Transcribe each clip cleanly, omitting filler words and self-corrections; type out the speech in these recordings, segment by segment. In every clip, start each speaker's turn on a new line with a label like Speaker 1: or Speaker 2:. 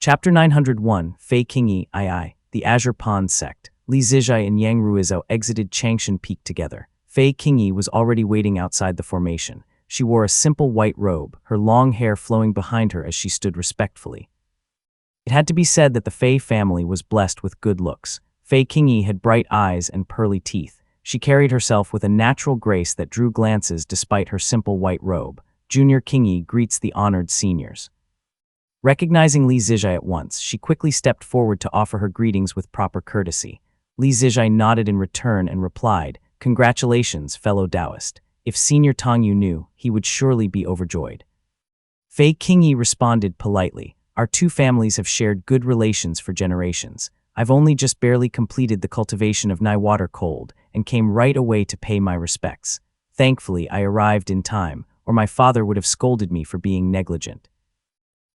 Speaker 1: Chapter 901, Fei Qingyi II, the Azure Pond Sect. Li Zijai and Yang Ruizhou exited Changshan Peak together. Fei Qingyi was already waiting outside the formation. She wore a simple white robe, her long hair flowing behind her as she stood respectfully. It had to be said that the Fei family was blessed with good looks. Fei Qingyi had bright eyes and pearly teeth. She carried herself with a natural grace that drew glances despite her simple white robe. Junior Qingyi greets the honored seniors. Recognizing Li Zijai at once, she quickly stepped forward to offer her greetings with proper courtesy. Li Zijai nodded in return and replied, "Congratulations, fellow Taoist. If Senior Tongyu knew, he would surely be overjoyed." Fei Qingyi responded politely, "Our two families have shared good relations for generations. I've only just barely completed the cultivation of Naiwater Cold and came right away to pay my respects. Thankfully, I arrived in time, or my father would have scolded me for being negligent."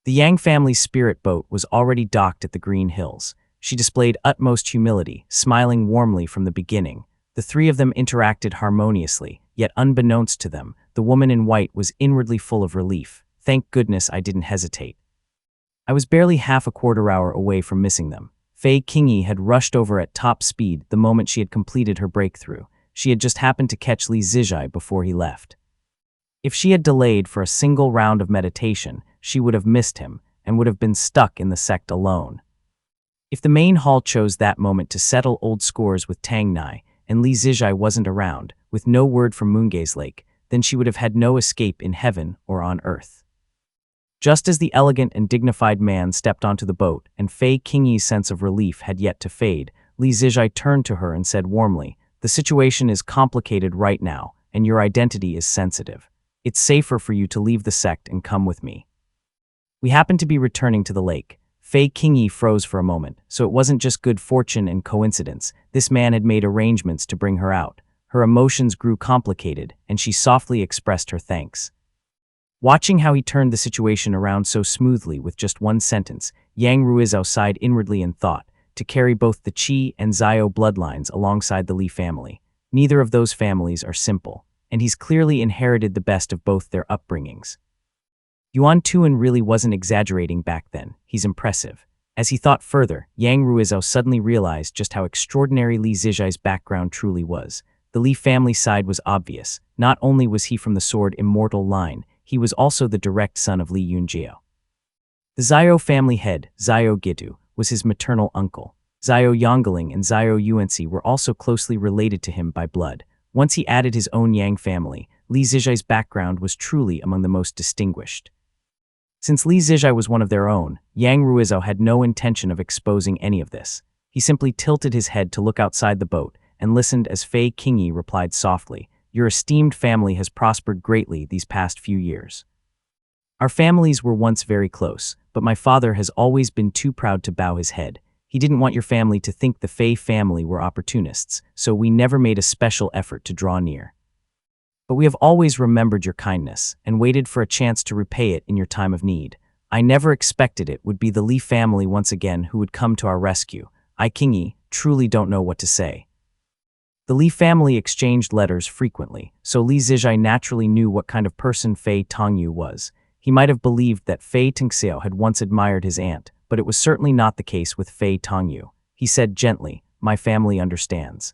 Speaker 1: The Yang family's spirit boat was already docked at the Green Hills. She displayed utmost humility, smiling warmly from the beginning. The three of them interacted harmoniously, yet unbeknownst to them, the woman in white was inwardly full of relief. Thank goodness I didn't hesitate. I was barely half a quarter hour away from missing them. Fei Qingyi had rushed over at top speed the moment she had completed her breakthrough. She had just happened to catch Li Zijai before he left. If she had delayed for a single round of meditation, she would have missed him and would have been stuck in the sect alone. If the main hall chose that moment to settle old scores with Tang Nai, and Li Zijai wasn't around, with no word from Moongaze Lake, then she would have had no escape in heaven or on earth. Just as the elegant and dignified man stepped onto the boat and Fei Qingyi's sense of relief had yet to fade, Li Zijai turned to her and said warmly, "The situation is complicated right now, and your identity is sensitive. It's safer for you to leave the sect and come with me." We happened to be returning to the lake. Fei Qingyi froze for a moment, so it wasn't just good fortune and coincidence. This man had made arrangements to bring her out. Her emotions grew complicated, and she softly expressed her thanks. Watching how he turned the situation around so smoothly with just one sentence, Yang Ruizhou sighed inwardly in thought, to carry both the Qi and Zhao bloodlines alongside the Li family. Neither of those families are simple, and he's clearly inherited the best of both their upbringings. Yuan Tuan really wasn't exaggerating back then. He's impressive. As he thought further, Yang Ruizhou suddenly realized just how extraordinary Li Zijai's background truly was. The Li family side was obvious. Not only was he from the Sword Immortal line, he was also the direct son of Li Yunjiao. The Zhao family head, Zhao Gitu, was his maternal uncle. Zhao Yongling and Zhao Yuanci were also closely related to him by blood. Once he added his own Yang family, Li Zijai's background was truly among the most distinguished. Since Li Zijai was one of their own, Yang Ruizhou had no intention of exposing any of this. He simply tilted his head to look outside the boat and listened as Fei Qingyi replied softly, "Your esteemed family has prospered greatly these past few years. Our families were once very close, but my father has always been too proud to bow his head. He didn't want your family to think the Fei family were opportunists, so we never made a special effort to draw near. But we have always remembered your kindness and waited for a chance to repay it in your time of need. I never expected it would be the Li family once again who would come to our rescue. I, Qingyi, truly don't know what to say." The Li family exchanged letters frequently, so Li Zijai naturally knew what kind of person Fei Tongyu was. He might have believed that Fei Tengxiao had once admired his aunt, but it was certainly not the case with Fei Tongyu. He said gently, "My family understands."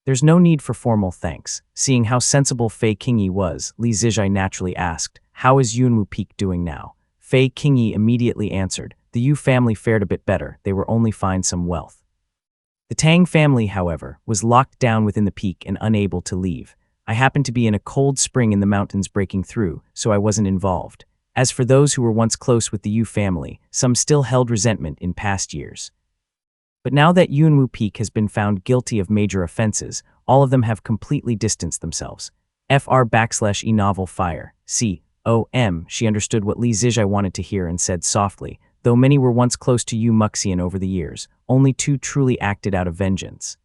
Speaker 1: There's no need for formal thanks. Seeing how sensible Fei Qingyi was, Li Zijai naturally asked, "How is Yunwu Peak doing now?" Fei Qingyi immediately answered, "The Yu family fared a bit better, they were only fined some wealth." The Tang family, however, was locked down within the peak and unable to leave. I happened to be in a cold spring in the mountains breaking through, so I wasn't involved. As for those who were once close with the Yu family, some still held resentment in past years. But now that Yunwu Peak has been found guilty of major offenses, all of them have completely distanced themselves. /E novel fire. C.O.M. She understood what Li Zijai wanted to hear and said softly, "Though many were once close to Yu Muxian over the years, only two truly acted out of vengeance.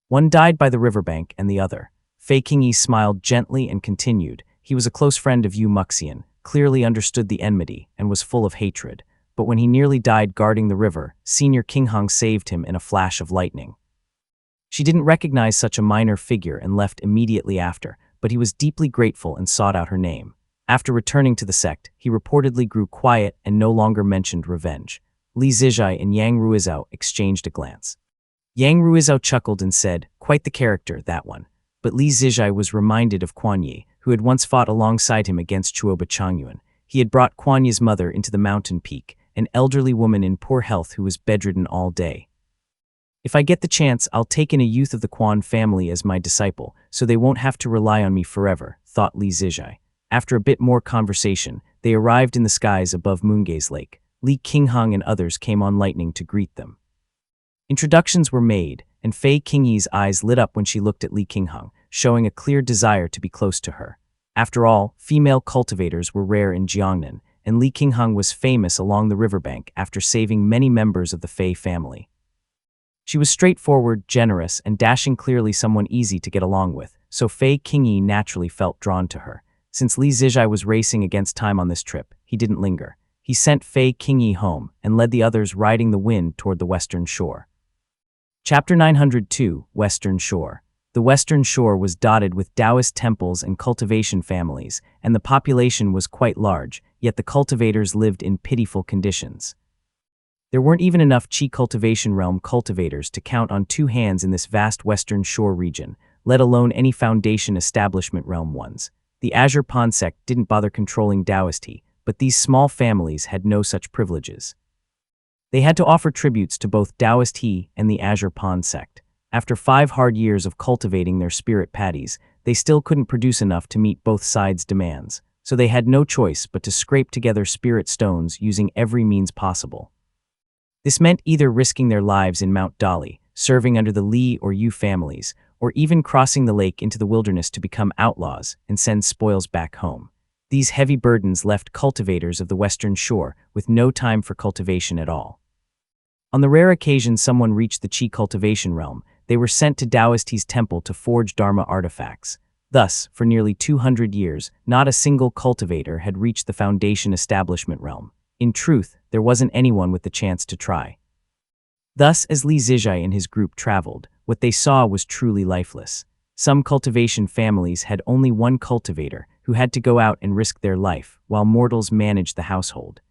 Speaker 1: One died by the riverbank and the other." Fei Qingyi smiled gently and continued, "He was a close friend of Yu Muxian, clearly understood the enmity, and was full of hatred. But when he nearly died guarding the river, Senior Qinghang saved him in a flash of lightning." She didn't recognize such a minor figure and left immediately after, but he was deeply grateful and sought out her name. After returning to the sect, he reportedly grew quiet and no longer mentioned revenge. Li Zijai and Yang Ruizhou exchanged a glance. Yang Ruizhou chuckled and said, "Quite the character, that one." But Li Zijai was reminded of Quan Yi, who had once fought alongside him against Chuoba Changyuan. He had brought Quan Yi's mother into the mountain peak, an elderly woman in poor health who was bedridden all day. "If I get the chance, I'll take in a youth of the Quan family as my disciple, so they won't have to rely on me forever," thought Li Zijai. After a bit more conversation, they arrived in the skies above Moongaze Lake. Li Qinghang and others came on lightning to greet them. Introductions were made, and Fei Qingyi's eyes lit up when she looked at Li Qinghang, showing a clear desire to be close to her. After all, female cultivators were rare in Jiangnan, and Li Qinghang was famous along the riverbank after saving many members of the Fei family. She was straightforward, generous, and dashing, clearly someone easy to get along with, so Fei Qingyi naturally felt drawn to her. Since Li Zijai was racing against time on this trip, he didn't linger. He sent Fei Qingyi home and led the others riding the wind toward the western shore. Chapter 902, Western Shore. The western shore was dotted with Taoist temples and cultivation families, and the population was quite large, yet the cultivators lived in pitiful conditions. There weren't even enough Qi cultivation realm cultivators to count on two hands in this vast western shore region, let alone any foundation establishment realm ones. The Azure Pond sect didn't bother controlling Taoist tea, but these small families had no such privileges. They had to offer tributes to both Taoist tea and the Azure Pond sect. After 5 hard years of cultivating their spirit patties, they still couldn't produce enough to meet both sides' demands, so they had no choice but to scrape together spirit stones using every means possible. This meant either risking their lives in Mount Dali, serving under the Li or Yu families, or even crossing the lake into the wilderness to become outlaws and send spoils back home. These heavy burdens left cultivators of the western shore with no time for cultivation at all. On the rare occasion someone reached the Qi cultivation realm, they were sent to Taoist tea's temple to forge Dharma artifacts. Thus, for nearly 200 years, not a single cultivator had reached the foundation establishment realm. In truth, there wasn't anyone with the chance to try. Thus, as Li Zijai and his group traveled, what they saw was truly lifeless. Some cultivation families had only one cultivator, who had to go out and risk their life, while mortals managed the household.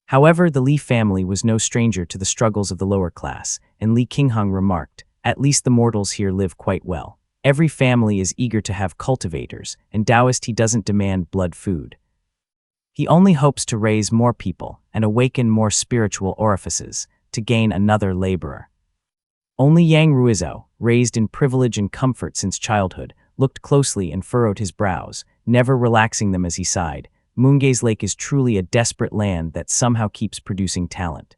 Speaker 1: However, the Li family was no stranger to the struggles of the lower class, and Li Qinghang remarked, "At least the mortals here live quite well. Every family is eager to have cultivators, and Taoist he doesn't demand blood food. He only hopes to raise more people and awaken more spiritual orifices to gain another laborer." Only Yang Ruizhou, raised in privilege and comfort since childhood, looked closely and furrowed his brows, never relaxing them as he sighed. Moongaze Lake is truly a desperate land that somehow keeps producing talent.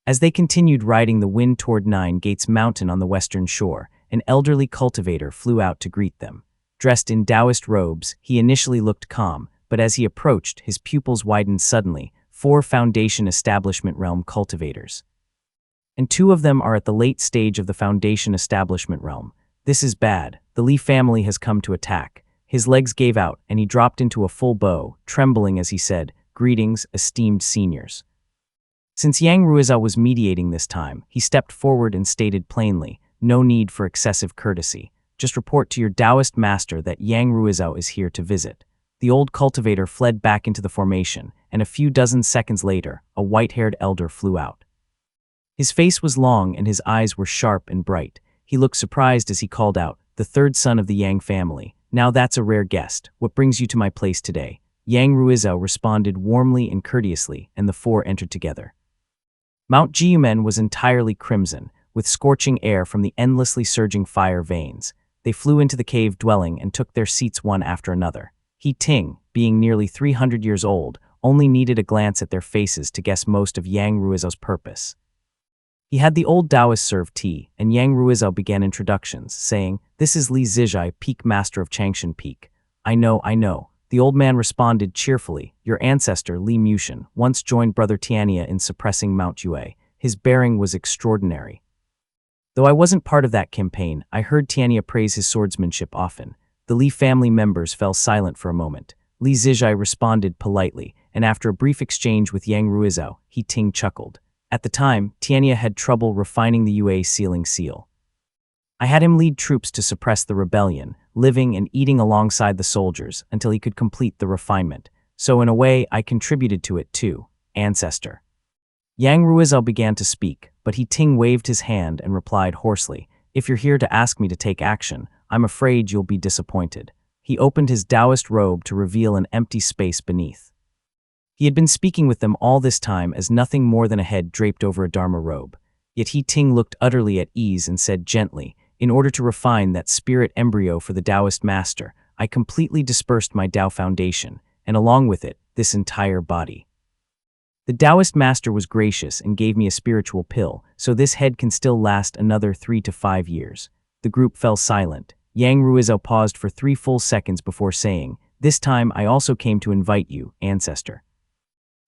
Speaker 1: As they continued riding the wind toward Nine Gates Mountain on the western shore, an elderly cultivator flew out to greet them. Dressed in Taoist robes, he initially looked calm, but as he approached, his pupils widened suddenly. 4 foundation establishment realm cultivators. And 2 of them are at the late stage of the foundation establishment realm. This is bad. The Li family has come to attack. His legs gave out, and he dropped into a full bow, trembling as he said, "Greetings, esteemed seniors." Since Yang Ruizhou was mediating this time, he stepped forward and stated plainly, "No need for excessive courtesy. Just report to your Taoist master that Yang Ruizhou is here to visit." The old cultivator fled back into the formation, and a few dozen seconds later, a white-haired elder flew out. His face was long and his eyes were sharp and bright. He looked surprised as he called out, "The 3rd son of the Yang family. Now that's a rare guest. What brings you to my place today?" Yang Ruizhou responded warmly and courteously, and the 4 entered together. Mount Jiumen was entirely crimson, with scorching air from the endlessly surging fire veins. They flew into the cave dwelling and took their seats one after another. He Ting, being nearly 300 years old, only needed a glance at their faces to guess most of Yang Ruizhou's purpose. He had the old Taoist serve tea, and Yang Ruizhou began introductions, saying, "This is Li Zijai, Peak Master of Changshan Peak." I know. The old man responded cheerfully, "Your ancestor, Li Mushin, once joined Brother Tiania in suppressing Mount Yue. His bearing was extraordinary. Though I wasn't part of that campaign, I heard Tiania praise his swordsmanship often." The Li family members fell silent for a moment. Li Zijai responded politely, and after a brief exchange with Yang Ruizhou, he Ting chuckled. At the time, Tiania had trouble refining the Yue sealing seal. I had him lead troops to suppress the rebellion, living and eating alongside the soldiers until he could complete the refinement. So in a way, I contributed to it too, ancestor. Yang Ruizhou began to speak, but He Ting waved his hand and replied hoarsely, "If you're here to ask me to take action, I'm afraid you'll be disappointed." He opened his Taoist robe to reveal an empty space beneath. He had been speaking with them all this time as nothing more than a head draped over a Dharma robe. Yet He Ting looked utterly at ease and said gently, "In order to refine that spirit embryo for the Taoist master, I completely dispersed my Tao foundation, and along with it, this entire body." The Taoist master was gracious and gave me a spiritual pill, so this head can still last another 3 to 5 years. The group fell silent. Yang Ruizhou paused for 3 full seconds before saying, "This time I also came to invite you, ancestor,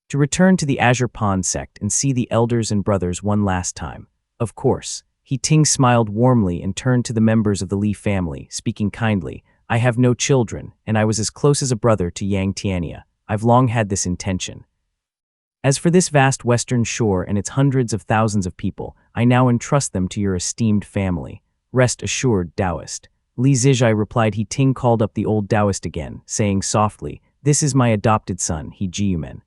Speaker 1: to return to the Azure Pond sect and see the elders and brothers one last time." Of course. He Ting smiled warmly and turned to the members of the Li family, speaking kindly, "I have no children, and I was as close as a brother to Yang Tiania. I've long had this intention. As for this vast western shore and its hundreds of thousands of people, I now entrust them to your esteemed family. Rest assured, Taoist." Li Zijai replied. He Ting called up the old Taoist again, saying softly, "This is my adopted son, He Jiumen.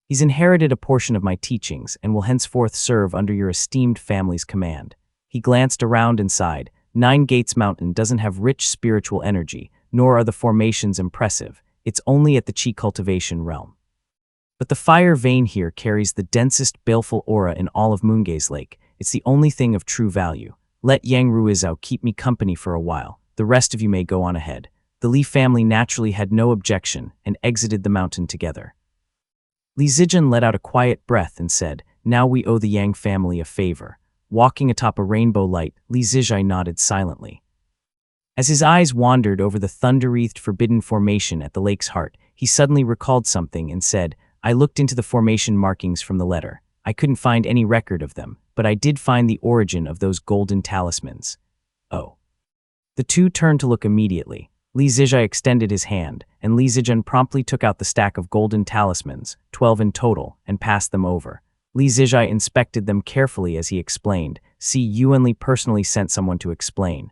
Speaker 1: He's inherited a portion of my teachings and will henceforth serve under your esteemed family's command." He glanced around and sighed, "Nine Gates Mountain doesn't have rich spiritual energy, nor are the formations impressive. It's only at the Qi cultivation realm. But the fire vein here carries the densest baleful aura in all of Moongaze Lake. It's the only thing of true value. Let Yang Ruizhou keep me company for a while. The rest of you may go on ahead." The Li family naturally had no objection and exited the mountain together. Li Zijun let out a quiet breath and said, "Now we owe the Yang family a favor." Walking atop a rainbow light, Li Zijai nodded silently. As his eyes wandered over the thunder-wreathed forbidden formation at the lake's heart, he suddenly recalled something and said, "I looked into the formation markings from the letter. I couldn't find any record of them, but I did find the origin of those golden talismans." Oh. The two turned to look immediately. Li Zijai extended his hand, and Li Zijun promptly took out the stack of golden talismans, 12 in total, and passed them over. Li Zijai inspected them carefully as he explained, "See, Yuanli personally sent someone to explain.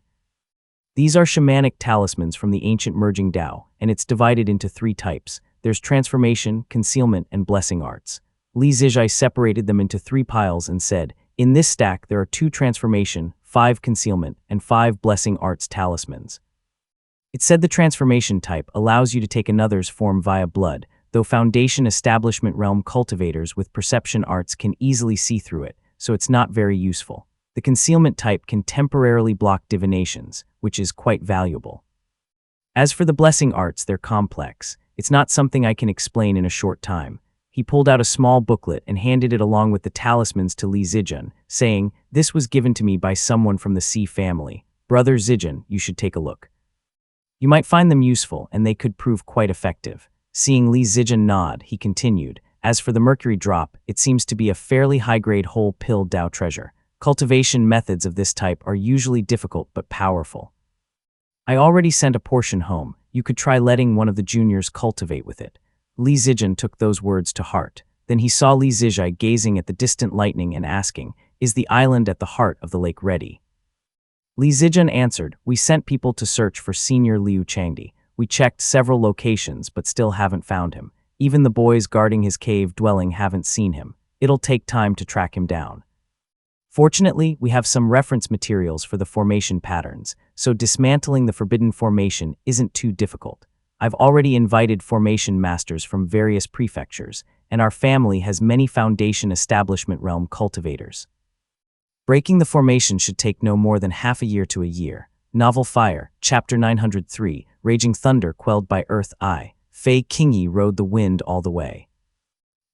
Speaker 1: These are shamanic talismans from the ancient merging Tao, and it's divided into 3 types. There's transformation, concealment, and blessing arts." Li Zijai separated them into 3 piles and said, "In this stack there are 2 transformation, 5 concealment, and 5 blessing arts talismans. It said the transformation type allows you to take another's form via blood, though Foundation Establishment Realm cultivators with perception arts can easily see through it, so it's not very useful. The concealment type can temporarily block divinations, which is quite valuable. As for the blessing arts, they're complex. It's not something I can explain in a short time." He pulled out a small booklet and handed it along with the talismans to Li Zijun, saying, "This was given to me by someone from the Xi family. Brother Zijun, you should take a look. You might find them useful, and they could prove quite effective." Seeing Li Zijun nod, he continued, "As for the mercury drop, it seems to be a fairly high-grade whole pill Tao treasure. Cultivation methods of this type are usually difficult but powerful. I already sent a portion home. You could try letting one of the juniors cultivate with it." Li Zijun took those words to heart. Then he saw Li Zijai gazing at the distant lightning and asking, "Is the island at the heart of the lake ready?" Li Zijun answered, "We sent people to search for Senior Liu Changdi. We checked several locations but still haven't found him. Even the boys guarding his cave dwelling haven't seen him. It'll take time to track him down. Fortunately, we have some reference materials for the formation patterns, so dismantling the forbidden formation isn't too difficult. I've already invited formation masters from various prefectures, and our family has many Foundation Establishment Realm cultivators. Breaking the formation should take no more than half a year to a year." Novel Fire, Chapter 903, Raging Thunder Quelled by Earth I. Fei Qingyi rode the wind all the way.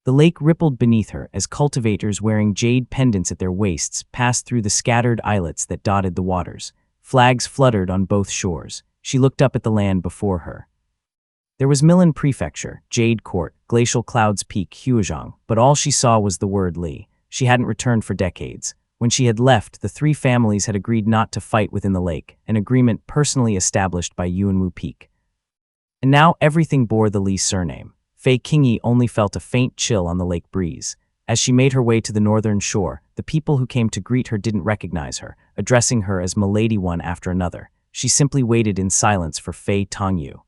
Speaker 1: The lake rippled beneath her as cultivators wearing jade pendants at their waists passed through the scattered islets that dotted the waters. Flags fluttered on both shores. She looked up at the land before her. There was Milan Prefecture, Jade Court, Glacial Clouds Peak, Huazhong, but all she saw was the word Li. She hadn't returned for decades. When she had left, the 3 families had agreed not to fight within the lake, an agreement personally established by Yuanwu Peak. And now everything bore the Li surname. Fei Qingyi only felt a faint chill on the lake breeze. As she made her way to the northern shore, the people who came to greet her didn't recognize her, addressing her as Milady one after another. She simply waited in silence for Fei Tongyu.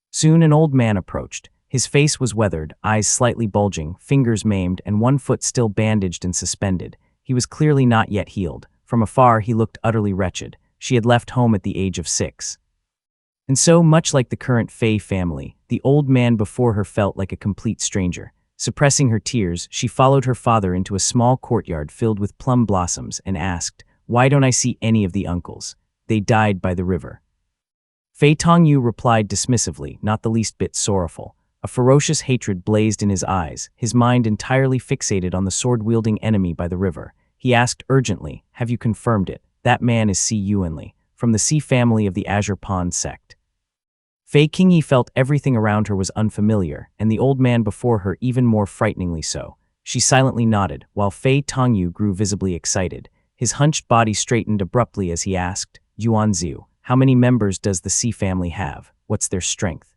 Speaker 1: Soon an old man approached. His face was weathered, eyes slightly bulging, fingers maimed, and one foot still bandaged and suspended. He was clearly not yet healed. From afar, he looked utterly wretched. She had left home at the age of 6. And so, much like the current Fei family, the old man before her felt like a complete stranger. Suppressing her tears, she followed her father into a small courtyard filled with plum blossoms and asked, "Why don't I see any of the uncles? They died by the river." Fei Tongyu replied dismissively, not the least bit sorrowful. A ferocious hatred blazed in his eyes, his mind entirely fixated on the sword-wielding enemy by the river. He asked urgently, "Have you confirmed it? That man is Si Yuanli, from the Si family of the Azure Pond sect." Fei Qingyi felt everything around her was unfamiliar, and the old man before her even more frighteningly so. She silently nodded, while Fei Tongyu grew visibly excited. His hunched body straightened abruptly as he asked, "Yuanziu, how many members does the Si family have? What's their strength?"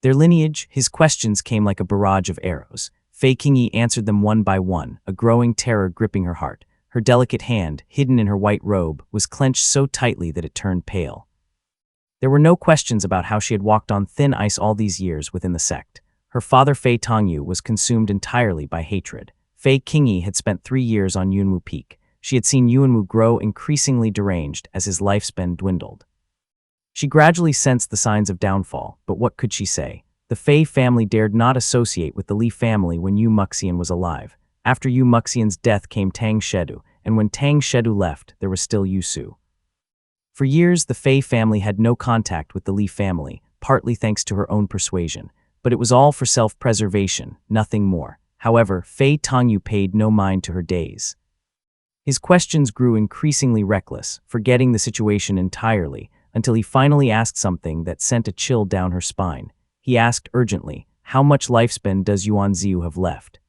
Speaker 1: Their lineage. His questions came like a barrage of arrows. Fei Qingyi answered them one by one, a growing terror gripping her heart. Her delicate hand, hidden in her white robe, was clenched so tightly that it turned pale. There were no questions about how she had walked on thin ice all these years within the sect. Her father Fei Tongyu was consumed entirely by hatred. Fei Qingyi had spent 3 years on Yunwu Peak. She had seen Yuanwu grow increasingly deranged as his lifespan dwindled. She gradually sensed the signs of downfall, but what could she say? The Fei family dared not associate with the Li family when Yu Muxian was alive. After Yu Muxian's death came Tang Shedu, and when Tang Shedu left, there was still Yu Su. For years, the Fei family had no contact with the Li family, partly thanks to her own persuasion, but it was all for self-preservation, nothing more. However, Fei Tongyu paid no mind to her days. His questions grew increasingly reckless, forgetting the situation entirely, until he finally asked something that sent a chill down her spine. He asked urgently, "How much lifespan does Yuanziu have left?"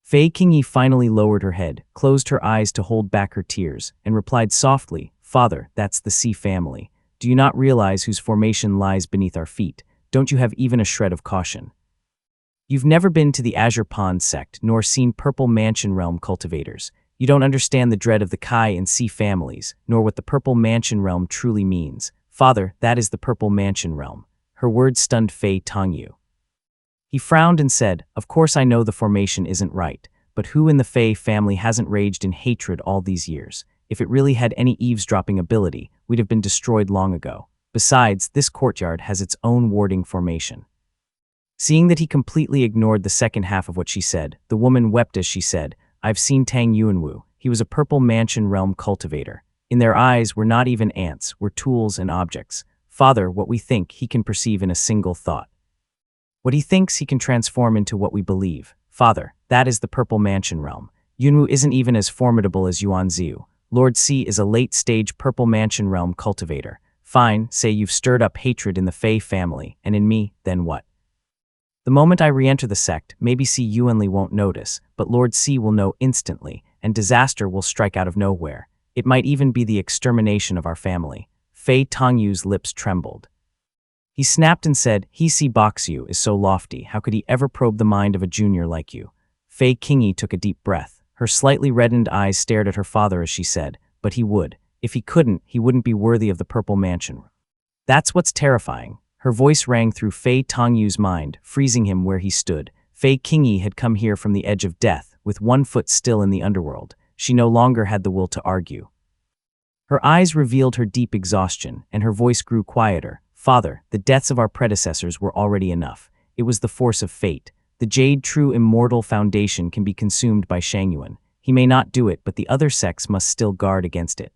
Speaker 1: Fei Qingyi finally lowered her head, closed her eyes to hold back her tears, and replied softly, "Father, that's the Si family. Do you not realize whose formation lies beneath our feet? Don't you have even a shred of caution? You've never been to the Azure Pond sect, nor seen Purple Mansion Realm cultivators. You don't understand the dread of the Kai and Si families, nor what the Purple Mansion Realm truly means. Father, that is the Purple Mansion Realm." Her words stunned Fei Tongyu. He frowned and said, "Of course I know the formation isn't right, but who in the Fei family hasn't raged in hatred all these years? If it really had any eavesdropping ability, we'd have been destroyed long ago. Besides, this courtyard has its own warding formation." Seeing that he completely ignored the second half of what she said, the woman wept as she said, "I've seen Tang Yuanwu. He was a Purple Mansion Realm cultivator. In their eyes were not even ants, were tools and objects. Father, what we think, he can perceive in a single thought. What he thinks, he can transform into what we believe. Father, that is the Purple Mansion Realm. Yunwu isn't even as formidable as Yuanziu. Lord Si is a late-stage Purple Mansion Realm cultivator. Fine, say you've stirred up hatred in the Fei family, and in me, then what? The moment I re-enter the sect, maybe Si Yuanli won't notice, but Lord Si will know instantly, and disaster will strike out of nowhere. It might even be the extermination of our family." Fei Tongyu's lips trembled. He snapped and said, "He Si Boxu is so lofty, how could he ever probe the mind of a junior like you?" Fei Qingyi took a deep breath. Her slightly reddened eyes stared at her father as she said, "But he would. If he couldn't, he wouldn't be worthy of the Purple Mansion." That's what's terrifying. Her voice rang through Fei Tongyu's mind, freezing him where he stood. Fei Qingyi had come here from the edge of death, with one foot still in the underworld. She no longer had the will to argue. Her eyes revealed her deep exhaustion, and her voice grew quieter. "Father, the deaths of our predecessors were already enough. It was the force of fate. The Jade True Immortal Foundation can be consumed by Shangyuan. He may not do it, but the other sects must still guard against it.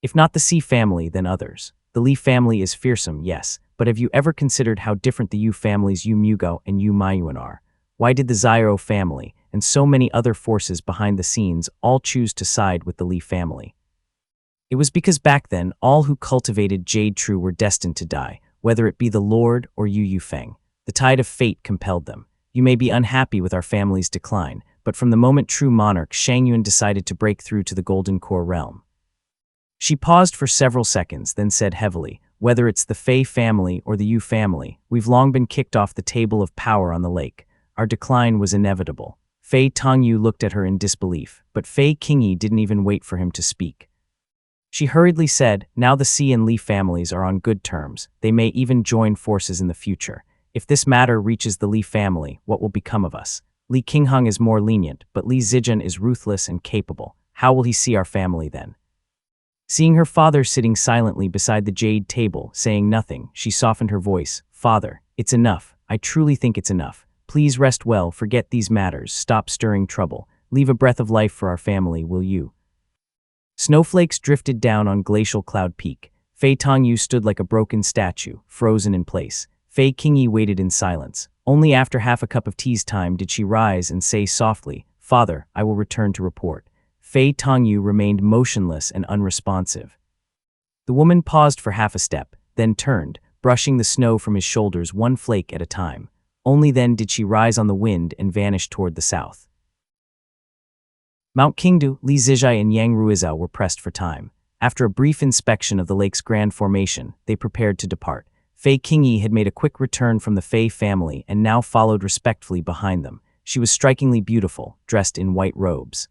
Speaker 1: If not the Si family, then others. The Li family is fearsome, yes, but have you ever considered how different the Yu families Yu Mugo and Yu Maiyuan are? Why did the Zyro family, and so many other forces behind the scenes, all choose to side with the Li family? It was because back then, all who cultivated Jade True were destined to die, whether it be the Lord or Yu Yufeng. The tide of fate compelled them. You may be unhappy with our family's decline, but from the moment true monarch Shangyuan decided to break through to the Golden Core realm." She paused for several seconds, then said heavily, "Whether it's the Fei family or the Yu family, we've long been kicked off the table of power on the lake. Our decline was inevitable." Fei Tongyu looked at her in disbelief, but Fei Qingyi didn't even wait for him to speak. She hurriedly said, now the Xi and Li families are on good terms. They may even join forces in the future. If this matter reaches the Li family, what will become of us? Li Qingheng is more lenient, but Li Zijian is ruthless and capable. How will he see our family then? Seeing her father sitting silently beside the jade table, saying nothing, she softened her voice. Father, it's enough. I truly think it's enough. Please rest well, forget these matters, stop stirring trouble. Leave a breath of life for our family, will you? Snowflakes drifted down on Glacial Cloud Peak. Fei Tongyu stood like a broken statue, frozen in place. Fei Qingyi waited in silence. Only after half a cup of tea's time did she rise and say softly, Father, I will return to report. Fei Tongyu remained motionless and unresponsive. The woman paused for half a step, then turned, brushing the snow from his shoulders one flake at a time. Only then did she rise on the wind and vanish toward the south. Mount Qingdu, Li Zijai and Yang Ruizhou were pressed for time. After a brief inspection of the lake's grand formation, they prepared to depart. Fei Qingyi had made a quick return from the Fei family and now followed respectfully behind them. She was strikingly beautiful, dressed in white robes.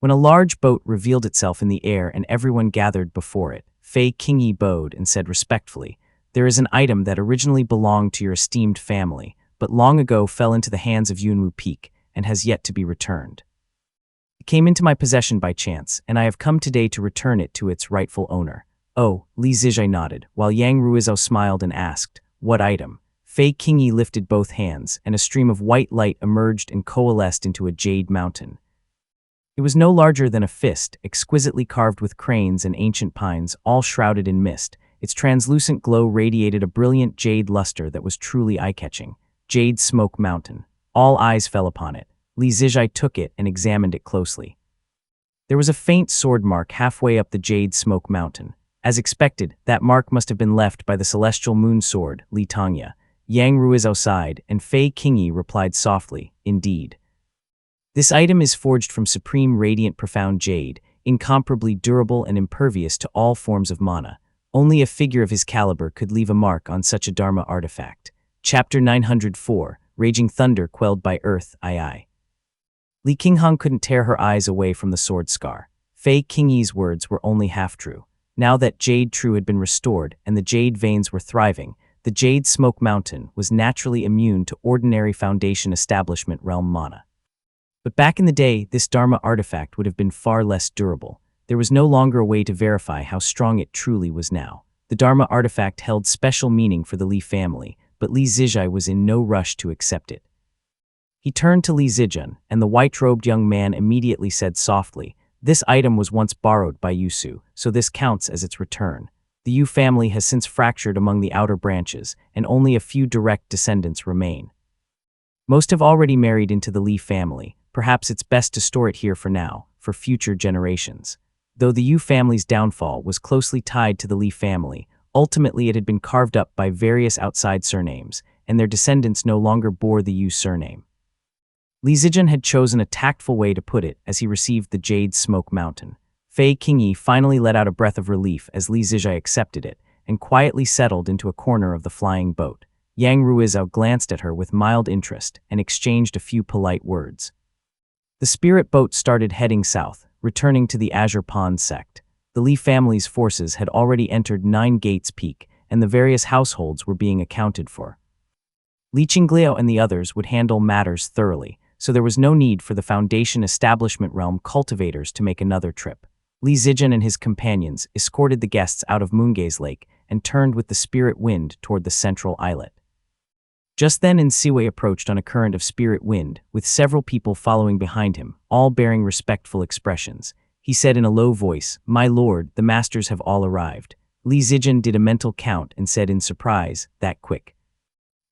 Speaker 1: When a large boat revealed itself in the air and everyone gathered before it, Fei Qingyi bowed and said respectfully, There is an item that originally belonged to your esteemed family, but long ago fell into the hands of Yunwu Peak and has yet to be returned. It came into my possession by chance, and I have come today to return it to its rightful owner. Oh, Li Zijai nodded, while Yang Ruizhou smiled and asked, What item? Fei Qingyi lifted both hands, and a stream of white light emerged and coalesced into a jade mountain. It was no larger than a fist, exquisitely carved with cranes and ancient pines, all shrouded in mist. Its translucent glow radiated a brilliant jade luster that was truly eye-catching. Jade Smoke Mountain. All eyes fell upon it. Li Zijai took it and examined it closely. There was a faint sword mark halfway up the Jade Smoke Mountain. As expected, that mark must have been left by the celestial moon sword, Li Tongya. Yang Ruizhou sighed, and Fei Qingyi replied softly, Indeed. This item is forged from supreme radiant profound jade, incomparably durable and impervious to all forms of mana. Only a figure of his caliber could leave a mark on such a Dharma artifact. Chapter 904, Raging Thunder Quelled by Earth, II. Li Qingheng couldn't tear her eyes away from the sword scar. Fei Qingyi's words were only half true. Now that Jade True had been restored and the jade veins were thriving, the Jade Smoke Mountain was naturally immune to ordinary Foundation Establishment realm mana. But back in the day, this Dharma artifact would have been far less durable. There was no longer a way to verify how strong it truly was now. The Dharma artifact held special meaning for the Li family, but Li Zijai was in no rush to accept it. He turned to Li Zijian, and the white-robed young man immediately said softly, This item was once borrowed by Yusu, so this counts as its return. The Yu family has since fractured among the outer branches, and only a few direct descendants remain. Most have already married into the Li family. Perhaps it's best to store it here for now, for future generations. Though the Yu family's downfall was closely tied to the Li family, ultimately it had been carved up by various outside surnames, and their descendants no longer bore the Yu surname. Li Zijian had chosen a tactful way to put it as he received the Jade Smoke Mountain. Fei Qingyi finally let out a breath of relief as Li Zijai accepted it, and quietly settled into a corner of the flying boat. Yang Ruizhou glanced at her with mild interest and exchanged a few polite words. The spirit boat started heading south, returning to the Azure Pond sect. The Li family's forces had already entered 9 Gates Peak, and the various households were being accounted for. Li Qinglio and the others would handle matters thoroughly, so there was no need for the Foundation Establishment Realm cultivators to make another trip. Li Zijian and his companions escorted the guests out of Moongaze Lake and turned with the spirit wind toward the central islet. Just then Nsiwei approached on a current of spirit wind, with several people following behind him, all bearing respectful expressions. He said in a low voice, My lord, the masters have all arrived. Li Zijian did a mental count and said in surprise, That quick?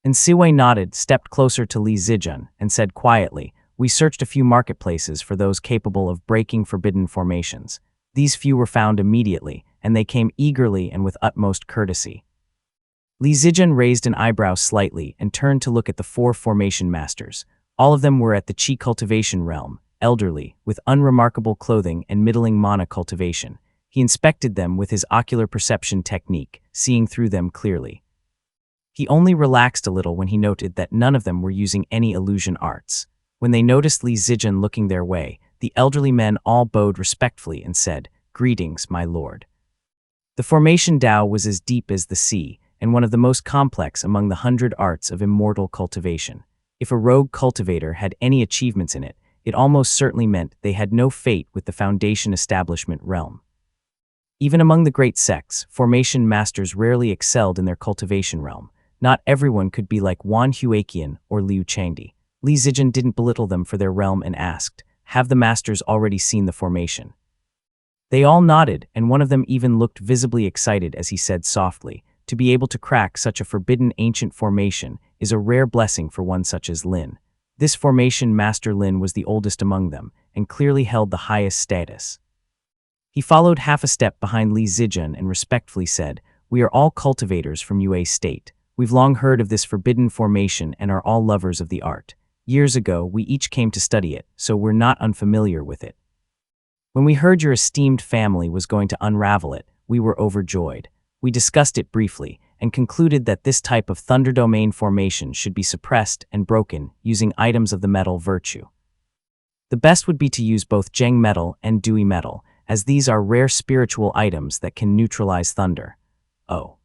Speaker 1: Nsiwei nodded, stepped closer to Li Zijian, and said quietly, We searched a few marketplaces for those capable of breaking forbidden formations. These few were found immediately, and they came eagerly and with utmost courtesy. Li Zijian raised an eyebrow slightly and turned to look at the 4 formation masters. All of them were at the Qi cultivation realm, elderly, with unremarkable clothing and middling mana cultivation. He inspected them with his ocular perception technique, seeing through them clearly. He only relaxed a little when he noted that none of them were using any illusion arts. When they noticed Li Zijian looking their way, the elderly men all bowed respectfully and said, "Greetings, my lord." The formation Tao was as deep as the sea, and one of the most complex among the 100 arts of immortal cultivation. If a rogue cultivator had any achievements in it, it almost certainly meant they had no fate with the foundation establishment realm. Even among the great sects, formation masters rarely excelled in their cultivation realm. Not everyone could be like Wan Huaqian or Liu Changdi. Li Zijian didn't belittle them for their realm and asked, "Have the masters already seen the formation?" They all nodded, and one of them even looked visibly excited as he said softly, "To be able to crack such a forbidden ancient formation is a rare blessing for one such as Lin." This formation master Lin was the oldest among them, and clearly held the highest status. He followed half a step behind Li Zijian and respectfully said, "We are all cultivators from Yue State. We've long heard of this forbidden formation and are all lovers of the art. Years ago, we each came to study it, so we're not unfamiliar with it. When we heard your esteemed family was going to unravel it, we were overjoyed. We discussed it briefly and concluded that this type of thunder domain formation should be suppressed and broken using items of the metal virtue. The best would be to use both Zheng metal and Dewey metal, as these are rare spiritual items that can neutralize thunder." "Oh."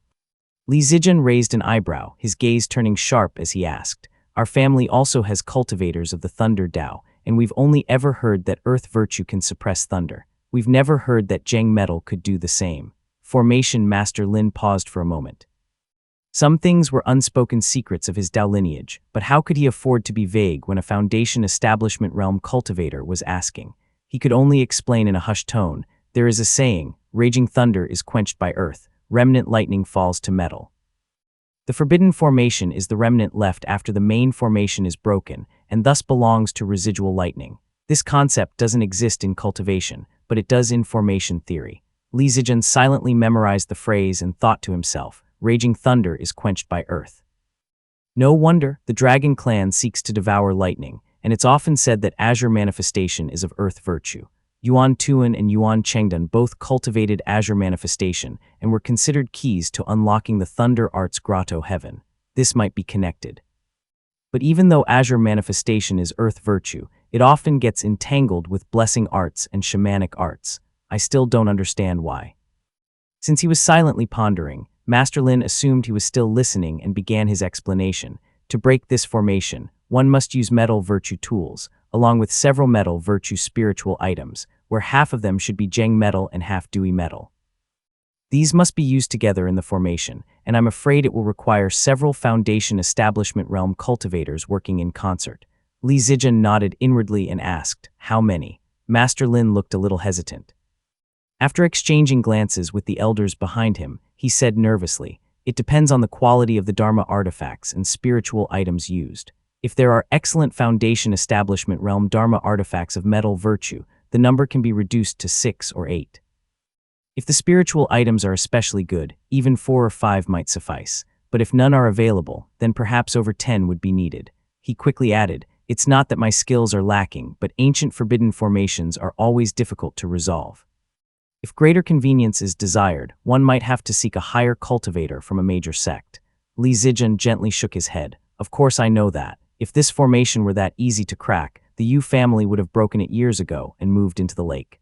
Speaker 1: Li Zijian raised an eyebrow, his gaze turning sharp as he asked, "Our family also has cultivators of the thunder Tao, and we've only ever heard that earth virtue can suppress thunder. We've never heard that Zheng metal could do the same." Formation Master Lin paused for a moment. Some things were unspoken secrets of his Tao lineage, but how could he afford to be vague when a foundation establishment realm cultivator was asking? He could only explain in a hushed tone, "There is a saying, raging thunder is quenched by earth, remnant lightning falls to metal. The forbidden formation is the remnant left after the main formation is broken, and thus belongs to residual lightning. This concept doesn't exist in cultivation, but it does in formation theory." Li Zijian silently memorized the phrase and thought to himself, "Raging thunder is quenched by earth. No wonder the dragon clan seeks to devour lightning, and it's often said that azure manifestation is of earth virtue." Yuan Tuan and Yuan Chengdun both cultivated azure manifestation and were considered keys to unlocking the Thunder Arts Grotto heaven. This might be connected. But even though azure manifestation is earth virtue, it often gets entangled with blessing arts and shamanic arts. I still don't understand why. Since he was silently pondering, Master Lin assumed he was still listening and began his explanation. To break this formation, one must use metal virtue tools, along with several metal virtue spiritual items, where half of them should be Zheng metal and half Dewey metal. These must be used together in the formation, and I'm afraid it will require several foundation establishment realm cultivators working in concert. Li Zijian nodded inwardly and asked, "How many?" Master Lin looked a little hesitant. After exchanging glances with the elders behind him, he said nervously, "It depends on the quality of the Dharma artifacts and spiritual items used. If there are excellent foundation establishment realm Dharma artifacts of metal virtue, the number can be reduced to 6 or 8. If the spiritual items are especially good, even 4 or 5 might suffice, but if none are available, then perhaps over 10 would be needed." He quickly added, "It's not that my skills are lacking, but ancient forbidden formations are always difficult to resolve. If greater convenience is desired, one might have to seek a higher cultivator from a major sect." Li Zijian gently shook his head. "Of course I know that. If this formation were that easy to crack, the Yu family would have broken it years ago and moved into the lake."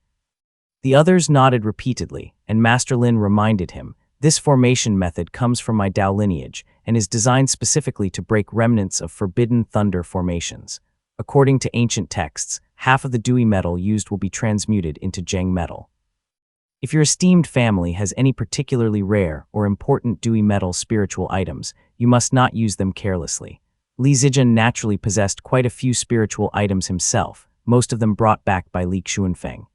Speaker 1: The others nodded repeatedly, and Master Lin reminded him, "This formation method comes from my Tao lineage and is designed specifically to break remnants of forbidden thunder formations. According to ancient texts, half of the Dewey metal used will be transmuted into Zheng metal. If your esteemed family has any particularly rare or important Dewey metal spiritual items, you must not use them carelessly." Li Zijian naturally possessed quite a few spiritual items himself, most of them brought back by Li Xuanfeng.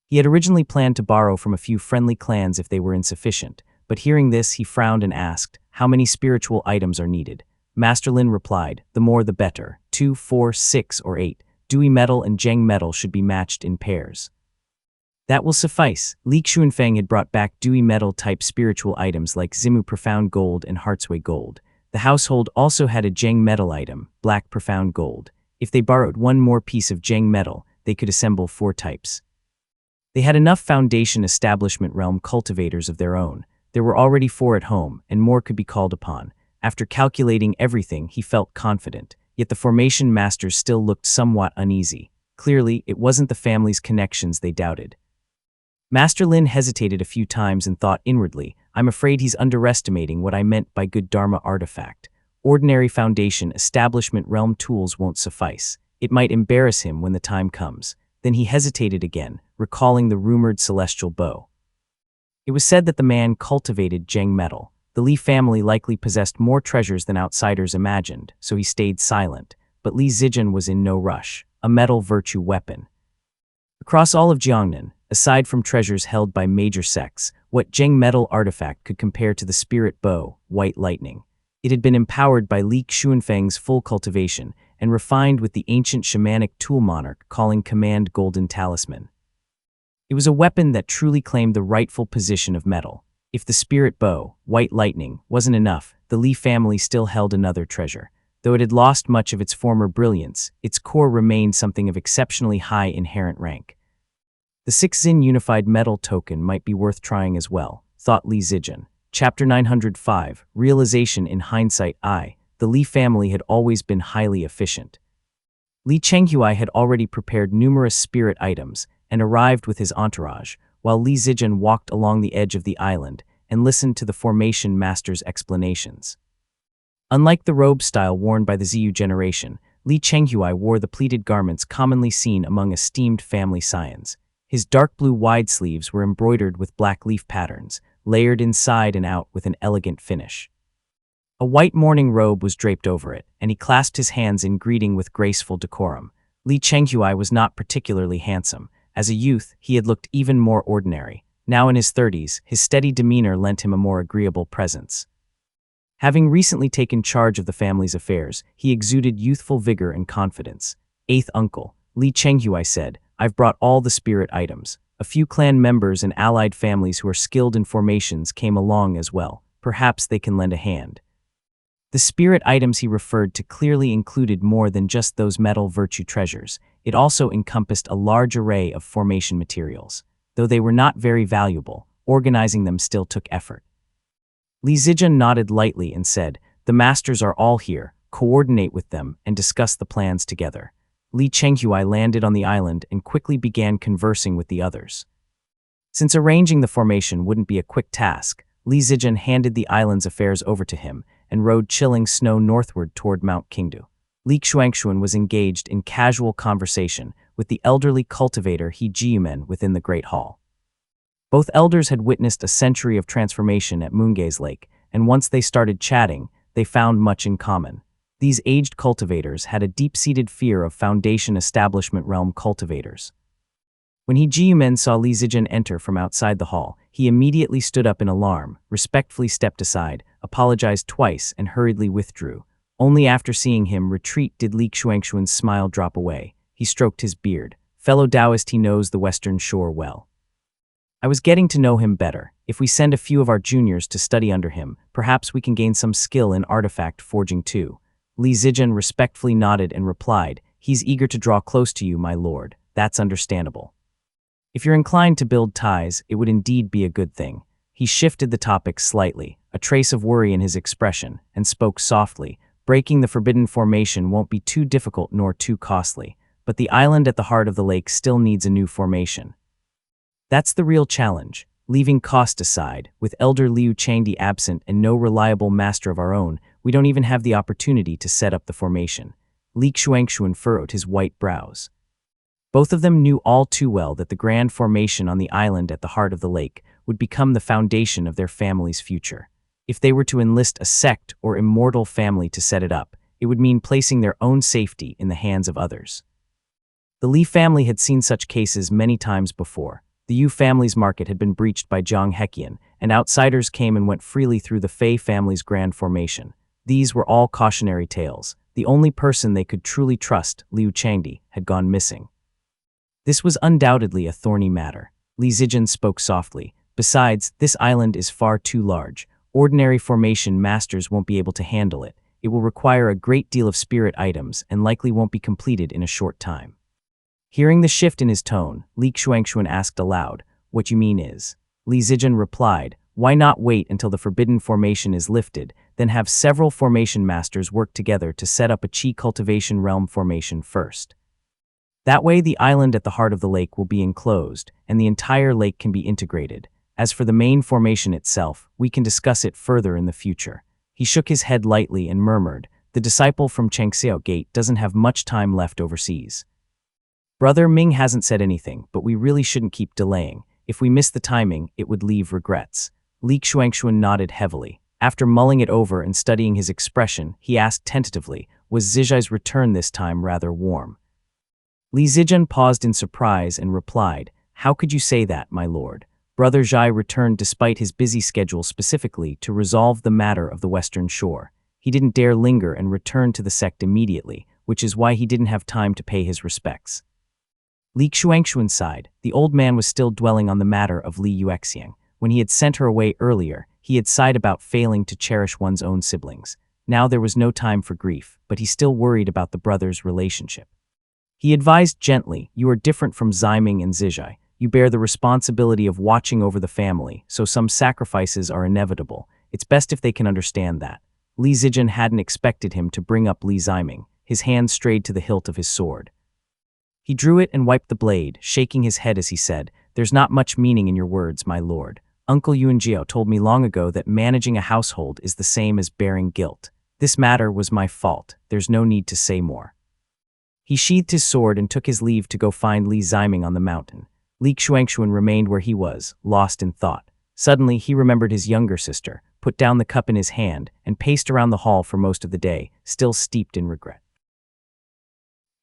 Speaker 1: He had originally planned to borrow from a few friendly clans if they were insufficient, but hearing this he frowned and asked, "How many spiritual items are needed?" Master Lin replied, "The more the better. 2, 4, 6, or 8. Dewey metal and Zheng metal should be matched in pairs." "That will suffice." Li Xuanfeng had brought back Dewey metal-type spiritual items like Zimu Profound Gold and Heartsway Gold. The household also had a Zheng metal item, Black Profound Gold. If they borrowed one more piece of Zheng metal, they could assemble 4 types. They had enough foundation establishment realm cultivators of their own. There were already 4 at home, and more could be called upon. After calculating everything, he felt confident. yet the formation masters still looked somewhat uneasy. Clearly, it wasn't the family's connections they doubted. Master Lin hesitated a few times and thought inwardly, I'm afraid he's underestimating what I meant by good Dharma artifact. Ordinary foundation establishment realm tools won't suffice. It might embarrass him when the time comes. Then he hesitated again, recalling the rumored celestial bow. It was said that the man cultivated Zheng metal. The Li family likely possessed more treasures than outsiders imagined, so he stayed silent. But Li Zijian was in no rush. A metal virtue weapon. Across all of Jiangnan, aside from treasures held by major sects, what Zheng metal artifact could compare to the spirit bow, white lightning? It had been empowered by Li Xuanfeng's full cultivation and refined with the ancient shamanic tool monarch calling command golden talisman. It was a weapon that truly claimed the rightful position of metal. If the spirit bow, white lightning, wasn't enough, the Li family still held another treasure. Though it had lost much of its former brilliance, its core remained something of exceptionally high inherent rank. The 6-Xin unified metal token might be worth trying as well, thought Li Zijian. Chapter 905, Realization in Hindsight. The Li family had always been highly efficient. Li Chenghui had already prepared numerous spirit items and arrived with his entourage, while Li Zijian walked along the edge of the island and listened to the formation master's explanations. Unlike the robe style worn by the Ziyu generation, Li Chenghui wore the pleated garments commonly seen among esteemed family scions. His dark blue wide sleeves were embroidered with black leaf patterns, layered inside and out with an elegant finish. A white mourning robe was draped over it, and he clasped his hands in greeting with graceful decorum. Li Chenghui was not particularly handsome. As a youth, he had looked even more ordinary. Now in his 30s, his steady demeanor lent him a more agreeable presence. Having recently taken charge of the family's affairs, he exuded youthful vigor and confidence. Eighth uncle, Li Chenghui said, I've brought all the spirit items. A few clan members and allied families who are skilled in formations came along as well. Perhaps they can lend a hand. The spirit items he referred to clearly included more than just those metal virtue treasures. It also encompassed a large array of formation materials. Though they were not very valuable, organizing them still took effort. Li Zijian nodded lightly and said, the masters are all here, coordinate with them and discuss the plans together. Li Chenghui landed on the island and quickly began conversing with the others. Since arranging the formation wouldn't be a quick task, Li Zijian handed the island's affairs over to him and rode chilling snow northward toward Mount Qingdu. Li Xuanxuan was engaged in casual conversation with the elderly cultivator He Jiumen within the Great Hall. Both elders had witnessed a century of transformation at Moongaze Lake, and once they started chatting, they found much in common. These aged cultivators had a deep-seated fear of Foundation Establishment Realm cultivators. When He Jiumen saw Li Zijian enter from outside the hall, he immediately stood up in alarm, respectfully stepped aside, apologized twice, and hurriedly withdrew. Only after seeing him retreat did Li Xuanxuan's smile drop away. He stroked his beard. Fellow Taoist, he knows the Western Shore well. I was getting to know him better. If we send a few of our juniors to study under him, perhaps we can gain some skill in artifact forging too. Li Zijian respectfully nodded and replied, he's eager to draw close to you, my lord. That's understandable. If you're inclined to build ties, it would indeed be a good thing. He shifted the topic slightly, a trace of worry in his expression, and spoke softly. Breaking the forbidden formation won't be too difficult nor too costly, but the island at the heart of the lake still needs a new formation. That's the real challenge. Leaving cost aside, with Elder Liu Changdi absent and no reliable master of our own, we don't even have the opportunity to set up the formation. Li Xuanxuan furrowed his white brows. Both of them knew all too well that the grand formation on the island at the heart of the lake would become the foundation of their family's future. If they were to enlist a sect or immortal family to set it up, it would mean placing their own safety in the hands of others. The Li family had seen such cases many times before. The Yu family's market had been breached by Zhang Heqian, and outsiders came and went freely through the Fei family's grand formation. These were all cautionary tales. The only person they could truly trust, Liu Changdi, had gone missing. This was undoubtedly a thorny matter. Li Zijian spoke softly. Besides, this island is far too large. Ordinary formation masters won't be able to handle it. It will require a great deal of spirit items and likely won't be completed in a short time. Hearing the shift in his tone, Li Xuanxuan asked aloud, what you mean is? Li Zijian replied, why not wait until the forbidden formation is lifted, then have several formation masters work together to set up a chi cultivation realm formation first. That way, the island at the heart of the lake will be enclosed, and the entire lake can be integrated. As for the main formation itself, we can discuss it further in the future. He shook his head lightly and murmured, "The disciple from Changxiao Gate doesn't have much time left overseas. Brother Ming hasn't said anything, but we really shouldn't keep delaying. If we miss the timing, it would leave regrets." Li Xuanxuan nodded heavily. After mulling it over and studying his expression, he asked tentatively, "Was Zijai's return this time rather warm?" Li Zijian paused in surprise and replied, "How could you say that, my lord? Brother Zhai returned despite his busy schedule specifically to resolve the matter of the Western Shore. He didn't dare linger and returned to the sect immediately, which is why he didn't have time to pay his respects." Li Xuanxuan sighed. The old man was still dwelling on the matter of Li Yuexiang. When he had sent her away earlier, he had sighed about failing to cherish one's own siblings. Now there was no time for grief, but he still worried about the brothers' relationship. He advised gently, "You are different from Ziming and Zijai. You bear the responsibility of watching over the family, so some sacrifices are inevitable. It's best if they can understand that." Li Zijian hadn't expected him to bring up Li Ziming. His hand strayed to the hilt of his sword. He drew it and wiped the blade, shaking his head as he said, "There's not much meaning in your words, my lord. Uncle Yuanjiao told me long ago that managing a household is the same as bearing guilt. This matter was my fault. There's no need to say more." He sheathed his sword and took his leave to go find Li Ziming on the mountain. Li Xuanxuan remained where he was, lost in thought. Suddenly, he remembered his younger sister, put down the cup in his hand, and paced around the hall for most of the day, still steeped in regret.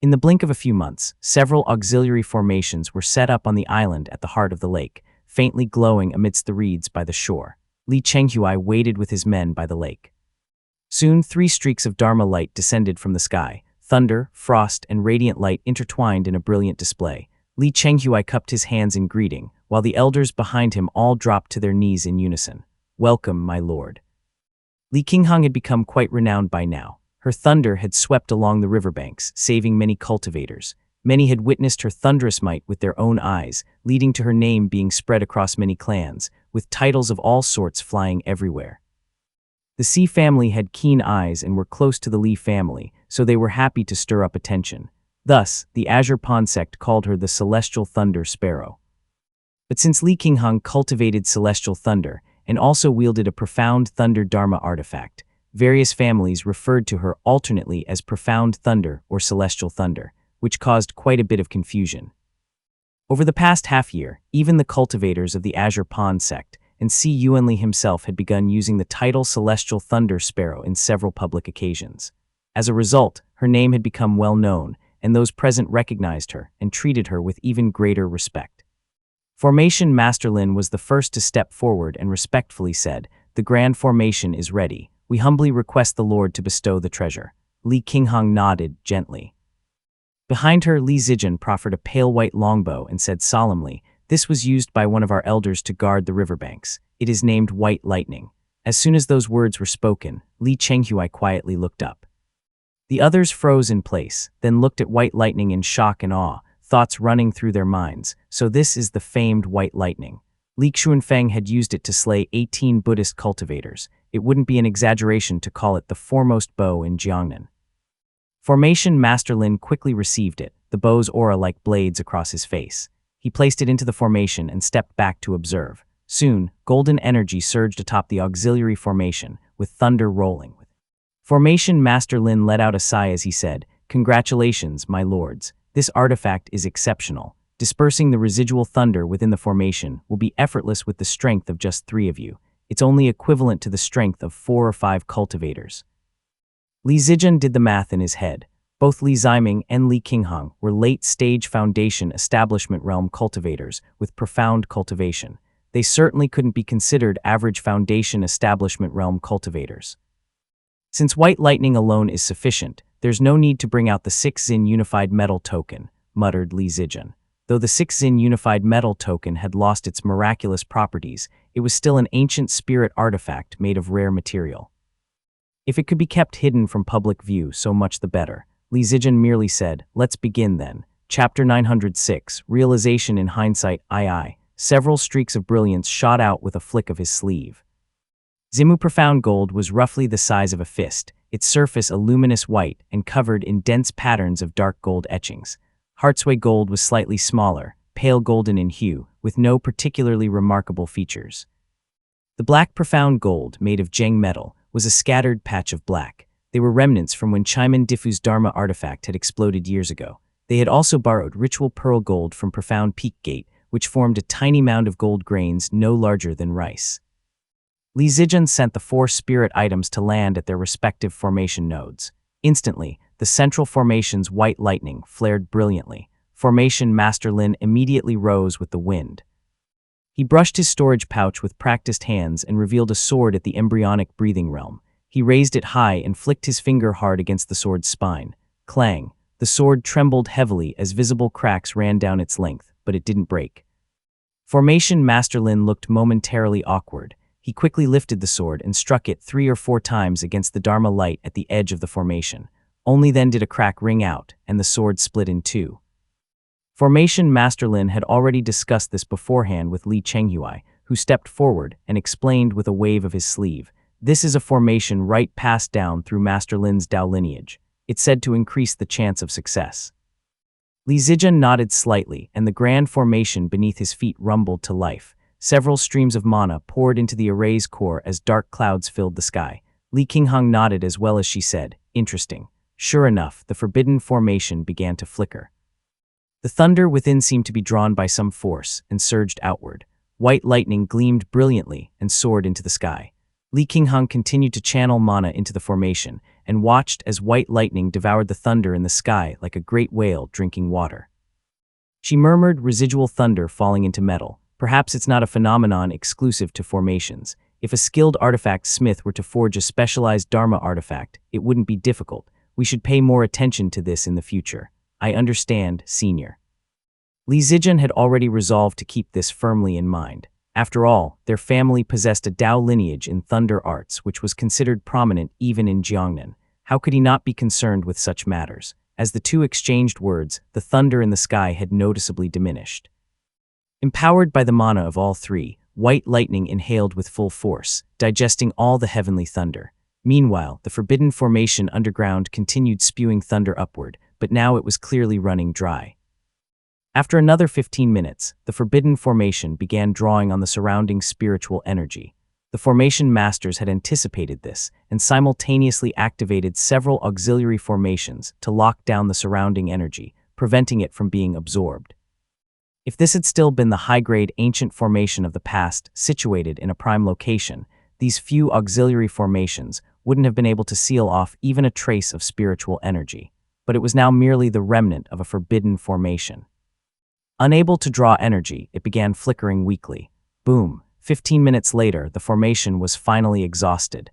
Speaker 1: In the blink of a few months, several auxiliary formations were set up on the island at the heart of the lake, faintly glowing amidst the reeds by the shore. Li Chenghui waited with his men by the lake. Soon 3 streaks of Dharma light descended from the sky. Thunder, frost, and radiant light intertwined in a brilliant display. Li Chenghui cupped his hands in greeting, while the elders behind him all dropped to their knees in unison. "Welcome, my lord." Li Qinghang had become quite renowned by now. Her thunder had swept along the riverbanks, saving many cultivators. Many had witnessed her thunderous might with their own eyes, leading to her name being spread across many clans, with titles of all sorts flying everywhere. The Xi family had keen eyes and were close to the Li family, so they were happy to stir up attention. Thus, the Azure Pond sect called her the Celestial Thunder Sparrow. But since Li Qinghang cultivated celestial thunder and also wielded a profound thunder dharma artifact, various families referred to her alternately as Profound Thunder or Celestial Thunder, which caused quite a bit of confusion. Over the past half-year, even the cultivators of the Azure Pond sect and Si Yuanli himself had begun using the title Celestial Thunder Sparrow in several public occasions. As a result, her name had become well known, and those present recognized her and treated her with even greater respect. Formation Master Lin was the first to step forward and respectfully said, "The grand formation is ready. We humbly request the Lord to bestow the treasure." Li Qinghang nodded gently. Behind her, Li Zijian proffered a pale white longbow and said solemnly, "This was used by one of our elders to guard the riverbanks. It is named White Lightning." As soon as those words were spoken, Li Chenghui quietly looked up. The others froze in place, then looked at White Lightning in shock and awe, thoughts running through their minds. So this is the famed White Lightning. Li Xuanfeng had used it to slay 18 Buddhist cultivators. It wouldn't be an exaggeration to call it the foremost bow in Jiangnan. Formation Master Lin quickly received it, the bow's aura like blades across his face. He placed it into the formation and stepped back to observe. Soon, golden energy surged atop the auxiliary formation, with thunder rolling. Formation Master Lin let out a sigh as he said, "Congratulations, my lords. This artifact is exceptional. Dispersing the residual thunder within the formation will be effortless with the strength of just 3 of you. It's only equivalent to the strength of 4 or 5 cultivators." Li Zijian did the math in his head. Both Li Ziming and Li Qinghang were late-stage foundation establishment realm cultivators with profound cultivation. They certainly couldn't be considered average foundation establishment realm cultivators. Since White Lightning alone is sufficient, there's no need to bring out the 6-Zin Unified Metal Token, muttered Li Zijian. Though the 6-Zin Unified Metal Token had lost its miraculous properties, it was still an ancient spirit artifact made of rare material. If it could be kept hidden from public view, so much the better. Li Zijian merely said, "Let's begin then." Chapter 906, Realization in Hindsight II. Several streaks of brilliance shot out with a flick of his sleeve. Zimu Profound Gold was roughly the size of a fist, its surface a luminous white and covered in dense patterns of dark gold etchings. Hartsway Gold was slightly smaller, pale golden in hue, with no particularly remarkable features. The Black Profound Gold, made of Jeng metal, was a scattered patch of black. They were remnants from when Chiman Diffu's Dharma artifact had exploded years ago. They had also borrowed Ritual Pearl Gold from Profound Peak Gate, which formed a tiny mound of gold grains no larger than rice. Li Zijian sent the 4 spirit items to land at their respective formation nodes. Instantly, the central formation's white lightning flared brilliantly. Formation Master Lin immediately rose with the wind. He brushed his storage pouch with practiced hands and revealed a sword at the embryonic breathing realm. He raised it high and flicked his finger hard against the sword's spine. Clang! The sword trembled heavily as visible cracks ran down its length, but it didn't break. Formation Master Lin looked momentarily awkward. He quickly lifted the sword and struck it 3 or 4 times against the Dharma light at the edge of the formation. Only then did a crack ring out, and the sword split in 2. Formation Master Lin had already discussed this beforehand with Li Chenghui, who stepped forward and explained with a wave of his sleeve. This is a formation right passed down through Master Lin's Dao lineage. It's said to increase the chance of success. Li Zijian nodded slightly, and the grand formation beneath his feet rumbled to life. Several streams of mana poured into the array's core as dark clouds filled the sky. Li Qingheng nodded as well as she said, "Interesting." Sure enough, the forbidden formation began to flicker. The thunder within seemed to be drawn by some force and surged outward. White lightning gleamed brilliantly and soared into the sky. Li Qingheng continued to channel mana into the formation and watched as white lightning devoured the thunder in the sky like a great whale drinking water. She murmured, residual thunder falling into metal. Perhaps it's not a phenomenon exclusive to formations. If a skilled artifact smith were to forge a specialized Dharma artifact, it wouldn't be difficult. We should pay more attention to this in the future. I understand, Senior. Li Zijian had already resolved to keep this firmly in mind. After all, their family possessed a Dao lineage in thunder arts which was considered prominent even in Jiangnan. How could he not be concerned with such matters? As the two exchanged words, the thunder in the sky had noticeably diminished. Empowered by the mana of all 3, white lightning inhaled with full force, digesting all the heavenly thunder. Meanwhile, the forbidden formation underground continued spewing thunder upward, but now it was clearly running dry. After another 15 minutes, the forbidden formation began drawing on the surrounding spiritual energy. The formation masters had anticipated this and simultaneously activated several auxiliary formations to lock down the surrounding energy, preventing it from being absorbed. If this had still been the high-grade ancient formation of the past situated in a prime location, these few auxiliary formations wouldn't have been able to seal off even a trace of spiritual energy. But it was now merely the remnant of a forbidden formation. Unable to draw energy, it began flickering weakly. Boom! 15 minutes later, the formation was finally exhausted.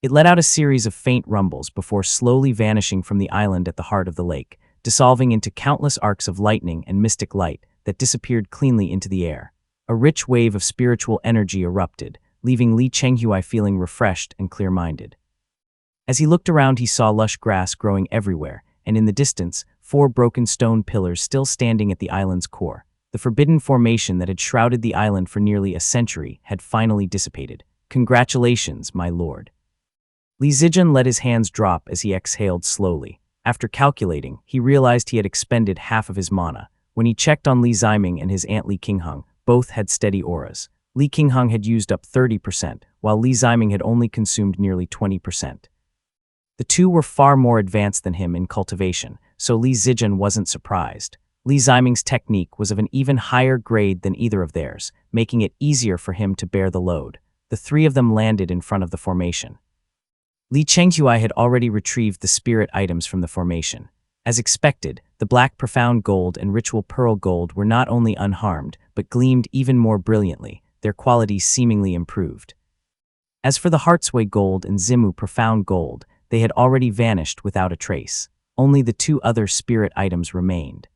Speaker 1: It let out a series of faint rumbles before slowly vanishing from the island at the heart of the lake, dissolving into countless arcs of lightning and mystic light that disappeared cleanly into the air. A rich wave of spiritual energy erupted, leaving Li Chenghui feeling refreshed and clear-minded. As he looked around, he saw lush grass growing everywhere, and in the distance, 4 broken stone pillars still standing at the island's core. The forbidden formation that had shrouded the island for nearly a century had finally dissipated. Congratulations, my lord. Li Zijian let his hands drop as he exhaled slowly. After calculating, he realized he had expended half of his mana. When he checked on Li Ziming and his aunt Li Qingheng, both had steady auras. Li Qingheng had used up 30%, while Li Ziming had only consumed nearly 20%. The two were far more advanced than him in cultivation, so Li Zijian wasn't surprised. Li Ziming's technique was of an even higher grade than either of theirs, making it easier for him to bear the load. The 3 of them landed in front of the formation. Li Chenghui had already retrieved the spirit items from the formation. As expected, the Black Profound Gold and Ritual Pearl Gold were not only unharmed, but gleamed even more brilliantly, their qualities seemingly improved. As for the Hartsway Gold and Zimu Profound Gold, they had already vanished without a trace. Only the 2 other spirit items remained.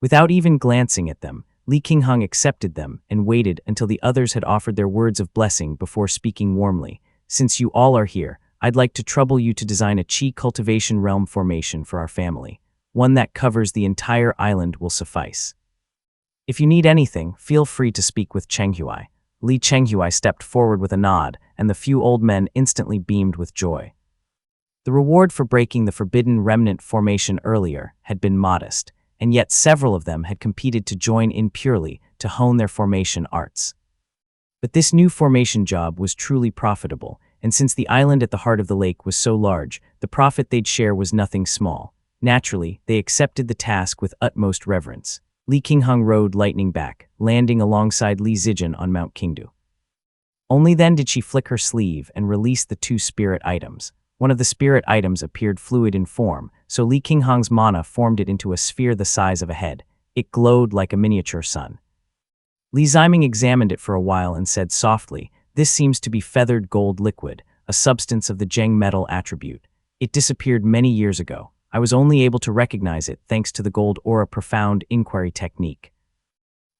Speaker 1: Without even glancing at them, Li Qingheng accepted them and waited until the others had offered their words of blessing before speaking warmly. Since you all are here, I'd like to trouble you to design a Qi cultivation realm formation for our family. One that covers the entire island will suffice. If you need anything, feel free to speak with Chenghui. Li Chenghui stepped forward with a nod, and the few old men instantly beamed with joy. The reward for breaking the forbidden remnant formation earlier had been modest, and yet several of them had competed to join in purely to hone their formation arts. But this new formation job was truly profitable, and since the island at the heart of the lake was so large, the profit they'd share was nothing small. Naturally, they accepted the task with utmost reverence. Li Qinghang rode lightning back, landing alongside Li Zijin on Mount Qingdu. Only then did she flick her sleeve and release the two spirit items. One of the spirit items appeared fluid in form, so Li Qinghang's mana formed it into a sphere the size of a head. It glowed like a miniature sun. Li Ziming examined it for a while and said softly, "This seems to be feathered gold liquid, a substance of the Zheng metal attribute. It disappeared many years ago. I was only able to recognize it thanks to the gold aura profound inquiry technique."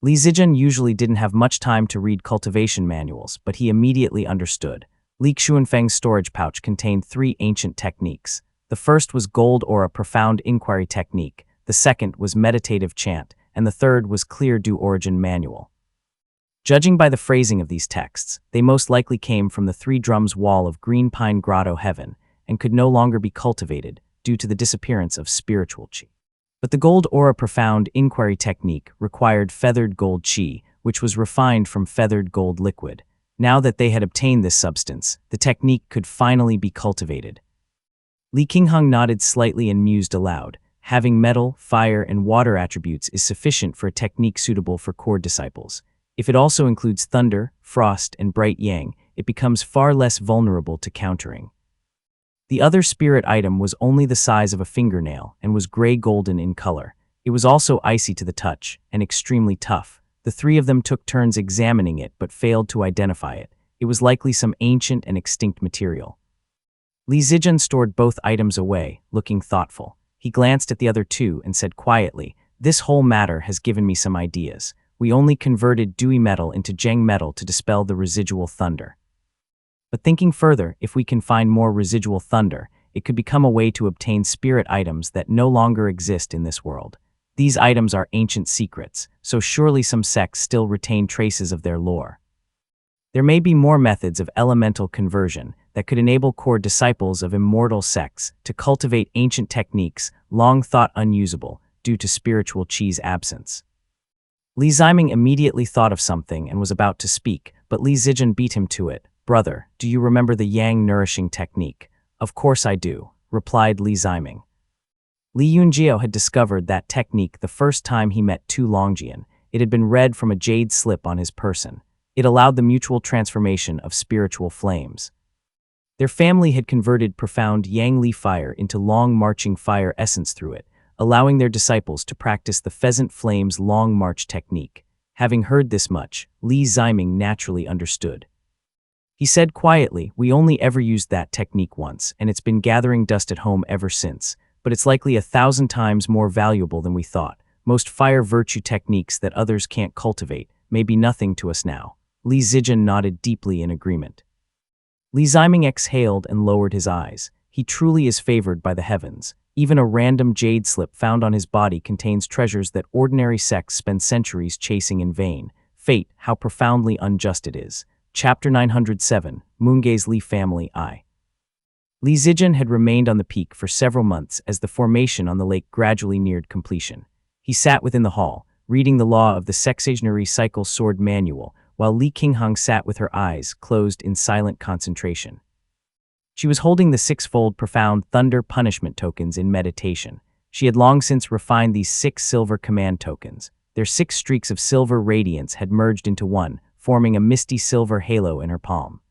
Speaker 1: Li Zijin usually didn't have much time to read cultivation manuals, but he immediately understood. Li Xuanfeng's storage pouch contained 3 ancient techniques. The first was gold aura profound inquiry technique, the second was meditative chant, and the third was clear due origin manual. Judging by the phrasing of these texts, they most likely came from the 3 drums wall of Green Pine Grotto Heaven and could no longer be cultivated due to the disappearance of spiritual qi. But the gold aura profound inquiry technique required feathered gold qi, which was refined from feathered gold liquid. Now that they had obtained this substance, the technique could finally be cultivated. Li Qinghang nodded slightly and mused aloud. Having metal, fire, and water attributes is sufficient for a technique suitable for core disciples. If it also includes thunder, frost, and bright yang, it becomes far less vulnerable to countering. The other spirit item was only the size of a fingernail and was gray-golden in color. It was also icy to the touch and extremely tough. The 3 of them took turns examining it but failed to identify it. It was likely some ancient and extinct material. Li Zijin stored both items away, looking thoughtful. He glanced at the other 2 and said quietly, "This whole matter has given me some ideas. We only converted dewy metal into Zheng metal to dispel the residual thunder. But thinking further, if we can find more residual thunder, it could become a way to obtain spirit items that no longer exist in this world. These items are ancient secrets, so surely some sects still retain traces of their lore. There may be more methods of elemental conversion that could enable core disciples of immortal sects to cultivate ancient techniques long thought unusable due to spiritual qi's absence." Li Ziming immediately thought of something and was about to speak, but Li Zijin beat him to it. "Brother, do you remember the yang nourishing technique?" "Of course I do," replied Li Ziming. Li Yunjiao had discovered that technique the first time he met Tu Longjian. It had been read from a jade slip on his person. It allowed the mutual transformation of spiritual flames. Their family had converted profound Yang Li fire into long marching fire essence through it, allowing their disciples to practice the pheasant flame's long march technique. Having heard this much, Li Ziming naturally understood. He said quietly, "We only ever used that technique once, and it's been gathering dust at home ever since, but it's likely 1,000 times more valuable than we thought. Most fire virtue techniques that others can't cultivate may be nothing to us now." Li Zijin nodded deeply in agreement. Li Ziming exhaled and lowered his eyes. He truly is favored by the heavens. Even a random jade slip found on his body contains treasures that ordinary sects spend centuries chasing in vain. Fate, how profoundly unjust it is. Chapter 907, Moongaze Li Family I. Li Zijin had remained on the peak for several months as the formation on the lake gradually neared completion. He sat within the hall, reading the law of the sexagenary cycle sword manual, while Li Qinghang sat with her eyes closed in silent concentration. She was holding the 6-fold profound thunder punishment tokens in meditation. She had long since refined these 6 silver command tokens. Their 6 streaks of silver radiance had merged into one, forming a misty silver halo in her palm.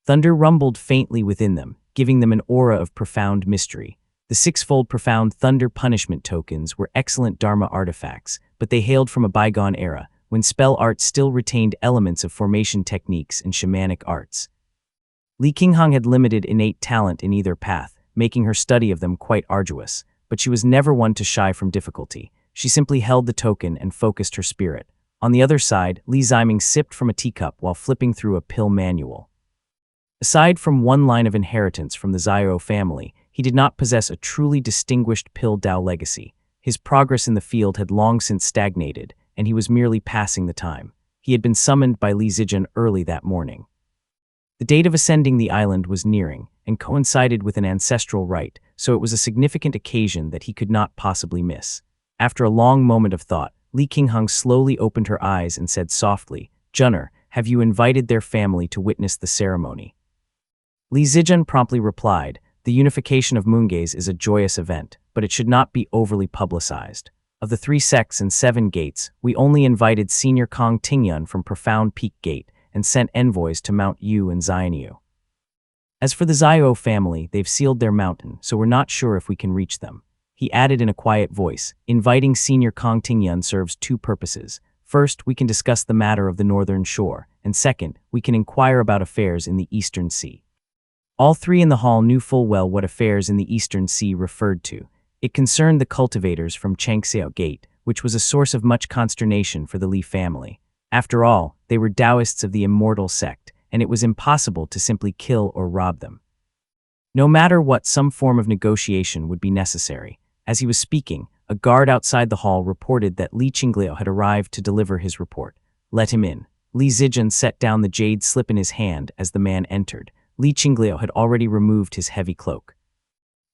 Speaker 1: Thunder rumbled faintly within them, giving them an aura of profound mystery. The 6-fold profound thunder punishment tokens were excellent Dharma artifacts, but they hailed from a bygone era, when spell art still retained elements of formation techniques and shamanic arts. Li Qinghang had limited innate talent in either path, making her study of them quite arduous, but she was never one to shy from difficulty. She simply held the token and focused her spirit. On the other side, Li Ziming sipped from a teacup while flipping through a pill manual. Aside from one line of inheritance from the Zhao family, he did not possess a truly distinguished pill Dao legacy. His progress in the field had long since stagnated, and he was merely passing the time. He had been summoned by Li Zijin early that morning. The date of ascending the island was nearing, and coincided with an ancestral rite, so it was a significant occasion that he could not possibly miss. After a long moment of thought, Li Qingheng slowly opened her eyes and said softly, "Junner, have you invited their family to witness the ceremony?" Li Zijun promptly replied, "The unification of Moongaze is a joyous event, but it should not be overly publicized. Of the 3 sects and 7 gates, we only invited Senior Kong Tingyun from Profound Peak Gate and sent envoys to Mount Yu and Xianyu. As for the Xiao family, they've sealed their mountain, so we're not sure if we can reach them." He added in a quiet voice, "Inviting Senior Kong Tingyun serves 2 purposes. First, we can discuss the matter of the northern shore, and second, we can inquire about affairs in the eastern sea." All 3 in the hall knew full well what affairs in the eastern sea referred to. It concerned the cultivators from Changxiao Gate, which was a source of much consternation for the Li family. After all, they were Taoists of the immortal sect, and it was impossible to simply kill or rob them. No matter what, some form of negotiation would be necessary. As he was speaking, a guard outside the hall reported that Li Qinglio had arrived to deliver his report. "Let him in." Li Zijun set down the jade slip in his hand as the man entered. Li Qinglio had already removed his heavy cloak.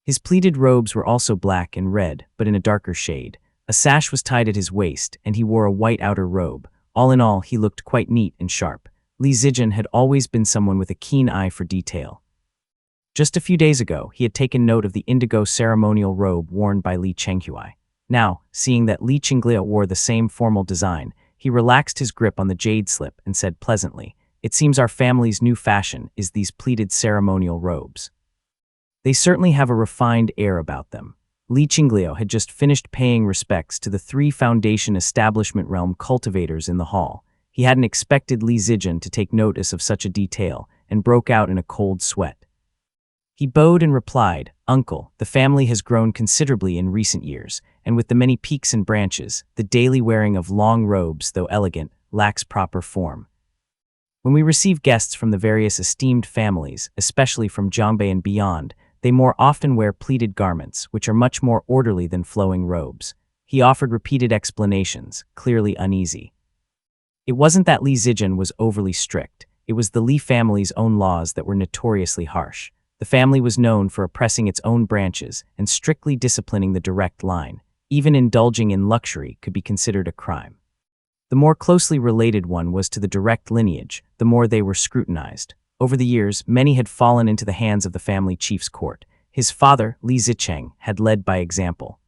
Speaker 1: His pleated robes were also black and red, but in a darker shade. A sash was tied at his waist, and he wore a white outer robe. All in all, he looked quite neat and sharp. Li Zijun had always been someone with a keen eye for detail. Just a few days ago, he had taken note of the indigo ceremonial robe worn by Li Chenghui. Now, seeing that Li Qinglio wore the same formal design, he relaxed his grip on the jade slip and said pleasantly, "It seems our family's new fashion is these pleated ceremonial robes. They certainly have a refined air about them." Li Qinglio had just finished paying respects to the 3 Foundation Establishment Realm cultivators in the hall. He hadn't expected Li Zijun to take notice of such a detail, and broke out in a cold sweat. He bowed and replied, "Uncle, the family has grown considerably in recent years, and with the many peaks and branches, the daily wearing of long robes, though elegant, lacks proper form. When we receive guests from the various esteemed families, especially from Jiangbei and beyond, they more often wear pleated garments, which are much more orderly than flowing robes." He offered repeated explanations, clearly uneasy. It wasn't that Li Zijun was overly strict. It was the Li family's own laws that were notoriously harsh. The family was known for oppressing its own branches and strictly disciplining the direct line. Even indulging in luxury could be considered a crime. The more closely related one was to the direct lineage, the more they were scrutinized. Over the years, many had fallen into the hands of the family chief's court. His father, Li Zicheng, had led by example.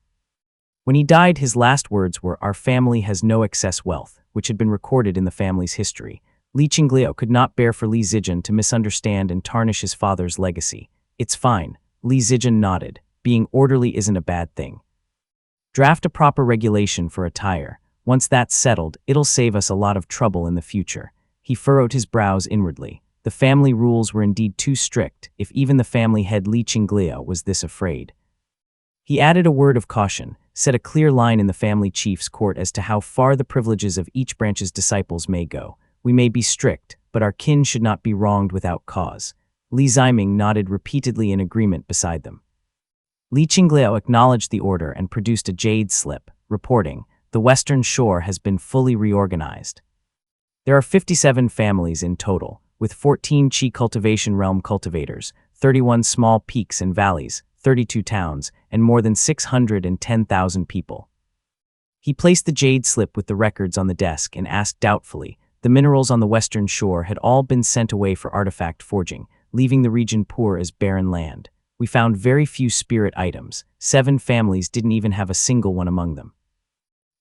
Speaker 1: When he died, his last words were, "Our family has no excess wealth," which had been recorded in the family's history. Li Qinglio could not bear for Li Zijun to misunderstand and tarnish his father's legacy. "It's fine," Li Zijun nodded. "Being orderly isn't a bad thing. Draft a proper regulation for attire. Once that's settled, it'll save us a lot of trouble in the future." He furrowed his brows inwardly. The family rules were indeed too strict, if even the family head Li Qinglio was this afraid. He added a word of caution, set a clear line in the family chief's court as to how far the privileges of each branch's disciples may go. "We may be strict, but our kin should not be wronged without cause." Li Ziming nodded repeatedly in agreement beside them. Li Qinglio acknowledged the order and produced a jade slip, reporting, "The western shore has been fully reorganized. There are 57 families in total, with 14 Qi cultivation realm cultivators, 31 small peaks and valleys, 32 towns, and more than 610,000 people." He placed the jade slip with the records on the desk and asked doubtfully, "The minerals on the western shore had all been sent away for artifact forging, leaving the region poor as barren land. We found very few spirit items. 7 families didn't even have a single one among them.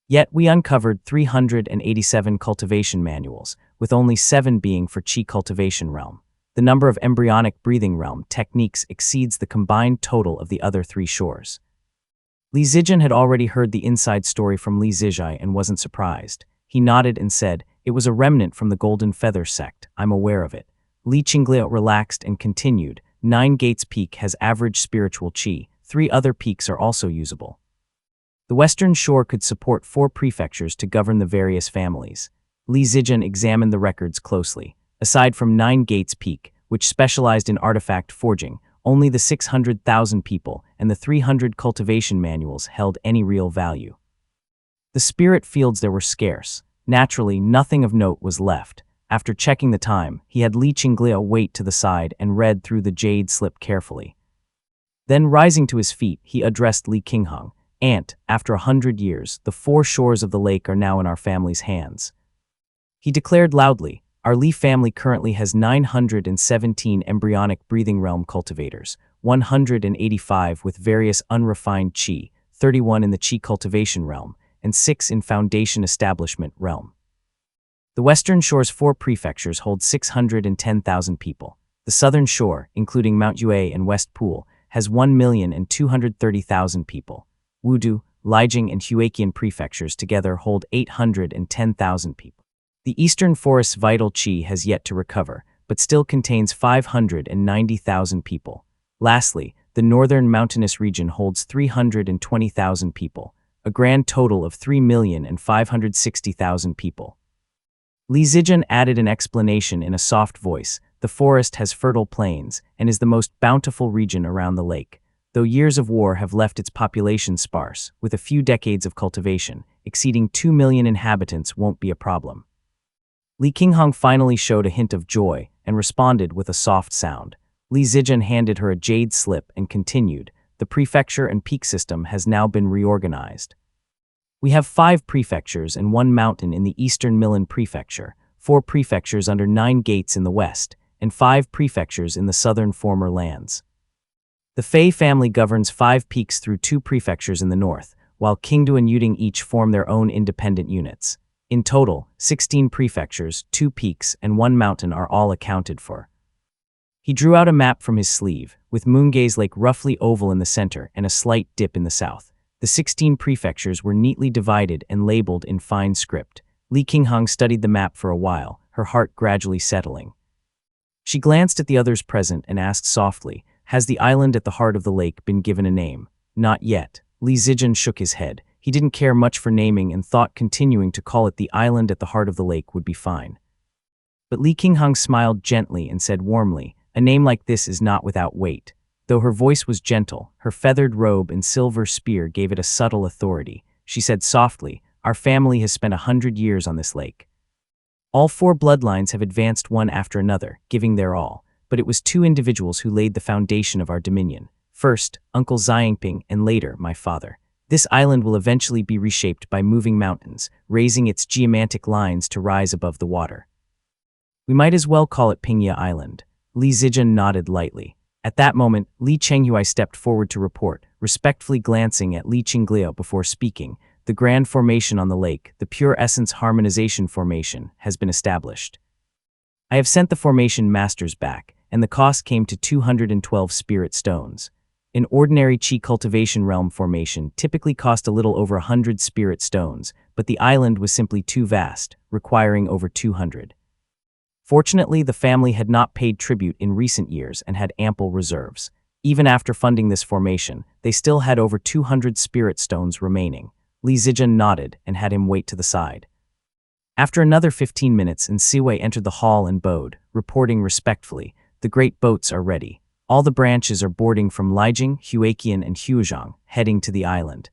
Speaker 1: Yet we uncovered 387 cultivation manuals, with only 7 being for Qi cultivation realm. The number of embryonic breathing realm techniques exceeds the combined total of the other 3 shores." Li Zijun had already heard the inside story from Li Zijai and wasn't surprised. He nodded and said, "It was a remnant from the Golden Feather sect, I'm aware of it." Li Qinglio relaxed and continued, 9 Gates Peak has average spiritual Qi, 3 other peaks are also usable. The western shore could support 4 prefectures to govern the various families. Li Zijun examined the records closely. Aside from 9 Gates Peak, which specialized in artifact forging, only the 600,000 people and the 300 cultivation manuals held any real value. The spirit fields there were scarce. Naturally, nothing of note was left. After checking the time, he had Li Qinglio wait to the side and read through the jade slip carefully. Then, rising to his feet, he addressed Li Qinghong. "Aunt, after 100 years, the 4 shores of the lake are now in our family's hands." He declared loudly, "Our Li family currently has 917 embryonic breathing realm cultivators, 185 with various unrefined qi, 31 in the qi cultivation realm, and 6 in foundation establishment realm. The western shore's 4 prefectures hold 610,000 people. The southern shore, including Mount Yue and West Pool, has 1,230,000 people. Wudu, Lijiang, and Huaqian prefectures together hold 810,000 people. The eastern forest's vital qi has yet to recover, but still contains 590,000 people. Lastly, the northern mountainous region holds 320,000 people, a grand total of 3,560,000 people." Li Zijian added an explanation in a soft voice. "The forest has fertile plains and is the most bountiful region around the lake. Though years of war have left its population sparse, with a few decades of cultivation, exceeding 2 million inhabitants won't be a problem." Li Qinghong finally showed a hint of joy and responded with a soft sound. Li Zijian handed her a jade slip and continued, "The prefecture and peak system has now been reorganized. We have 5 prefectures and 1 mountain in the eastern Milan prefecture, 4 prefectures under 9 gates in the west, and 5 prefectures in the southern former lands. The Fei family governs 5 peaks through 2 prefectures in the north, while Qingdu and Yuding each form their own independent units. In total, 16 prefectures, 2 peaks, and 1 mountain are all accounted for." He drew out a map from his sleeve, with Moongaze Lake roughly oval in the center and a slight dip in the south. The 16 prefectures were neatly divided and labeled in fine script. Li Qinghong studied the map for a while, her heart gradually settling. She glanced at the others present and asked softly, "Has the island at the heart of the lake been given a name?" "Not yet." Li Zijian shook his head. He didn't care much for naming and thought continuing to call it the island at the heart of the lake would be fine. But Li Qinghong smiled gently and said warmly, "A name like this is not without weight." Though her voice was gentle, her feathered robe and silver spear gave it a subtle authority. She said softly, "Our family has spent 100 years on this lake. All 4 bloodlines have advanced one after another, giving their all, but it was 2 individuals who laid the foundation of our dominion. First, Uncle Xiangping, and later, my father. This island will eventually be reshaped by moving mountains, raising its geomantic lines to rise above the water. We might as well call it Pingya Island." Li Zijian nodded lightly. At that moment, Li Chenghui stepped forward to report, respectfully glancing at Li Qinglio before speaking. "The grand formation on the lake, the pure essence harmonization formation, has been established. I have sent the formation masters back, and the cost came to 212 spirit stones. An ordinary qi cultivation realm formation typically cost a little over 100 spirit stones, but the island was simply too vast, requiring over 200. Fortunately, the family had not paid tribute in recent years and had ample reserves. Even after funding this formation, they still had over 200 spirit stones remaining." Li Zijian nodded and had him wait to the side. After another 15 minutes, Nsiwei entered the hall and bowed, reporting respectfully, "The great boats are ready. All the branches are boarding from Lijiang, Huaqian, and Huizhang, heading to the island."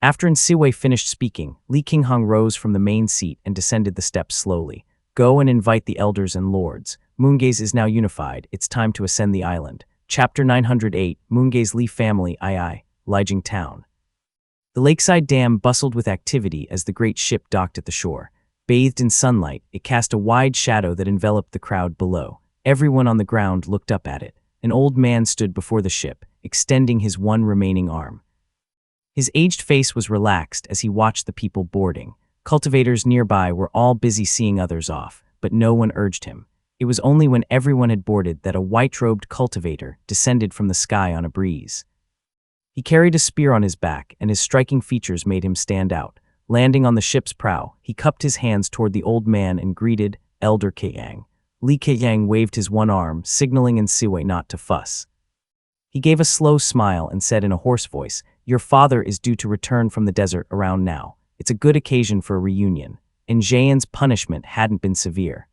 Speaker 1: After Nsiwei finished speaking, Li Qinghong rose from the main seat and descended the steps slowly. "Go and invite the elders and lords. Moongaze is now unified. It's time to ascend the island." Chapter 908, Moongaze Li Family II, Lijiang Town. The lakeside dam bustled with activity as the great ship docked at the shore. Bathed in sunlight, it cast a wide shadow that enveloped the crowd below. Everyone on the ground looked up at it. An old man stood before the ship, extending his one remaining arm. His aged face was relaxed as he watched the people boarding. Cultivators nearby were all busy seeing others off, but no one urged him. It was only when everyone had boarded that a white-robed cultivator descended from the sky on a breeze. He carried a spear on his back, and his striking features made him stand out. Landing on the ship's prow, he cupped his hands toward the old man and greeted, "Elder Keiyang." Li Keiyang waved his one arm, signaling Nsiwei not to fuss. He gave a slow smile and said in a hoarse voice, "Your father is due to return from the desert around now. It's a good occasion for a reunion, and Zhayan's punishment hadn't been severe.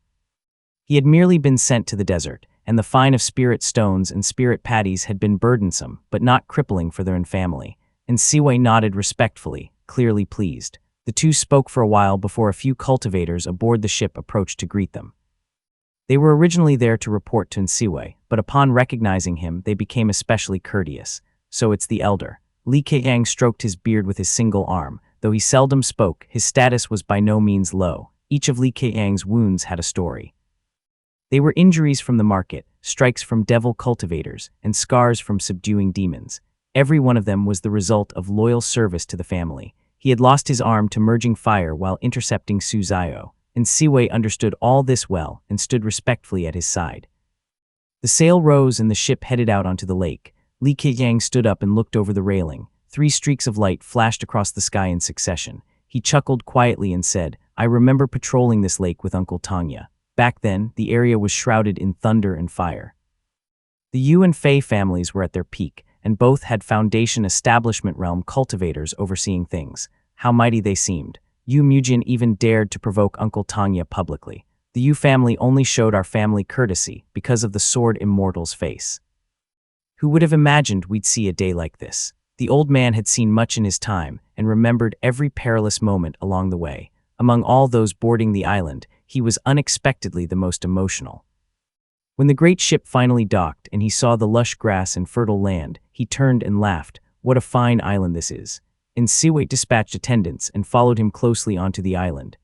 Speaker 1: He had merely been sent to the desert, and the fine of spirit stones and spirit patties had been burdensome, but not crippling for their family." And Siwei nodded respectfully, clearly pleased. The two spoke for a while before a few cultivators aboard the ship approached to greet them. They were originally there to report to Nsiwe, but upon recognizing him, they became especially courteous. So it's the elder. Li Keqiang stroked his beard with his single arm. Though he seldom spoke, his status was by no means low. Each of Li Keqiang's wounds had a story. They were injuries from the market, strikes from devil cultivators, and scars from subduing demons. Every one of them was the result of loyal service to the family. He had lost his arm to merging fire while intercepting Su Zio, and Siwei understood all this well and stood respectfully at his side. The sail rose and the ship headed out onto the lake. Li Keqiang stood up and looked over the railing. 3 streaks of light flashed across the sky in succession. He chuckled quietly and said, "I remember patrolling this lake with Uncle Tanya. Back then, the area was shrouded in thunder and fire." The Yu and Fei families were at their peak, and both had Foundation establishment realm cultivators overseeing things. How mighty they seemed. Yu Mujian even dared to provoke Uncle Tanya publicly. The Yu family only showed our family courtesy because of the sword immortal's face. Who would have imagined we'd see a day like this? The old man had seen much in his time and remembered every perilous moment along the way. Among all those boarding the island, he was unexpectedly the most emotional. When the great ship finally docked and he saw the lush grass and fertile land, he turned and laughed. What a fine island this is. And Siwei dispatched attendants and followed him closely onto the island.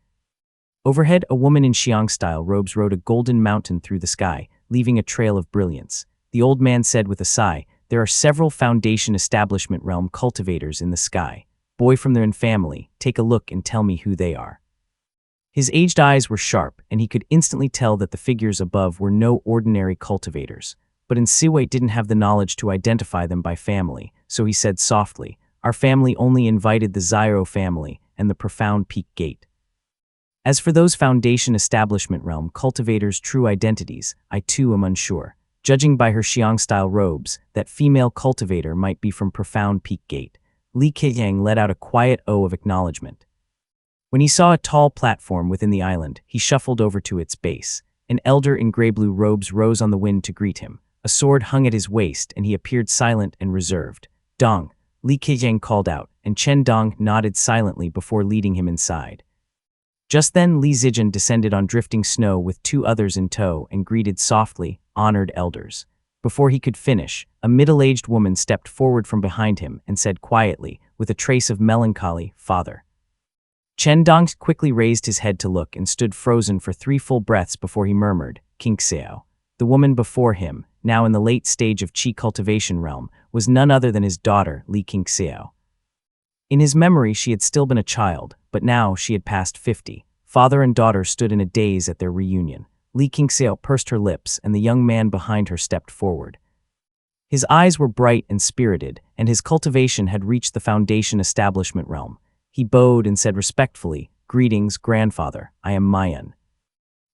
Speaker 1: Overhead, a woman in Xiang-style robes rode a golden mountain through the sky, leaving a trail of brilliance. The old man said with a sigh, "There are several Foundation establishment realm cultivators in the sky. Boy from their family, take a look and tell me who they are." His aged eyes were sharp, and he could instantly tell that the figures above were no ordinary cultivators. But Nsiwei didn't have the knowledge to identify them by family, so he said softly, "Our family only invited the Zyro family and the Profound Peak Gate. As for those Foundation establishment realm cultivators' true identities, I too am unsure. Judging by her Xiang-style robes, that female cultivator might be from Profound Peak Gate." Li Keqiang let out a quiet O of acknowledgement. When he saw a tall platform within the island, he shuffled over to its base. An elder in gray-blue robes rose on the wind to greet him. A sword hung at his waist, and he appeared silent and reserved. "Dong," Li Keqiang called out, and Chen Dong nodded silently before leading him inside. Just then, Li Zijian descended on drifting snow with 2 others in tow and greeted softly, "Honored elders." Before he could finish, a middle-aged woman stepped forward from behind him and said quietly, with a trace of melancholy, "Father." Chen Dong quickly raised his head to look and stood frozen for 3 full breaths before he murmured, "King Xiao." The woman before him, now in the late stage of Qi cultivation realm, was none other than his daughter, Li King Xiao. In his memory, she had still been a child, but now she had passed 50. Father and daughter stood in a daze at their reunion. Li King Xiao pursed her lips, and the young man behind her stepped forward. His eyes were bright and spirited, and his cultivation had reached the Foundation establishment realm. He bowed and said respectfully, "Greetings, grandfather, I am Mayan."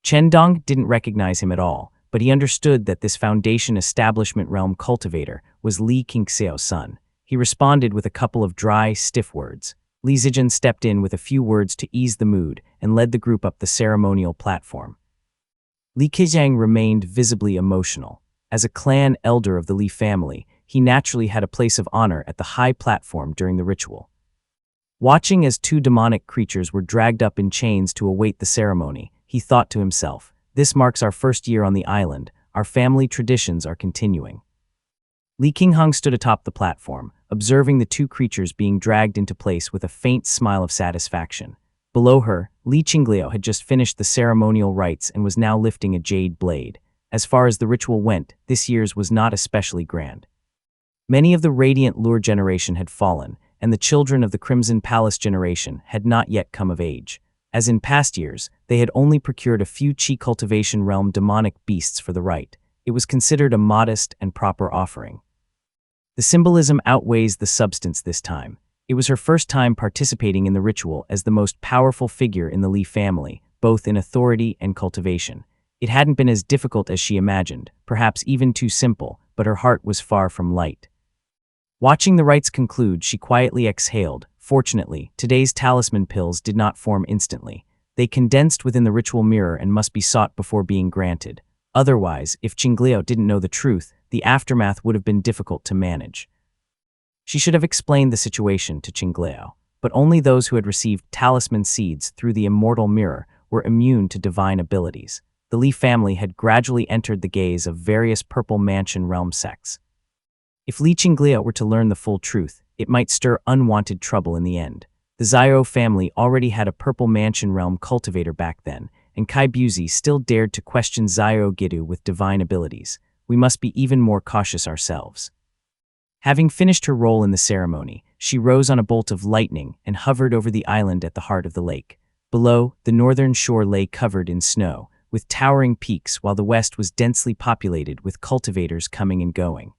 Speaker 1: Chen Dong didn't recognize him at all, but he understood that this Foundation establishment realm cultivator was Li King Xiao's son. He responded with a couple of dry, stiff words. Li Zijian stepped in with a few words to ease the mood and led the group up the ceremonial platform. Li Keqiang remained visibly emotional. As a clan elder of the Li family, he naturally had a place of honor at the high platform during the ritual. Watching as 2 demonic creatures were dragged up in chains to await the ceremony, he thought to himself, "This marks our first year on the island. Our family traditions are continuing." Li Qinghong stood atop the platform, observing the 2 creatures being dragged into place with a faint smile of satisfaction. Below her, Li Qingliao had just finished the ceremonial rites and was now lifting a jade blade. As far as the ritual went, this year's was not especially grand. Many of the Radiant Lure generation had fallen, and the children of the Crimson Palace generation had not yet come of age. As in past years, they had only procured a few Qi cultivation realm demonic beasts for the rite. It was considered a modest and proper offering. The symbolism outweighs the substance this time. It was her first time participating in the ritual as the most powerful figure in the Li family, both in authority and cultivation. It hadn't been as difficult as she imagined, perhaps even too simple, but her heart was far from light. Watching the rites conclude, she quietly exhaled. Fortunately, today's talisman pills did not form instantly. They condensed within the ritual mirror and must be sought before being granted. Otherwise, if Qingliao didn't know the truth, the aftermath would have been difficult to manage. She should have explained the situation to Qingliao. but only those who had received talisman seeds through the immortal mirror were immune to divine abilities. The Li family had gradually entered the gaze of various Purple Mansion realm sects. If Li Qinglia were to learn the full truth, it might stir unwanted trouble in the end. The Zhao family already had a Purple Mansion realm cultivator back then, and Kai Buzi still dared to question Zhao Gidu with divine abilities. We must be even more cautious ourselves. Having finished her role in the ceremony, she rose on a bolt of lightning and hovered over the island at the heart of the lake. Below, the northern shore lay covered in snow, with towering peaks, while the west was densely populated with cultivators coming and going.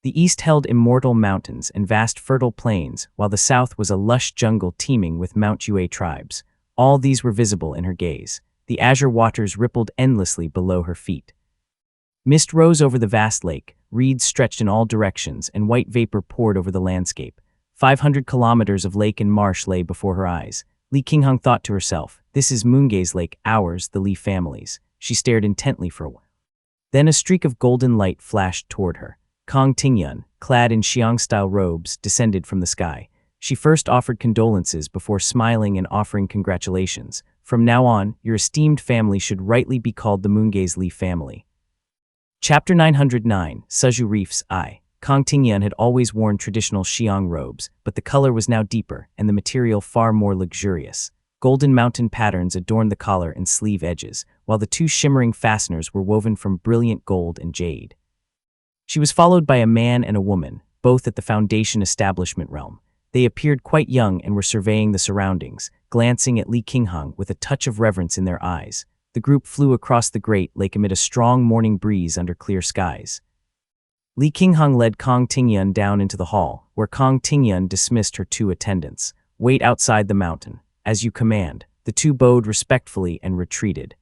Speaker 1: The east held immortal mountains and vast fertile plains, while the south was a lush jungle teeming with Mount Yue tribes. All these were visible in her gaze. The azure waters rippled endlessly below her feet. Mist rose over the vast lake, reeds stretched in all directions, and white vapor poured over the landscape. 500 kilometers of lake and marsh lay before her eyes. Li Qinghong thought to herself, "This is Moongaze Lake, ours, the Li family's." She stared intently for a while. Then a streak of golden light flashed toward her. Kong Tingyun, clad in Xiang-style robes, descended from the sky. She first offered condolences before smiling and offering congratulations. "From now on, your esteemed family should rightly be called the Moongaze Li family." Chapter 909, Suju Reef's Eye. Kong Tingyun had always worn traditional Xiang robes, but the color was now deeper and the material far more luxurious. Golden mountain patterns adorned the collar and sleeve edges, while the two shimmering fasteners were woven from brilliant gold and jade. She was followed by a man and a woman, both at the Foundation establishment realm. They appeared quite young and were surveying the surroundings, glancing at Li Qinghong with a touch of reverence in their eyes. The group flew across the great lake amid a strong morning breeze under clear skies. Li Qinghong led Kong Tingyun down into the hall, where Kong Tingyun dismissed her two attendants. "Wait outside the mountain, as you command." The two bowed respectfully and retreated.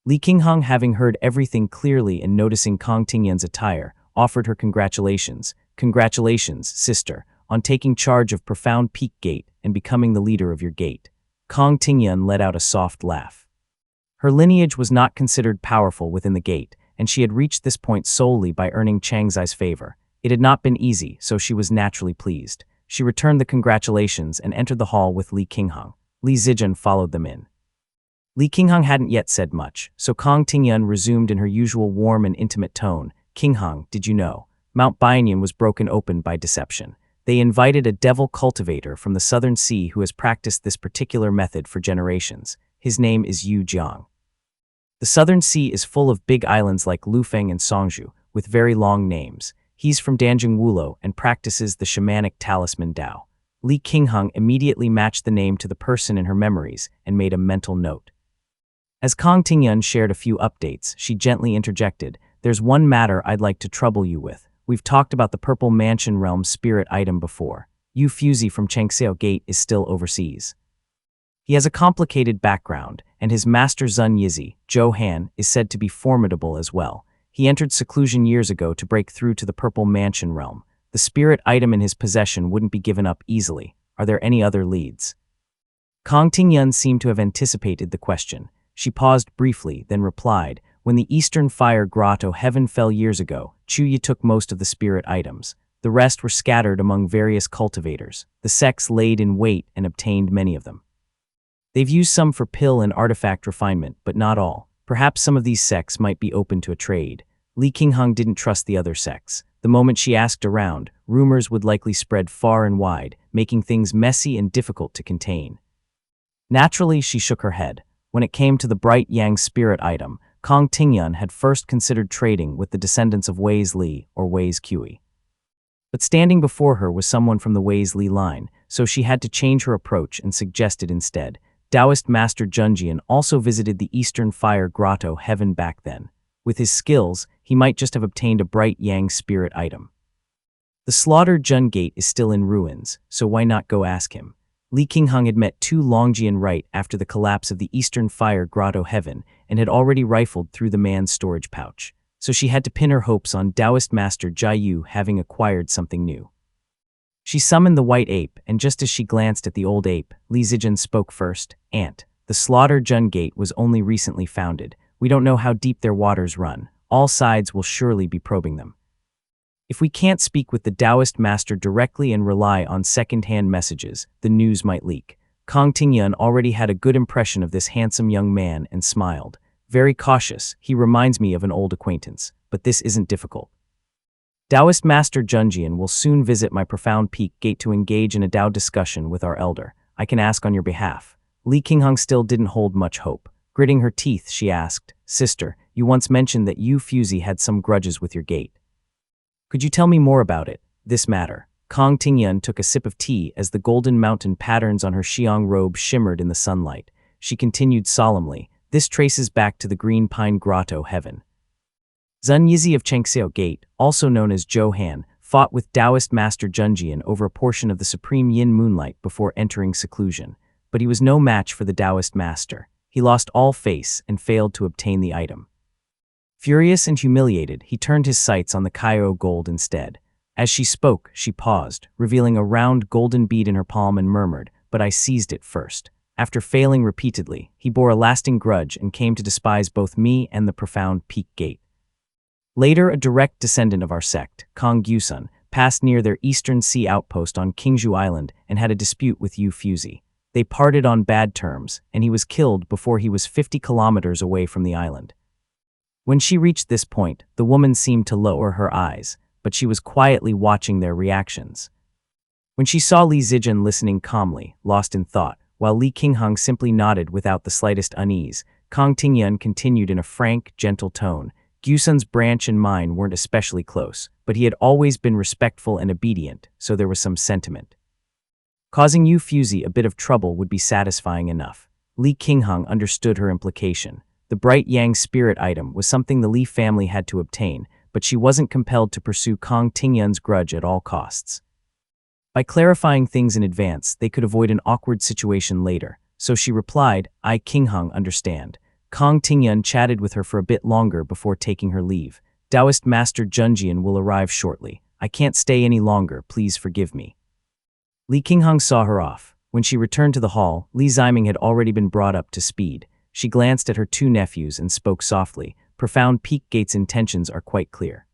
Speaker 1: Li Qinghong, having heard everything clearly and noticing Kong Tingyun's attire, offered her congratulations. "Congratulations, sister, on taking charge of Profound Peak Gate and becoming the leader of your gate." Kong Tingyun let out a soft laugh. Her lineage was not considered powerful within the gate, and she had reached this point solely by earning Changzai's favor. It had not been easy, so she was naturally pleased. She returned the congratulations and entered the hall with Li Qinghong. Li Zijun followed them in. Li Qinghong hadn't yet said much, so Kong Tingyun resumed in her usual warm and intimate tone. "Qinghong, did you know? Mount Bianyan was broken open by deception. They invited a devil cultivator from the southern sea who has practiced this particular method for generations. His name is Yu Jiang. The southern sea is full of big islands like Lufeng and Songzhu, with very long names. He's from Danjing Wulo and practices the shamanic talisman Dao." Li Qinghong immediately matched the name to the person in her memories and made a mental note. As Kong Tingyun shared a few updates, she gently interjected, "There's one matter I'd like to trouble you with. We've talked about the Purple Mansion realm spirit item before. Yu Fuzi from Changxiao Gate is still overseas. He has a complicated background, and his master Zun Yizi, Zhou Han, is said to be formidable as well. He entered seclusion years ago to break through to the Purple Mansion realm. The spirit item in his possession wouldn't be given up easily. Are there any other leads?" Kong Tingyun seemed to have anticipated the question. She paused briefly, then replied, "When the Eastern Fire Grotto heaven fell years ago, Chuyi took most of the spirit items. The rest were scattered among various cultivators. The sects laid in wait and obtained many of them. They've used some for pill and artifact refinement, but not all. Perhaps some of these sects might be open to a trade." Li Qinghong didn't trust the other sects. The moment she asked around, rumors would likely spread far and wide, making things messy and difficult to contain. Naturally, she shook her head. When it came to the bright yang spirit item, Kong Tingyun had first considered trading with the descendants of Wei's Li or Wei's Kui. But standing before her was someone from the Wei's Li line, so she had to change her approach and suggested instead, Taoist Master Junjian also visited the Eastern Fire Grotto heaven back then. With his skills, he might just have obtained a bright yang spirit item. The slaughtered Jun Gate is still in ruins, so why not go ask him? Li Qinghong had met Tu Longjian right after the collapse of the Eastern Fire Grotto heaven and had already rifled through the man's storage pouch, so she had to pin her hopes on Taoist Master Jia Yu having acquired something new. She summoned the white ape, and just as she glanced at the old ape, Li Zijun spoke first. "Aunt, the slaughtered Jun Gate was only recently founded. We don't know how deep their waters run. All sides will surely be probing them." If we can't speak with the Taoist master directly and rely on second-hand messages, the news might leak. Kang Tingyun already had a good impression of this handsome young man and smiled. Very cautious, he reminds me of an old acquaintance, but this isn't difficult. Taoist Master Junjian will soon visit my profound peak gate to engage in a Tao discussion with our elder. I can ask on your behalf. Li Qingheng still didn't hold much hope. Gritting her teeth, she asked, Sister, you once mentioned that you Fuzi had some grudges with your gate. Could you tell me more about it, this matter? Kang Tingyun took a sip of tea as the golden mountain patterns on her xiang robe shimmered in the sunlight. She continued solemnly, this traces back to the Green Pine Grotto heaven. Zun Yizi of Chengxiao Gate, also known as Zhou Han, fought with Taoist Master Junjian over a portion of the supreme yin moonlight before entering seclusion, but he was no match for the Taoist master. He lost all face and failed to obtain the item. Furious and humiliated, he turned his sights on the Cairo gold instead. As she spoke, she paused, revealing a round golden bead in her palm and murmured, but I seized it first. After failing repeatedly, he bore a lasting grudge and came to despise both me and the profound peak gate. Later, a direct descendant of our sect, Kang Gyusun, passed near their eastern sea outpost on Qingzhou Island and had a dispute with Yu Fuzi. They parted on bad terms, and he was killed before he was 50 kilometers away from the island. When she reached this point, the woman seemed to lower her eyes, but she was quietly watching their reactions. When she saw Li Zijian listening calmly, lost in thought, while Li Qingheng simply nodded without the slightest unease, Kang Tingyun continued in a frank, gentle tone. Gyusun's branch and mine weren't especially close, but he had always been respectful and obedient, so there was some sentiment. Causing Yu Fuzi a bit of trouble would be satisfying enough. Li Qingheng understood her implication. The bright yang spirit item was something the Li family had to obtain, but she wasn't compelled to pursue Kang Tingyun's grudge at all costs. By clarifying things in advance, they could avoid an awkward situation later, so she replied, I Qingheng understand. Kang Tingyun chatted with her for a bit longer before taking her leave. Taoist Master Junjian will arrive shortly. I can't stay any longer, please forgive me. Li Qingheng saw her off. When she returned to the hall, Li Ziming had already been brought up to speed. She glanced at her two nephews and spoke softly. Profound Peak Gate's intentions are quite clear.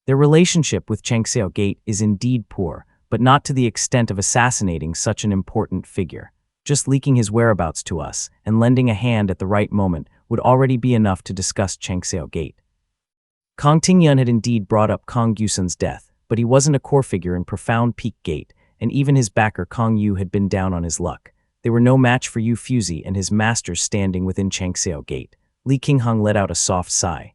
Speaker 1: Their relationship with Chengxiao Gate is indeed poor, but not to the extent of assassinating such an important figure. Just leaking his whereabouts to us and lending a hand at the right moment would already be enough to discuss Chengxiao Gate. Kang Tingyun had indeed brought up Kang Gyusun's death, but he wasn't a core figure in Profound Peak Gate, and even his backer Kang Yu had been down on his luck. They were no match for Yu Fuzi and his masters standing within Chengxiao Gate. Li Qingheng let out a soft sigh.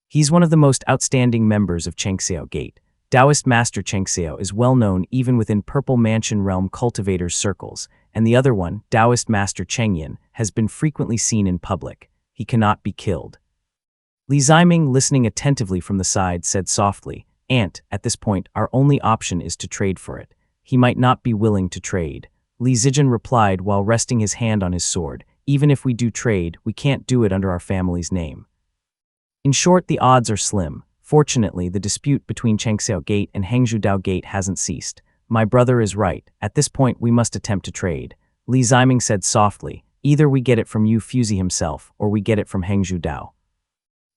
Speaker 1: He's one of the most outstanding members of Chengxiao Gate. Taoist Master Chengxiao is well known even within Purple Mansion realm cultivators' circles, and the other one, Taoist Master Chengyan, has been frequently seen in public. He cannot be killed. Li Ziming, listening attentively from the side, said softly, Aunt, at this point, our only option is to trade for it. He might not be willing to trade. Li Zijian replied while resting his hand on his sword, even if we do trade, we can't do it under our family's name. In short, the odds are slim. Fortunately, the dispute between Chengxiao Gate and Hangzhou Dao Gate hasn't ceased. My brother is right. At this point, we must attempt to trade. Li Ziming said softly, either we get it from Yu Fuzi himself, or we get it from Hangzhou Dao.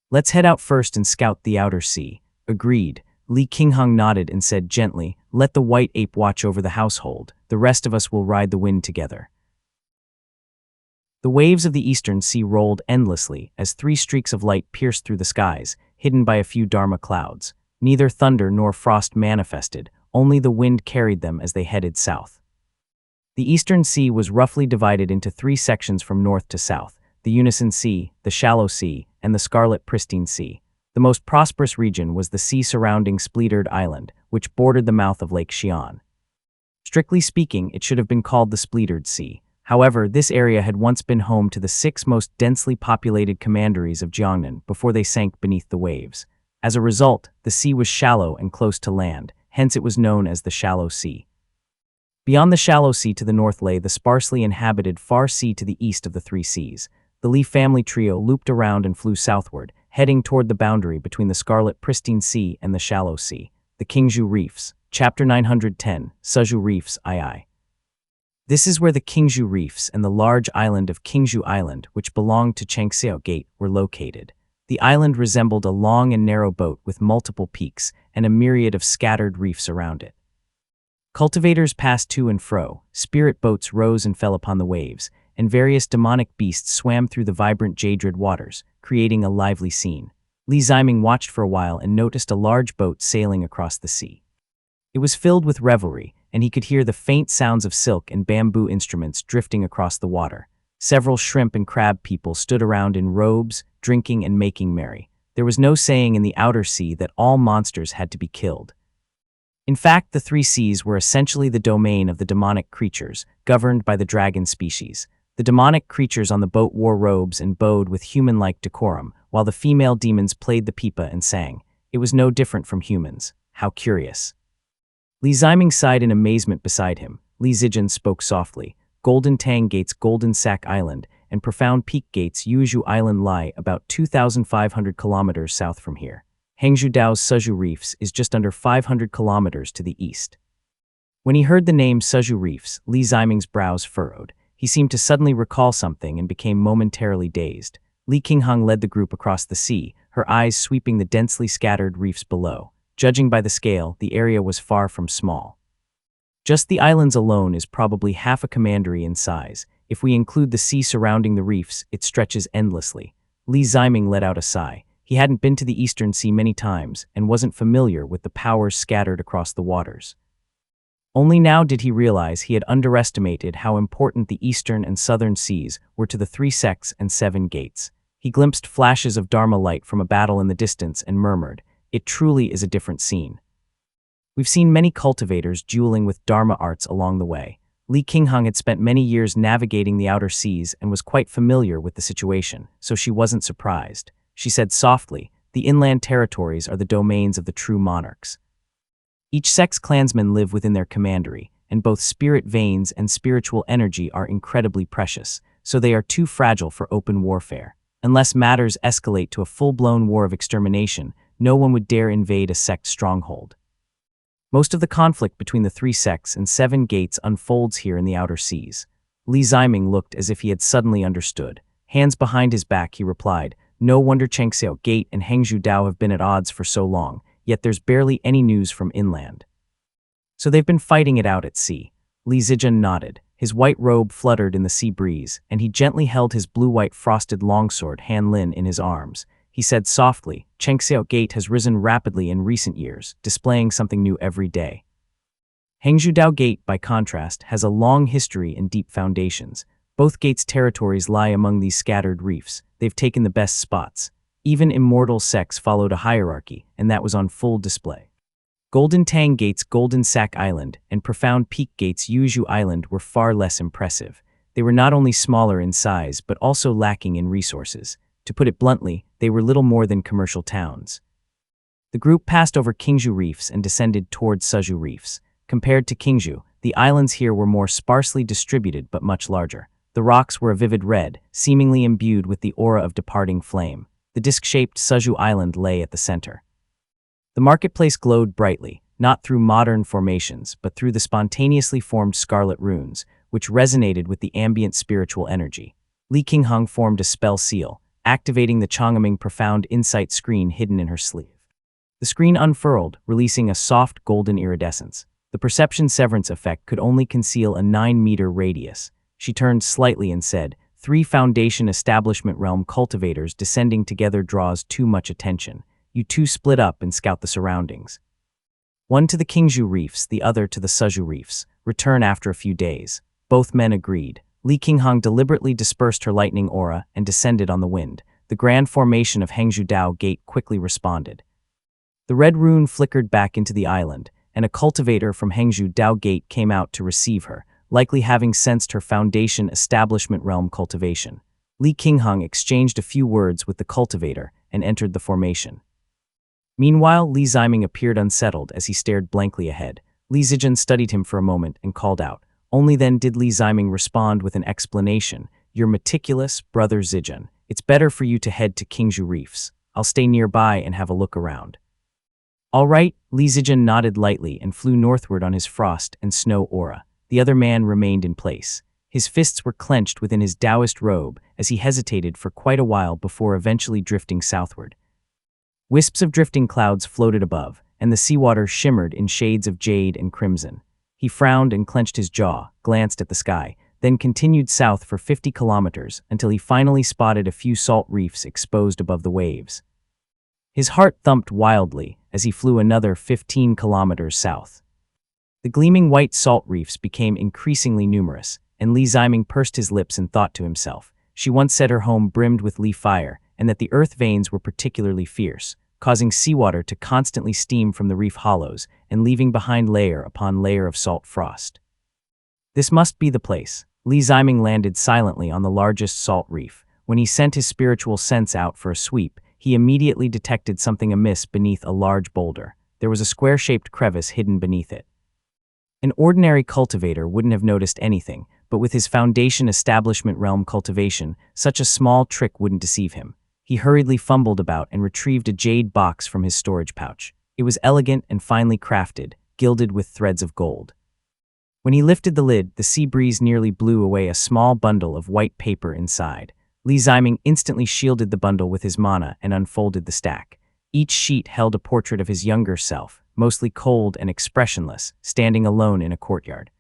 Speaker 1: Let's head out first and scout the outer sea. Agreed. Li Qingheng nodded and said gently, let the white ape watch over the household. The rest of us will ride the wind together. The waves of the eastern sea rolled endlessly as 3 streaks of light pierced through the skies, hidden by a few Dharma clouds. Neither thunder nor frost manifested, only the wind carried them as they headed south. The eastern sea was roughly divided into 3 sections from north to south, the Unison Sea, the Shallow Sea, and the Scarlet Pristine Sea. The most prosperous region was the sea surrounding Spleetered Island, which bordered the mouth of Lake Xi'an. Strictly speaking, it should have been called the Spleetered Sea. However, this area had once been home to the 6 most densely populated commanderies of Jiangnan before they sank beneath the waves. As a result, the sea was shallow and close to land, hence it was known as the Shallow Sea. Beyond the Shallow Sea to the north lay the sparsely inhabited Far Sea to the east of the 3 seas. The Li family trio looped around and flew southward, heading toward the boundary between the Scarlet Pristine Sea and the Shallow Sea. The Qingzhou Reefs. Chapter 910, Suzhou Reefs II. This is where the Qingzhou Reefs and the large island of Qingzhou Island, which belonged to Chengxiao Gate, were located. The island resembled a long and narrow boat with multiple peaks and a myriad of scattered reefs around it. Cultivators passed to and fro, spirit boats rose and fell upon the waves, and various demonic beasts swam through the vibrant jade-red waters, creating a lively scene. Li Ziming watched for a while and noticed a large boat sailing across the sea. It was filled with revelry, and he could hear the faint sounds of silk and bamboo instruments drifting across the water. Several shrimp and crab people stood around in robes, drinking and making merry. There was no saying in the outer sea that all monsters had to be killed. In fact, the three seas were essentially the domain of the demonic creatures, governed by the dragon species. The demonic creatures on the boat wore robes and bowed with human-like decorum, while the female demons played the pipa and sang. It was no different from humans. How curious. Li Ziming sighed in amazement beside him. Li Zijian spoke softly. Golden Tang Gates, Golden Sack Island, and Profound Peak Gates, Yuezhou Island lie about 2,500 kilometers south from here. Hangzhou Dao's Suzhou Reefs is just under 500 kilometers to the east. When he heard the name Suzhou Reefs, Li Ziming's brows furrowed. He seemed to suddenly recall something and became momentarily dazed. Li Qinghang led the group across the sea, her eyes sweeping the densely scattered reefs below. Judging by the scale, the area was far from small. Just the islands alone is probably half a commandery in size. If we include the sea surrounding the reefs, it stretches endlessly. Li Ziming let out a sigh. He hadn't been to the Eastern Sea many times and wasn't familiar with the powers scattered across the waters. Only now did he realize he had underestimated how important the Eastern and Southern Seas were to the three sects and seven gates. He glimpsed flashes of Dharma light from a battle in the distance and murmured, "It truly is a different scene." We've seen many cultivators dueling with Dharma arts along the way. Li Qinghang had spent many years navigating the outer seas and was quite familiar with the situation, so she wasn't surprised. She said softly, "The inland territories are the domains of the true monarchs. Each sect's clansmen live within their commandery, and both spirit veins and spiritual energy are incredibly precious, so they are too fragile for open warfare. Unless matters escalate to a full-blown war of extermination, no one would dare invade a sect stronghold. Most of the conflict between the three sects and seven gates unfolds here in the outer seas." Li Ziming looked as if he had suddenly understood. Hands behind his back, he replied, "No wonder Chengxiao Gate and Hangzhou Dao have been at odds for so long, yet there's barely any news from inland. So they've been fighting it out at sea." Li Zijian nodded. His white robe fluttered in the sea breeze, and he gently held his blue-white frosted longsword Hanlin in his arms. He said softly, "Chengxiao Gate has risen rapidly in recent years, displaying something new every day. Hangzhou Dao Gate, by contrast, has a long history and deep foundations. Both gates' territories lie among these scattered reefs. They've taken the best spots. Even immortal sects followed a hierarchy, and that was on full display. Golden Tang Gates, Golden Sack Island, and Profound Peak Gates, Yuezhou Island, were far less impressive. They were not only smaller in size, but also lacking in resources. To put it bluntly, they were little more than commercial towns. The group passed over Qingzhou Reefs and descended towards Suzhou Reefs. Compared to Qingzhou, the islands here were more sparsely distributed but much larger. The rocks were a vivid red, seemingly imbued with the aura of departing flame. The disc-shaped Suzhou Island lay at the center. The marketplace glowed brightly, not through modern formations, but through the spontaneously formed scarlet runes, which resonated with the ambient spiritual energy. Li Qinghang formed a spell seal, activating the Chang'eming Profound Insight screen hidden in her sleeve. The screen unfurled, releasing a soft golden iridescence. The perception severance effect could only conceal a 9-meter radius. She turned slightly and said, "3 Foundation Establishment Realm cultivators descending together draws too much attention. You two split up and scout the surroundings. One to the Qingzhou Reefs, the other to the Suzhou Reefs. Return after a few days." Both men agreed. Li Qinghang deliberately dispersed her lightning aura and descended on the wind. The grand formation of Hangzhou Dao Gate quickly responded. The red rune flickered back into the island, and a cultivator from Hangzhou Dao Gate came out to receive her, likely having sensed her Foundation Establishment Realm cultivation. Li Qinghang exchanged a few words with the cultivator and entered the formation. Meanwhile, Li Ziming appeared unsettled as he stared blankly ahead. Li Zijian studied him for a moment and called out. Only then did Li Ziming respond with an explanation. "You're meticulous, Brother Zijian. It's better for you to head to Qingzhou Reefs. I'll stay nearby and have a look around." "All right," Li Zijian nodded lightly and flew northward on his frost and snow aura. The other man remained in place. His fists were clenched within his Taoist robe as he hesitated for quite a while before eventually drifting southward. Wisps of drifting clouds floated above, and the seawater shimmered in shades of jade and crimson. He frowned and clenched his jaw, glanced at the sky, then continued south for 50 kilometers until he finally spotted a few salt reefs exposed above the waves. His heart thumped wildly as he flew another 15 kilometers south. The gleaming white salt reefs became increasingly numerous, and Li Ziming pursed his lips and thought to himself. She once said her home brimmed with leaf fire, and that the earth veins were particularly fierce, causing seawater to constantly steam from the reef hollows and leaving behind layer upon layer of salt frost. This must be the place. Li Ziming landed silently on the largest salt reef. When he sent his spiritual sense out for a sweep, he immediately detected something amiss beneath a large boulder. There was a square-shaped crevice hidden beneath it. An ordinary cultivator wouldn't have noticed anything, but with his foundation establishment realm cultivation, such a small trick wouldn't deceive him. He hurriedly fumbled about and retrieved a jade box from his storage pouch. It was elegant and finely crafted, gilded with threads of gold. When he lifted the lid, the sea breeze nearly blew away a small bundle of white paper inside. Li Ziming instantly shielded the bundle with his mana and unfolded the stack. Each sheet held a portrait of his younger self, mostly cold and expressionless, standing alone in a courtyard.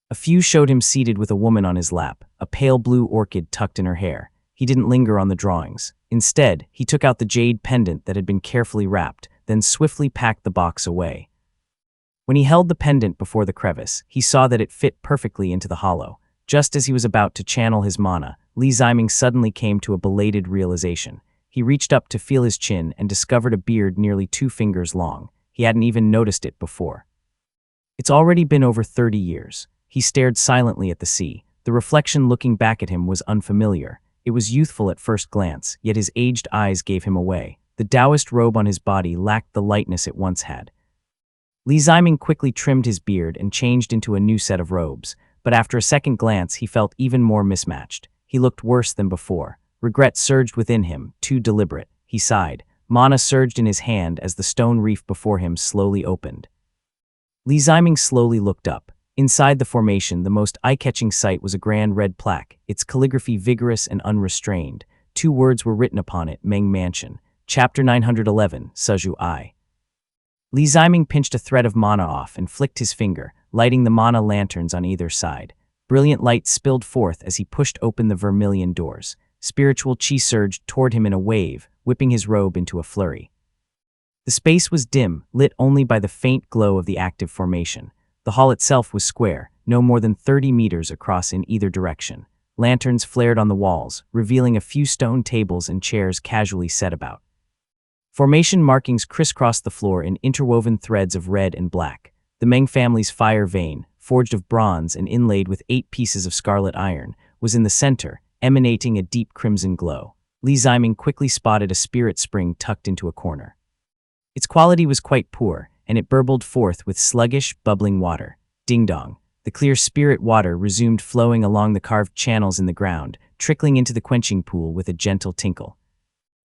Speaker 1: A few showed him seated with a woman on his lap, a pale blue orchid tucked in her hair. He didn't linger on the drawings. Instead, he took out the jade pendant that had been carefully wrapped, then swiftly packed the box away. When he held the pendant before the crevice, he saw that it fit perfectly into the hollow. Just as he was about to channel his mana, Li Ziming suddenly came to a belated realization. He reached up to feel his chin and discovered a beard nearly 2 fingers long. He hadn't even noticed it before. It's already been over 30 years. He stared silently at the sea. The reflection looking back at him was unfamiliar. It was youthful at first glance, yet his aged eyes gave him away. The Taoist robe on his body lacked the lightness it once had. Li Ziming quickly trimmed his beard and changed into a new set of robes, but after a second glance he felt even more mismatched. He looked worse than before. Regret surged within him, too deliberate. He sighed. Mana surged in his hand as the stone reef before him slowly opened. Li Ziming slowly looked up. Inside the formation, the most eye-catching sight was a grand red plaque, its calligraphy vigorous and unrestrained. 2 words were written upon it: Meng Mansion. Chapter 911, Suju I. Li Ziming pinched a thread of mana off and flicked his finger, lighting the mana lanterns on either side. Brilliant light spilled forth as he pushed open the vermilion doors. Spiritual chi surged toward him in a wave, whipping his robe into a flurry. The space was dim, lit only by the faint glow of the active formation. The hall itself was square, no more than 30 meters across in either direction. Lanterns flared on the walls, revealing a few stone tables and chairs casually set about. Formation markings crisscrossed the floor in interwoven threads of red and black. The Meng family's fire vein, forged of bronze and inlaid with 8 pieces of scarlet iron, was in the center, emanating a deep crimson glow. Li Ziming quickly spotted a spirit spring tucked into a corner. Its quality was quite poor, and it burbled forth with sluggish, bubbling water. Ding-dong. The clear spirit water resumed flowing along the carved channels in the ground, trickling into the quenching pool with a gentle tinkle.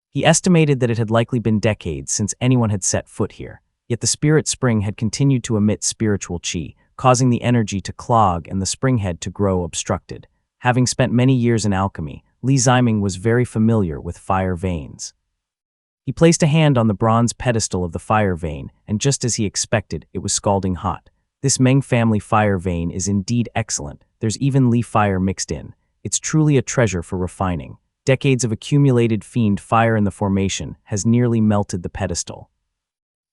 Speaker 1: He estimated that it had likely been decades since anyone had set foot here, yet the spirit spring had continued to emit spiritual chi, causing the energy to clog and the springhead to grow obstructed. Having spent many years in alchemy, Li Ziming was very familiar with fire veins. He placed a hand on the bronze pedestal of the fire vein, and just as he expected, it was scalding hot. This Meng family fire vein is indeed excellent. There's even leaf fire mixed in. It's truly a treasure for refining. Decades of accumulated fiend fire in the formation has nearly melted the pedestal.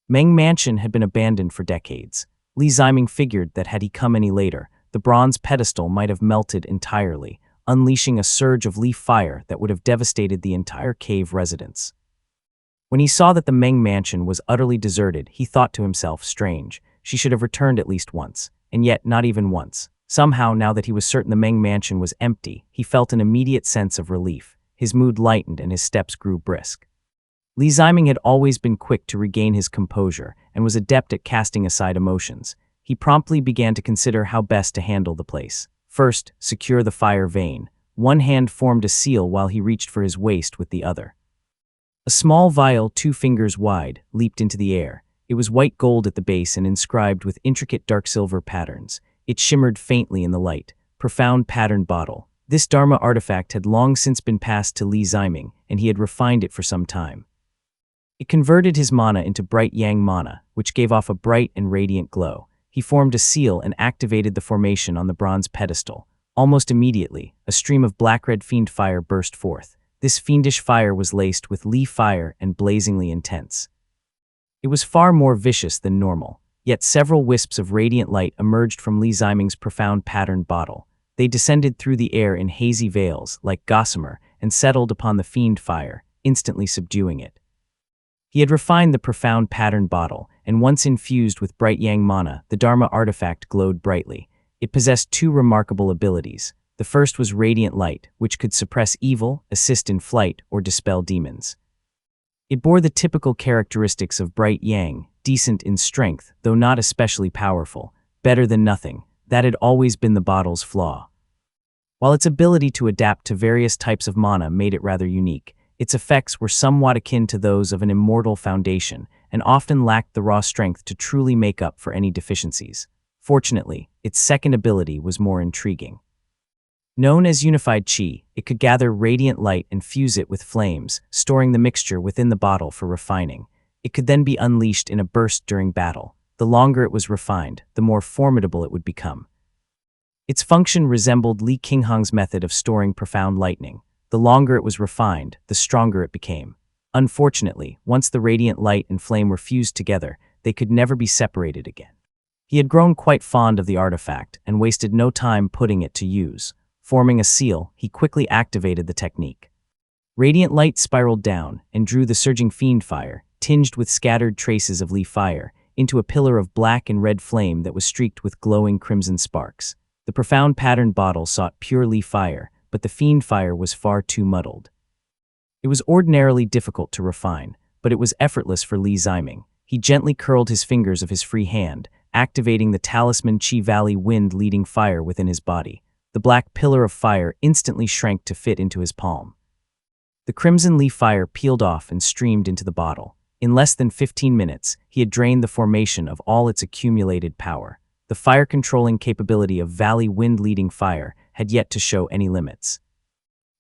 Speaker 1: Meng Mansion had been abandoned for decades. Li Ziming figured that had he come any later, the bronze pedestal might have melted entirely, unleashing a surge of leaf fire that would have devastated the entire cave residence. When he saw that the Meng Mansion was utterly deserted, he thought to himself, strange, she should have returned at least once, and yet not even once. Somehow, now that he was certain the Meng Mansion was empty, he felt an immediate sense of relief. His mood lightened and his steps grew brisk. Li Ziming had always been quick to regain his composure and was adept at casting aside emotions. He promptly began to consider how best to handle the place. First, secure the fire vein. One hand formed a seal while he reached for his waist with the other. A small vial 2 fingers wide leaped into the air. It was white gold at the base and inscribed with intricate dark silver patterns. It shimmered faintly in the light. profound pattern bottle. This Dharma artifact had long since been passed to Li Ziming, and he had refined it for some time. It converted his mana into bright yang mana, which gave off a bright and radiant glow. He formed a seal and activated the formation on the bronze pedestal. Almost immediately, a stream of black-red fiend fire burst forth. This fiendish fire was laced with Li fire and blazingly intense. It was far more vicious than normal, yet several wisps of radiant light emerged from Li Ziming's profound pattern bottle. They descended through the air in hazy veils, like gossamer, and settled upon the fiend fire, instantly subduing it. He had refined the profound pattern bottle, and once infused with bright yang mana, the Dharma artifact glowed brightly. It possessed two remarkable abilities. The first was radiant light, which could suppress evil, assist in flight, or dispel demons. It bore the typical characteristics of bright yang, decent in strength, though not especially powerful. Better than nothing. That had always been the bottle's flaw. While its ability to adapt to various types of mana made it rather unique, its effects were somewhat akin to those of an immortal foundation, and often lacked the raw strength to truly make up for any deficiencies. Fortunately, its second ability was more intriguing. Known as Unified Qi, it could gather radiant light and fuse it with flames, storing the mixture within the bottle for refining. It could then be unleashed in a burst during battle. The longer it was refined, the more formidable it would become. Its function resembled Li Qinghang's method of storing profound lightning. The longer it was refined, the stronger it became. Unfortunately, once the radiant light and flame were fused together, they could never be separated again. He had grown quite fond of the artifact and wasted no time putting it to use. Forming a seal, he quickly activated the technique. Radiant light spiraled down and drew the surging fiend fire, tinged with scattered traces of Li fire, into a pillar of black and red flame that was streaked with glowing crimson sparks. The profound pattern bottle sought pure Li fire, but the fiend fire was far too muddled. It was ordinarily difficult to refine, but it was effortless for Li Ziming. He gently curled his fingers of his free hand, activating the talisman Qi Valley wind leading fire within his body. The black pillar of fire instantly shrank to fit into his palm. The crimson Li fire peeled off and streamed into the bottle. In less than 15 minutes, he had drained the formation of all its accumulated power. The fire-controlling capability of Valley wind-leading fire had yet to show any limits.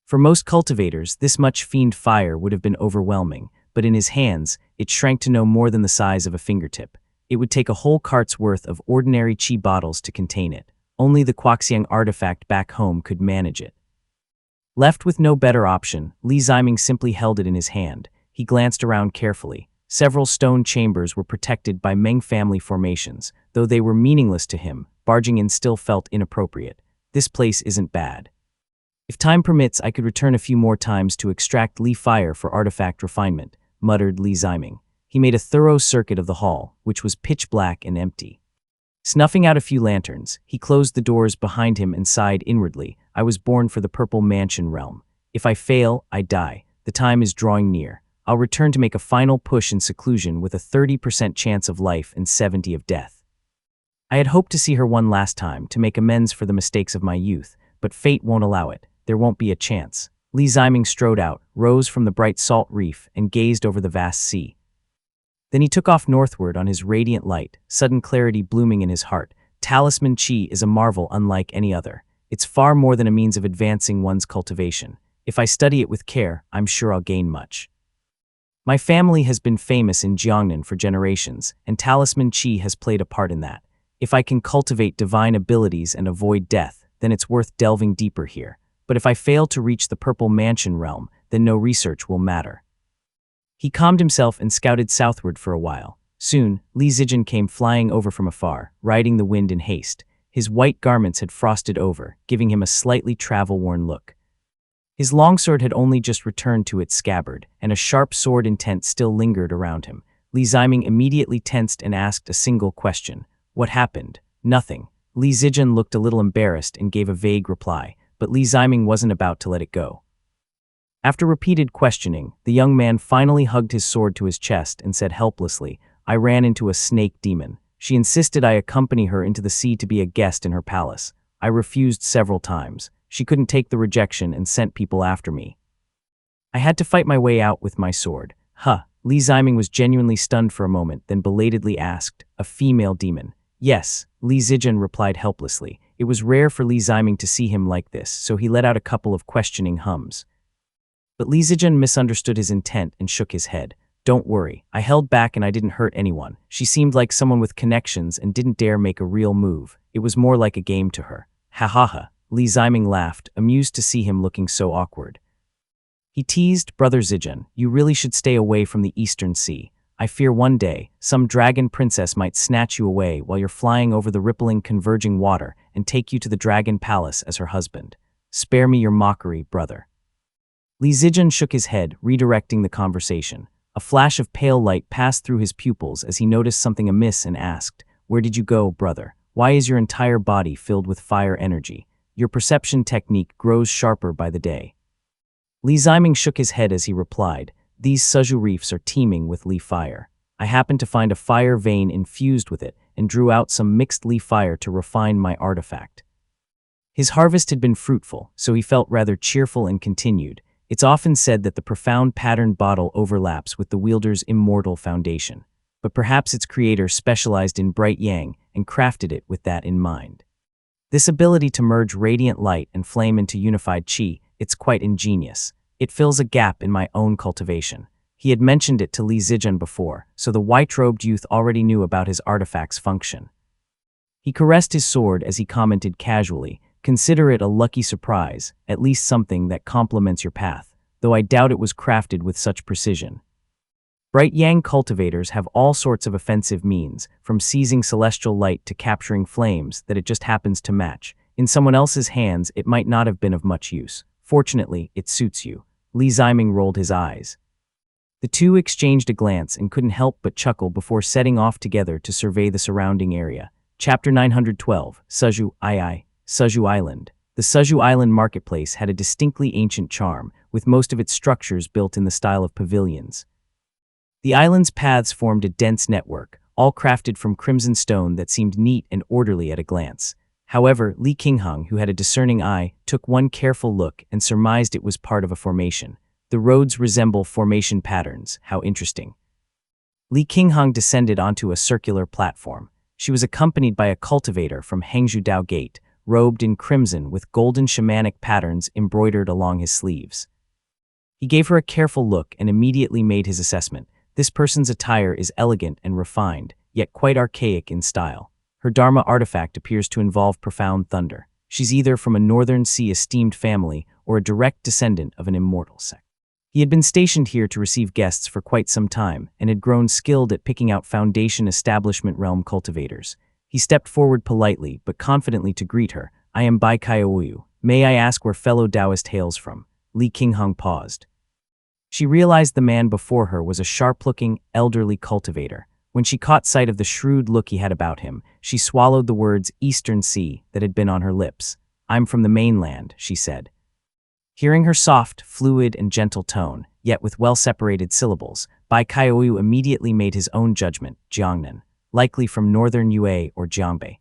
Speaker 1: For most cultivators, this much fiend fire would have been overwhelming, but in his hands, it shrank to no more than the size of a fingertip. It would take a whole cart's worth of ordinary Qi bottles to contain it. Only the Quaxiang artifact back home could manage it. Left with no better option, Li Ziming simply held it in his hand. He glanced around carefully. Several stone chambers were protected by Meng family formations. Though they were meaningless to him, barging in still felt inappropriate. This place isn't bad. If time permits, I could return a few more times to extract Li fire for artifact refinement, muttered Li Ziming. He made a thorough circuit of the hall, which was pitch black and empty. Snuffing out a few lanterns, he closed the doors behind him and sighed inwardly. I was born for the Purple Mansion realm. If I fail, I die. The time is drawing near. I'll return to make a final push in seclusion with a 30% chance of life and 70% of death. I had hoped to see her one last time to make amends for the mistakes of my youth, but fate won't allow it. There won't be a chance. Li Ziming strode out, rose from the bright salt reef, and gazed over the vast sea. Then he took off northward on his radiant light, sudden clarity blooming in his heart. Talisman Qi is a marvel unlike any other. It's far more than a means of advancing one's cultivation. If I study it with care, I'm sure I'll gain much. My family has been famous in Jiangnan for generations, and Talisman Qi has played a part in that. If I can cultivate divine abilities and avoid death, then it's worth delving deeper here. But if I fail to reach the Purple Mansion realm, then no research will matter. He calmed himself and scouted southward for a while. Soon, Li Zijin came flying over from afar, riding the wind in haste. His white garments had frosted over, giving him a slightly travel-worn look. His longsword had only just returned to its scabbard, and a sharp sword intent still lingered around him. Li Ziming immediately tensed and asked a single question. What happened? Nothing. Li Zijin looked a little embarrassed and gave a vague reply, but Li Ziming wasn't about to let it go. After repeated questioning, the young man finally hugged his sword to his chest and said helplessly, I ran into a snake demon. She insisted I accompany her into the sea to be a guest in her palace. I refused several times. She couldn't take the rejection and sent people after me. I had to fight my way out with my sword. Li Ziming was genuinely stunned for a moment, then belatedly asked, a female demon. Yes, Li Zijin replied helplessly. It was rare for Li Ziming to see him like this, so he let out a couple of questioning hums. But Li Zijian misunderstood his intent and shook his head. Don't worry, I held back and I didn't hurt anyone. She seemed like someone with connections and didn't dare make a real move. It was more like a game to her. Ha ha ha. Li Ziming laughed, amused to see him looking so awkward. He teased, Brother Zijian, you really should stay away from the Eastern Sea. I fear one day, some dragon princess might snatch you away while you're flying over the rippling converging water and take you to the dragon palace as her husband. Spare me your mockery, brother. Li Zijian shook his head, redirecting the conversation. A flash of pale light passed through his pupils as he noticed something amiss and asked, Where did you go, brother? Why is your entire body filled with fire energy? Your perception technique grows sharper by the day. Li Ziming shook his head as he replied, These Suju reefs are teeming with Li fire. I happened to find a fire vein infused with it and drew out some mixed Li fire to refine my artifact. His harvest had been fruitful, so he felt rather cheerful and continued. It's often said that the profound patterned bottle overlaps with the wielder's immortal foundation, but perhaps its creator specialized in bright yang and crafted it with that in mind. This ability to merge radiant light and flame into unified qi, it's quite ingenious. It fills a gap in my own cultivation. He had mentioned it to Li Zijian before, so the white-robed youth already knew about his artifact's function. He caressed his sword as he commented casually, Consider it a lucky surprise, at least something that complements your path, though I doubt it was crafted with such precision. Bright Yang cultivators have all sorts of offensive means, from seizing celestial light to capturing flames that it just happens to match. In someone else's hands, it might not have been of much use. Fortunately, it suits you. Li Ziming rolled his eyes. The two exchanged a glance and couldn't help but chuckle before setting off together to survey the surrounding area. Chapter 912, Suju II. Suju Island. The Suju Island marketplace had a distinctly ancient charm, with most of its structures built in the style of pavilions. The island's paths formed a dense network, all crafted from crimson stone that seemed neat and orderly at a glance. However, Li Qinghang, who had a discerning eye, took one careful look and surmised it was part of a formation. The roads resemble formation patterns. How interesting. Li Qinghang descended onto a circular platform. She was accompanied by a cultivator from Hangzhou Dao Gate, robed in crimson with golden shamanic patterns embroidered along his sleeves. He gave her a careful look and immediately made his assessment. This person's attire is elegant and refined, yet quite archaic in style. Her Dharma artifact appears to involve profound thunder. She's either from a northern sea esteemed family or a direct descendant of an immortal sect. He had been stationed here to receive guests for quite some time and had grown skilled at picking out Foundation Establishment Realm cultivators. He stepped forward politely but confidently to greet her. I am Bai Kaioyu. May I ask where fellow Taoist hails from? Li Qinghang paused. She realized the man before her was a sharp-looking, elderly cultivator. When she caught sight of the shrewd look he had about him, she swallowed the words Eastern Sea that had been on her lips. I'm from the mainland, she said. Hearing her soft, fluid, and gentle tone, yet with well-separated syllables, Bai Kaioyu immediately made his own judgment, Jiangnan, likely from northern Yue or Jiangbei.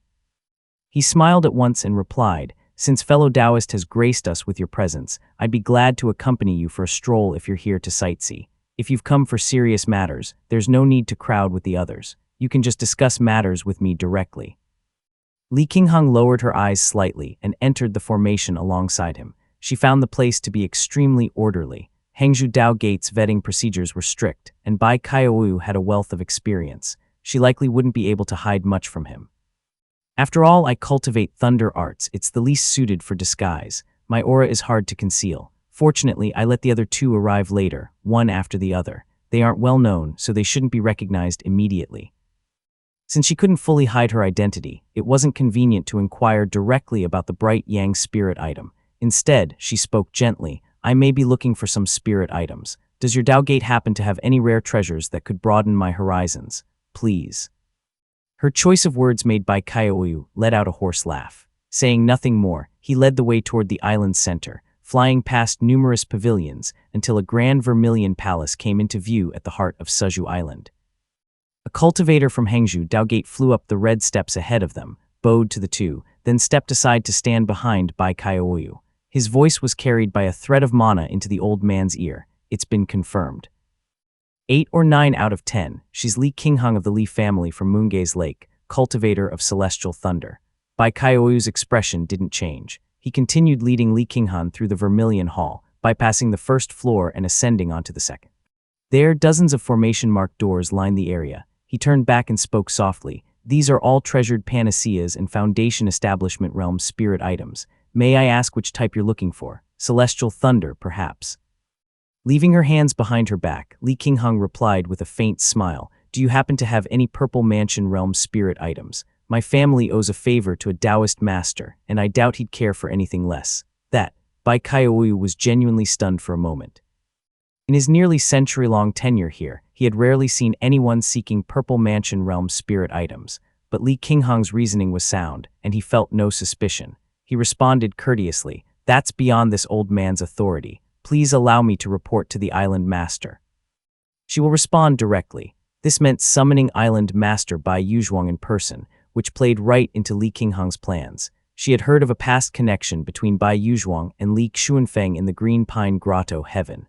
Speaker 1: He smiled at once and replied, Since fellow Taoist has graced us with your presence, I'd be glad to accompany you for a stroll if you're here to sightsee. If you've come for serious matters, there's no need to crowd with the others. You can just discuss matters with me directly. Li Qinghang lowered her eyes slightly and entered the formation alongside him. She found the place to be extremely orderly. Hangzhou Dao Gate's vetting procedures were strict, and Bai Kaioyu had a wealth of experience. She likely wouldn't be able to hide much from him. After all, I cultivate thunder arts. It's the least suited for disguise. My aura is hard to conceal. Fortunately, I let the other two arrive later, one after the other. They aren't well known, so they shouldn't be recognized immediately. Since she couldn't fully hide her identity, it wasn't convenient to inquire directly about the bright yang spirit item. Instead, she spoke gently. I may be looking for some spirit items. Does your Dao Gate happen to have any rare treasures that could broaden my horizons? Please. Her choice of words made Bai Kaioyu let out a hoarse laugh. Saying nothing more, he led the way toward the island's center, flying past numerous pavilions until a grand vermilion palace came into view at the heart of Suju Island. A cultivator from Hangzhou Dao Gate flew up the red steps ahead of them, bowed to the two, then stepped aside to stand behind Bai Kaioyu. His voice was carried by a thread of mana into the old man's ear. It's been confirmed. 8 or 9 out of 10, she's Li Qinghang of the Li family from Moongay's Lake, cultivator of celestial thunder. Bai Kaioyu's expression didn't change. He continued leading Li Qinghan through the Vermilion Hall, bypassing the first floor and ascending onto the second. There, dozens of formation-marked doors lined the area. He turned back and spoke softly. These are all treasured panaceas and Foundation Establishment Realm spirit items. May I ask which type you're looking for? Celestial thunder, perhaps. Leaving her hands behind her back, Li Qinghang replied with a faint smile. Do you happen to have any Purple Mansion Realm spirit items? My family owes a favor to a Taoist master, and I doubt he'd care for anything less. That, Bai Kaioyu was genuinely stunned for a moment. In his nearly century-long tenure here, he had rarely seen anyone seeking Purple Mansion Realm spirit items, but Li Qinghang's reasoning was sound, and he felt no suspicion. He responded courteously, "That's beyond this old man's authority. Please allow me to report to the Island Master." She will respond directly. This meant summoning Island Master Bai Yuzhuang in person, which played right into Li Qinghang's plans. She had heard of a past connection between Bai Yuzhuang and Li Xuanfeng in the Green Pine Grotto Heaven.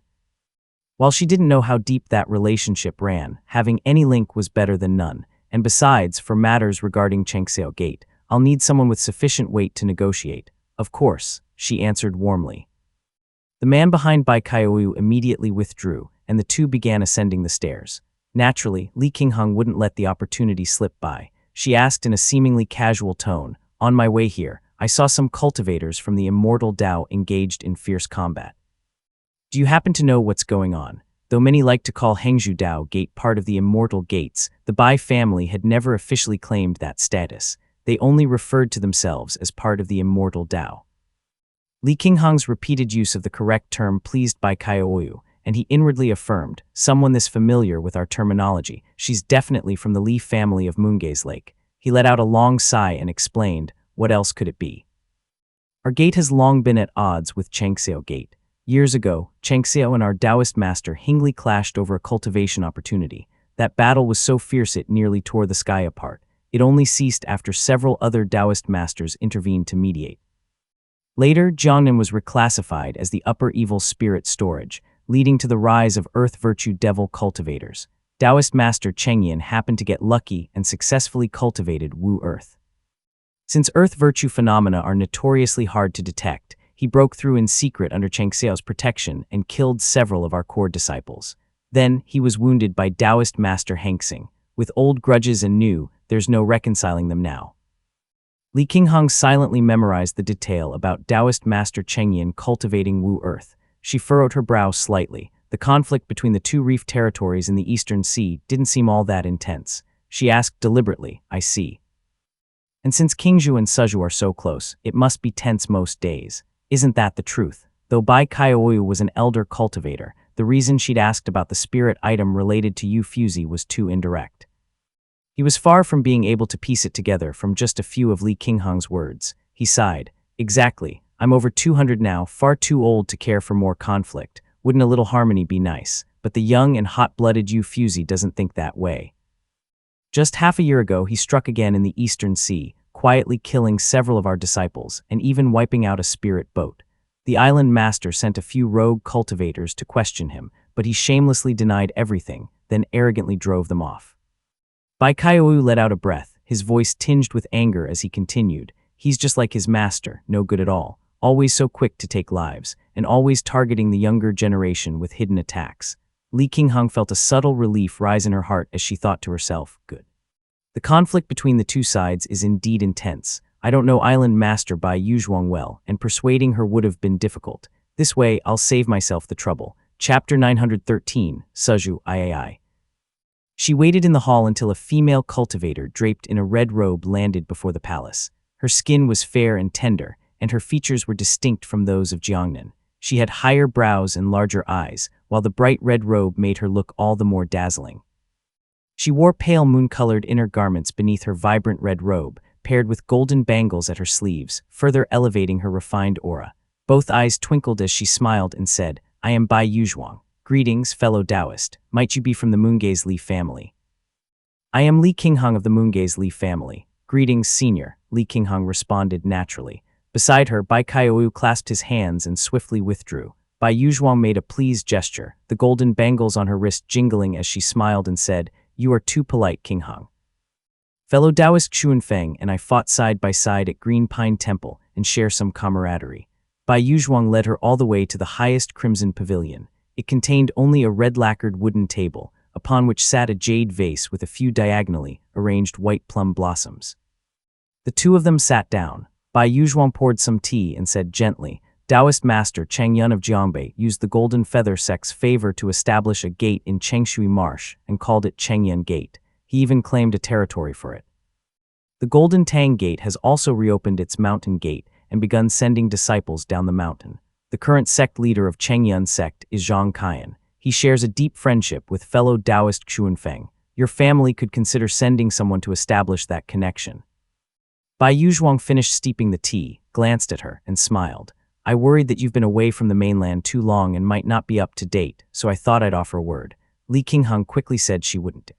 Speaker 1: While she didn't know how deep that relationship ran, having any link was better than none, and besides, for matters regarding Changxiao Gate, I'll need someone with sufficient weight to negotiate. Of course, she answered warmly. The man behind Bai Kaioyu immediately withdrew, and the two began ascending the stairs. Naturally, Li Qinghang wouldn't let the opportunity slip by. She asked in a seemingly casual tone, "On my way here, I saw some cultivators from the Immortal Tao engaged in fierce combat. Do you happen to know what's going on?" Though many like to call Hengzhu Dao Gate part of the Immortal Gates, the Bai family had never officially claimed that status. They only referred to themselves as part of the Immortal Tao. Li Qinghang's repeated use of the correct term pleased Bai Kaioyu, and he inwardly affirmed, "Someone this familiar with our terminology. She's definitely from the Li family of Moongaze Lake." He let out a long sigh and explained, "What else could it be? Our gate has long been at odds with Changxiao Gate. Years ago, Changxiao and our Taoist master Hingli clashed over a cultivation opportunity. That battle was so fierce it nearly tore the sky apart. It only ceased after several other Taoist masters intervened to mediate. Later, Jiangnan was reclassified as the Upper Evil Spirit Storage, leading to the rise of Earth Virtue Devil cultivators. Taoist master Chengyan happened to get lucky and successfully cultivated Wu Earth. Since Earth Virtue phenomena are notoriously hard to detect, he broke through in secret under Changxiao's protection and killed several of our core disciples. Then, he was wounded by Taoist master Hengxing. With old grudges and new, there's no reconciling them now. Li Qinghang silently memorized the detail about Taoist master Chengyan cultivating Wu Earth. She furrowed her brow slightly. The conflict between the two reef territories in the Eastern Sea didn't seem all that intense. She asked deliberately, "I see. And since Qingzhou and Suzhou are so close, it must be tense most days. Isn't that the truth?" Though Bai Kaioyu was an elder cultivator, the reason she'd asked about the spirit item related to Yu Fuzi was too indirect. He was far from being able to piece it together from just a few of Li Qinghang's words. He sighed. "Exactly. I'm over 200 now, far too old to care for more conflict. Wouldn't a little harmony be nice? But the young and hot-blooded Yu Fuzi doesn't think that way. Just half a year ago, he struck again in the Eastern Sea, quietly killing several of our disciples and even wiping out a spirit boat. The island master sent a few rogue cultivators to question him, but he shamelessly denied everything, then arrogantly drove them off." Bai Kaioyu let out a breath, his voice tinged with anger as he continued. "He's just like his master, no good at all, always so quick to take lives, and always targeting the younger generation with hidden attacks." Li Qinghang felt a subtle relief rise in her heart as she thought to herself, "Good. The conflict between the two sides is indeed intense. I don't know Island Master Bai Yuzhuang well, and persuading her would have been difficult. This way, I'll save myself the trouble." Chapter 913, Suzhou Iai. She waited in the hall until a female cultivator draped in a red robe landed before the palace. Her skin was fair and tender, and her features were distinct from those of Jiangnan. She had higher brows and larger eyes, while the bright red robe made her look all the more dazzling. She wore pale moon-colored inner garments beneath her vibrant red robe, paired with golden bangles at her sleeves, further elevating her refined aura. Both eyes twinkled as she smiled and said, "I am Bai Yuzhuang. Greetings, fellow Taoist. Might you be from the Moongaze Li family?" "I am Li Qinghang of the Moongaze Li family. Greetings, senior," Li Qinghang responded naturally. Beside her, Bai Kaioyu clasped his hands and swiftly withdrew. Bai Yuzhuang made a pleased gesture, the golden bangles on her wrist jingling as she smiled and said, "You are too polite, Qinghang." Fellow Taoist Xunfeng and I fought side by side at Green Pine Temple and share some camaraderie. Bai Yuzhuang led her all the way to the highest crimson pavilion. It contained only a red-lacquered wooden table, upon which sat a jade vase with a few diagonally arranged white plum blossoms. The two of them sat down. Bai Yuzhuang poured some tea and said gently, Taoist master Chang Yun of Jiangbei used the golden feather sect's favor to establish a gate in Chengshui Marsh and called it Chengyun Gate. He even claimed a territory for it. The Golden Tang Gate has also reopened its mountain gate and begun sending disciples down the mountain. The current sect leader of Chengyun sect is Zhang Qian. He shares a deep friendship with fellow Taoist Xunfeng. Your family could consider sending someone to establish that connection. Bai Yuzhuang finished steeping the tea, glanced at her, and smiled. I worried that you've been away from the mainland too long and might not be up to date, so I thought I'd offer a word. Li Qinghang quickly said she wouldn't.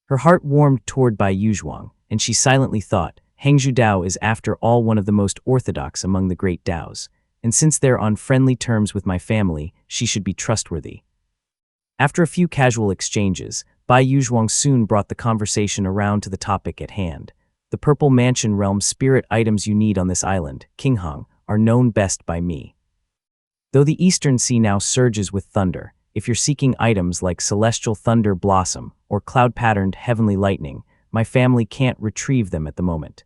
Speaker 1: Her heart warmed toward Bai Yuzhuang, and she silently thought, Hangzhou Dao is after all one of the most orthodox among the great Daos, and since they're on friendly terms with my family, she should be trustworthy. After a few casual exchanges, Bai Yuzhuang soon brought the conversation around to the topic at hand. The Purple Mansion realm spirit items you need on this island, Qinghang, are known best by me. Though the eastern sea now surges with thunder, if you're seeking items like celestial thunder blossom or cloud-patterned heavenly lightning, my family can't retrieve them at the moment.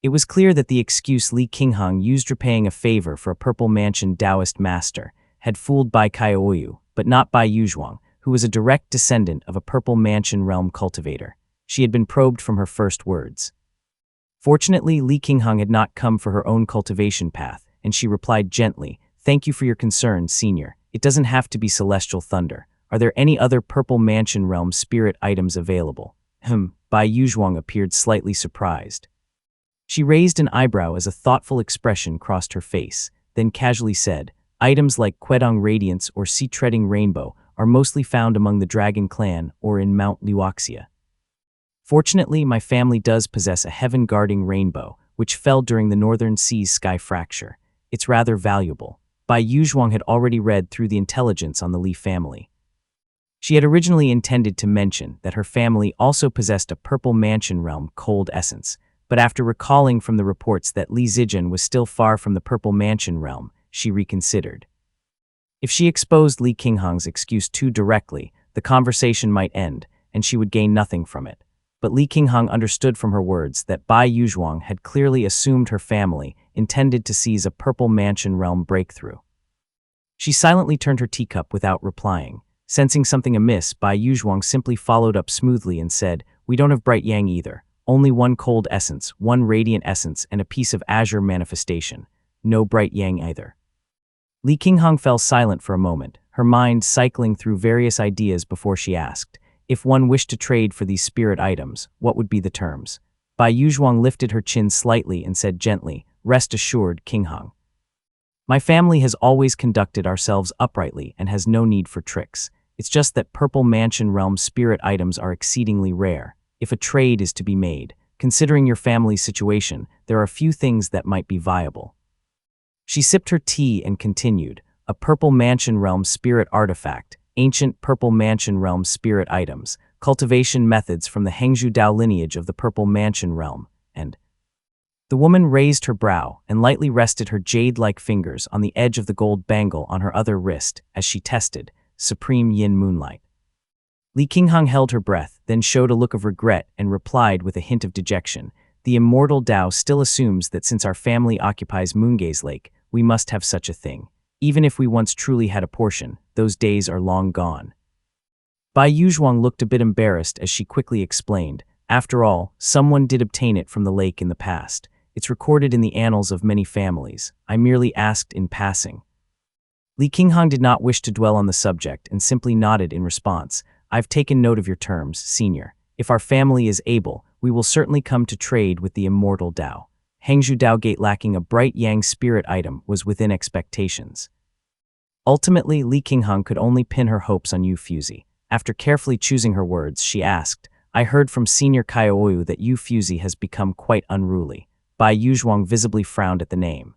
Speaker 1: It was clear that the excuse Li Qinghang used repaying a favor for a Purple Mansion Taoist master had fooled Bai Kaioyu, but not Bai Yuzhuang, who was a direct descendant of a Purple Mansion realm cultivator. She had been probed from her first words. Fortunately, Li Qinghang had not come for her own cultivation path, and she replied gently, Thank you for your concern, senior. It doesn't have to be celestial thunder. Are there any other Purple Mansion realm spirit items available? Bai Yuzhuang appeared slightly surprised. She raised an eyebrow as a thoughtful expression crossed her face, then casually said, Items like Quedong Radiance or Sea-Treading Rainbow are mostly found among the Dragon Clan or in Mount Liuxia. Fortunately, my family does possess a heaven-guarding rainbow, which fell during the Northern Sea's sky fracture. It's rather valuable. Bai Yuzhuang had already read through the intelligence on the Li family. She had originally intended to mention that her family also possessed a Purple Mansion realm cold essence, but after recalling from the reports that Li Zijian was still far from the Purple Mansion realm, she reconsidered. If she exposed Li Qinghang's excuse too directly, the conversation might end, and she would gain nothing from it. But Li Qinghang understood from her words that Bai Yuzhuang had clearly assumed her family intended to seize a Purple Mansion realm breakthrough. She silently turned her teacup without replying. Sensing something amiss, Bai Yuzhuang simply followed up smoothly and said, We don't have bright yang either. Only one cold essence, one radiant essence, and a piece of azure manifestation. No bright yang either. Li Qinghang fell silent for a moment, her mind cycling through various ideas before she asked, If one wished to trade for these spirit items, what would be the terms? Bai Yuzhuang lifted her chin slightly and said gently, Rest assured, Qinghang. My family has always conducted ourselves uprightly and has no need for tricks. It's just that Purple Mansion realm spirit items are exceedingly rare. If a trade is to be made, considering your family's situation, there are a few things that might be viable. She sipped her tea and continued, a Purple Mansion realm spirit artifact, ancient Purple Mansion realm spirit items, cultivation methods from the Hangzhou Dao lineage of the Purple Mansion realm, and the woman raised her brow and lightly rested her jade-like fingers on the edge of the gold bangle on her other wrist as she tested, Supreme Yin Moonlight. Li Qinghang held her breath, then showed a look of regret and replied with a hint of dejection, The immortal Dao still assumes that since our family occupies Moongaze Lake, we must have such a thing. Even if we once truly had a portion, those days are long gone. Bai Yuzhuang looked a bit embarrassed as she quickly explained, After all, someone did obtain it from the lake in the past. It's recorded in the annals of many families. I merely asked in passing. Li Qinghang did not wish to dwell on the subject and simply nodded in response. I've taken note of your terms, senior. If our family is able, we will certainly come to trade with the immortal Dao. Hangzhou Dao Gate lacking a bright yang spirit item was within expectations. Ultimately, Li Qinghang could only pin her hopes on Yu Fuzi. After carefully choosing her words, she asked, I heard from Senior Kaioyu that Yu Fuzi has become quite unruly. Bai Yuzhuang visibly frowned at the name.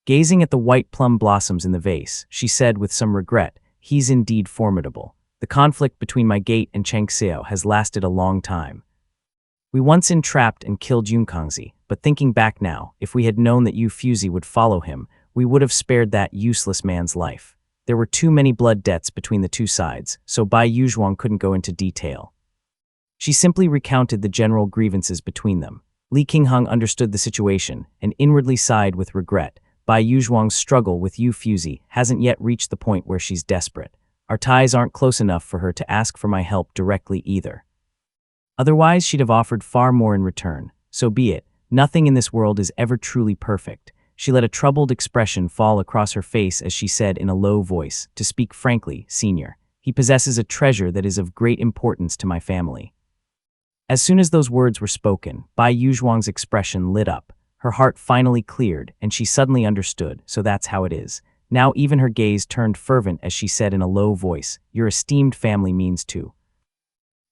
Speaker 1: Gazing at the white plum blossoms in the vase, she said with some regret, He's indeed formidable. The conflict between my gate and Changxiao has lasted a long time. We once entrapped and killed Yunkangzi, but thinking back now, if we had known that Yu Fuzi would follow him, we would have spared that useless man's life. There were too many blood debts between the two sides, so Bai Yuzhuang couldn't go into detail. She simply recounted the general grievances between them. Li Qingheng understood the situation and inwardly sighed with regret. Bai Yuzhuang's struggle with Yu Fuzi hasn't yet reached the point where she's desperate. Our ties aren't close enough for her to ask for my help directly either. Otherwise, she'd have offered far more in return. So be it. Nothing in this world is ever truly perfect. She let a troubled expression fall across her face as she said in a low voice, "To speak frankly, Senior, he possesses a treasure that is of great importance to my family." As soon as those words were spoken, Bai Yuzhuang's expression lit up. Her heart finally cleared, and she suddenly understood, so that's how it is. Now even her gaze turned fervent as she said in a low voice, "Your esteemed family means too."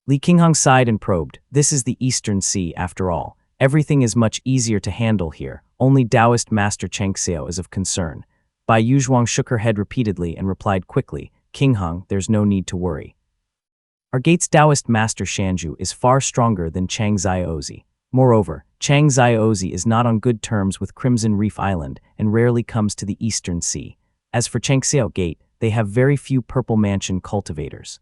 Speaker 1: Li Qingheng sighed and probed. This is the Eastern Sea, after all. Everything is much easier to handle here. Only Taoist Master Cheng Xiao is of concern. Bai Yuzhuang shook her head repeatedly and replied quickly, "Qingheng, there's no need to worry. Our gate's Taoist Master Shanju is far stronger than Chang Ziozi. Moreover, Chang Ziozi is not on good terms with Crimson Reef Island and rarely comes to the Eastern Sea. As for Cheng Xiao Gate, they have very few Purple Mansion cultivators.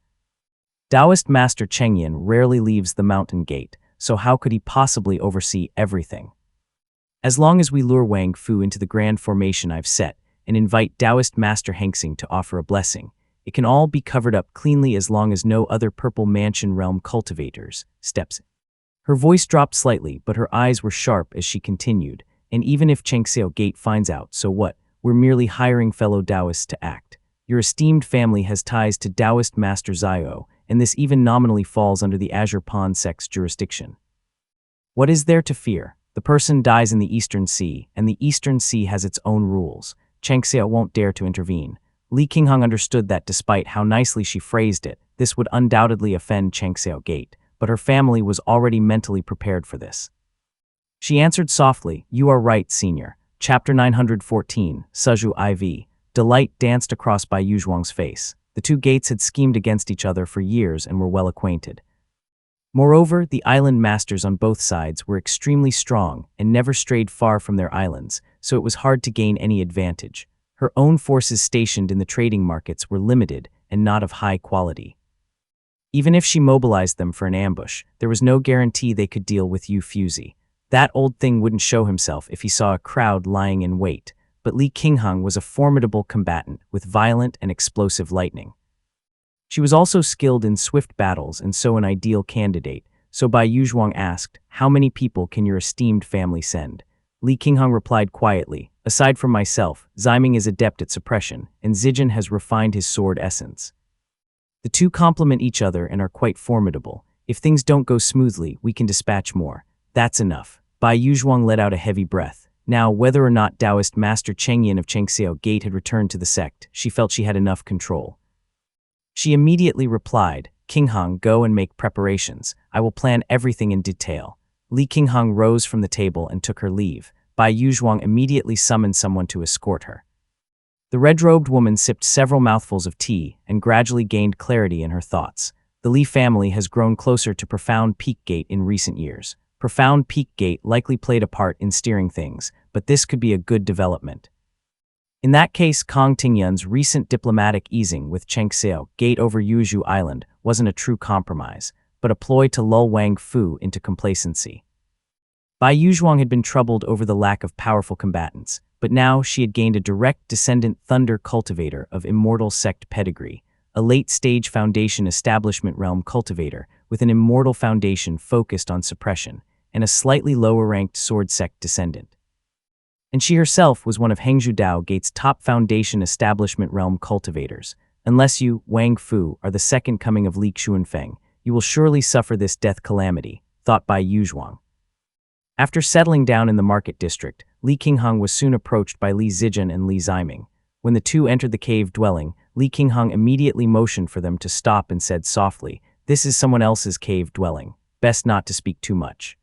Speaker 1: Taoist Master Cheng Yin rarely leaves the Mountain Gate, so how could he possibly oversee everything? As long as we lure Wang Fu into the grand formation I've set and invite Taoist Master Hengxing to offer a blessing, it can all be covered up cleanly as long as no other Purple Mansion realm cultivators steps in." Her voice dropped slightly, but her eyes were sharp as she continued, "And even if Cheng Xiao Gate finds out, so what? We're merely hiring fellow Taoists to act. Your esteemed family has ties to Taoist Master Zio, and this even nominally falls under the Azure Pond sect's jurisdiction. What is there to fear? The person dies in the Eastern Sea, and the Eastern Sea has its own rules. Cheng Xiao won't dare to intervene." Li Qingheng understood that despite how nicely she phrased it, this would undoubtedly offend Cheng Xiao Gate, but her family was already mentally prepared for this. She answered softly, "You are right, Senior." Chapter 914, Suju IV. Delight danced across Bai Yuzhuang's face. The two gates had schemed against each other for years and were well acquainted. Moreover, the island masters on both sides were extremely strong and never strayed far from their islands, so it was hard to gain any advantage. Her own forces stationed in the trading markets were limited and not of high quality. Even if she mobilized them for an ambush, there was no guarantee they could deal with Yu Fuzi. That old thing wouldn't show himself if he saw a crowd lying in wait, but Li Qingheng was a formidable combatant with violent and explosive lightning. She was also skilled in swift battles and so an ideal candidate, so Bai Yuzhuang asked, "How many people can your esteemed family send?" Li Qingheng replied quietly, "Aside from myself, Ziming is adept at suppression, and Zijin has refined his sword essence. The two complement each other and are quite formidable. If things don't go smoothly, we can dispatch more. That's enough." Bai Yuzhuang let out a heavy breath. Now, whether or not Taoist Master Cheng Yin of Cheng Xiao Gate had returned to the sect, she felt she had enough control. She immediately replied, "Qingheng, go and make preparations. I will plan everything in detail." Li Qingheng rose from the table and took her leave. Bai Yuzhuang immediately summoned someone to escort her. The red-robed woman sipped several mouthfuls of tea and gradually gained clarity in her thoughts. The Li family has grown closer to Profound Peak Gate in recent years. Profound Peak Gate likely played a part in steering things, but this could be a good development. In that case, Kong Tingyun's recent diplomatic easing with Cheng Xiao Gate over Yuzhu Island wasn't a true compromise, but a ploy to lull Wang Fu into complacency. Bai Yuzhuang had been troubled over the lack of powerful combatants, but now she had gained a direct descendant thunder cultivator of immortal sect pedigree, a late-stage foundation establishment realm cultivator with an immortal foundation focused on suppression, and a slightly lower-ranked sword sect descendant. And she herself was one of Hengzhu Dao Gate's top foundation establishment realm cultivators. Unless you, Wang Fu, are the second coming of Li Xuanfeng, you will surely suffer this death calamity, thought Bai Yuzhuang. After settling down in the market district, Li Qingheng was soon approached by Li Zijin and Li Ziming. When the two entered the cave dwelling, Li Qingheng immediately motioned for them to stop and said softly, "This is someone else's cave dwelling. Best not to speak too much."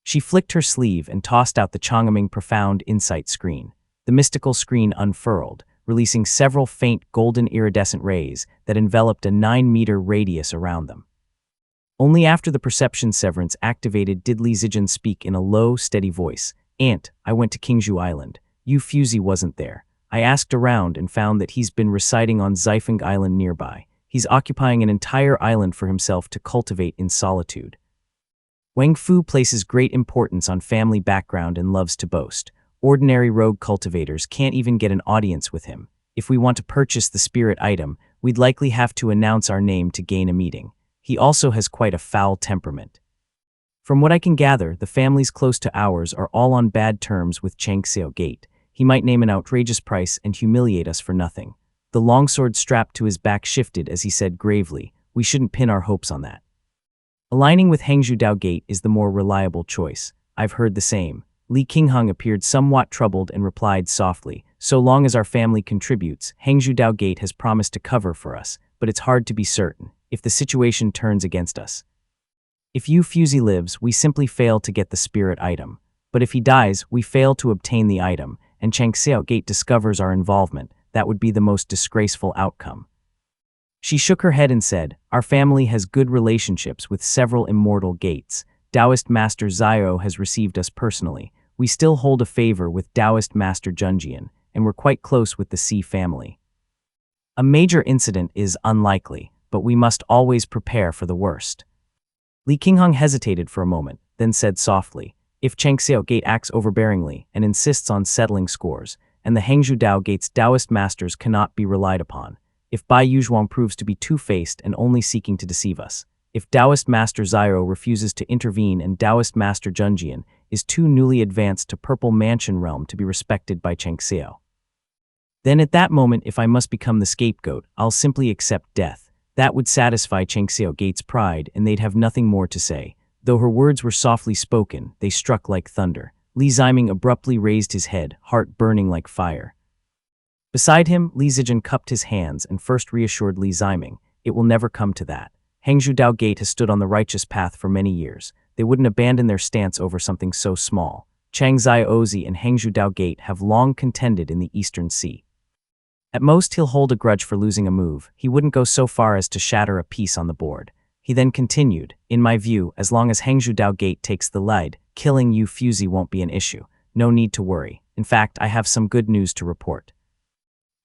Speaker 1: She flicked her sleeve and tossed out the Chang'eming Profound Insight screen. The mystical screen unfurled, releasing several faint golden iridescent rays that enveloped a 9-meter radius around them. Only after the perception severance activated did Li Zijian speak in a low, steady voice. Aunt, I went to Kingzhou Island. Yu Fuzi wasn't there. I asked around and found that he's been residing on Xifeng Island nearby. He's occupying an entire island for himself to cultivate in solitude. Wang Fu places great importance on family background and loves to boast. Ordinary rogue cultivators can't even get an audience with him. If we want to purchase the spirit item, we'd likely have to announce our name to gain a meeting. He also has quite a foul temperament. From what I can gather, the families close to ours are all on bad terms with Changxiao Gate. He might name an outrageous price and humiliate us for nothing. The longsword strapped to his back shifted as he said gravely, we shouldn't pin our hopes on that. Aligning with Hangzhou Dao Gate is the more reliable choice. I've heard the same. Li Qingheng appeared somewhat troubled and replied softly, so long as our family contributes, Hangzhou Dao Gate has promised to cover for us, but it's hard to be certain, if the situation turns against us. If Yu Fuzi lives, we simply fail to get the spirit item. But if he dies, we fail to obtain the item, and Changxiao Gate discovers our involvement. That would be the most disgraceful outcome. She shook her head and said, our family has good relationships with several immortal gates. Taoist Master Zhao has received us personally. We still hold a favor with Taoist Master Junjian, and we're quite close with the Xi family. A major incident is unlikely, but we must always prepare for the worst. Li Qingheng hesitated for a moment, then said softly, if Changxiao Gate acts overbearingly and insists on settling scores, and the Hangzhou Dao Gate's Taoist masters cannot be relied upon, if Bai Yuzhuang proves to be two-faced and only seeking to deceive us, if Taoist Master Zhao refuses to intervene and Taoist Master Junjian is too newly advanced to Purple Mansion realm to be respected by Changxiao, then at that moment if I must become the scapegoat, I'll simply accept death. That would satisfy Changxiao Gate's pride and they'd have nothing more to say. Though her words were softly spoken, they struck like thunder. Li Ziming abruptly raised his head, heart burning like fire. Beside him, Li Zijian cupped his hands and first reassured Li Ziming, it will never come to that. Hangzhou Dao Gate has stood on the righteous path for many years. They wouldn't abandon their stance over something so small. Changzai Ozi and Hangzhou Dao Gate have long contended in the Eastern Sea. At most he'll hold a grudge for losing a move. He wouldn't go so far as to shatter a piece on the board. He then continued, in my view, as long as Hangzhou Dao Gate takes the lead, killing Yu Fuzi won't be an issue. No need to worry. In fact, I have some good news to report.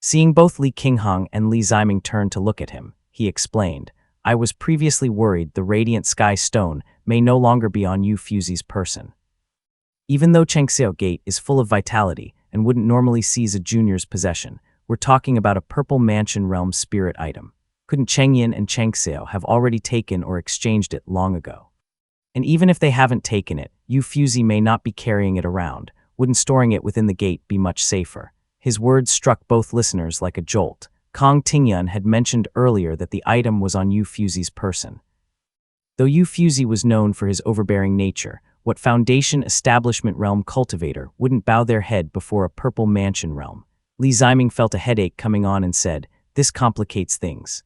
Speaker 1: Seeing both Li Qingheng and Li Ziming turn to look at him, he explained, I was previously worried the Radiant Sky Stone may no longer be on Yu Fuzi's person. Even though Changxiao Gate is full of vitality and wouldn't normally seize a junior's possession, we're talking about a Purple Mansion realm spirit item. Couldn't Chengyin and Changxiao have already taken or exchanged it long ago? And even if they haven't taken it, Yu Fuzi may not be carrying it around. Wouldn't storing it within the gate be much safer? His words struck both listeners like a jolt. Kong Tingyun had mentioned earlier that the item was on Yu Fuzi's person. Though Yu Fuzi was known for his overbearing nature, what Foundation Establishment Realm cultivator wouldn't bow their head before a Purple Mansion realm? Li Ziming felt a headache coming on and said, this complicates things.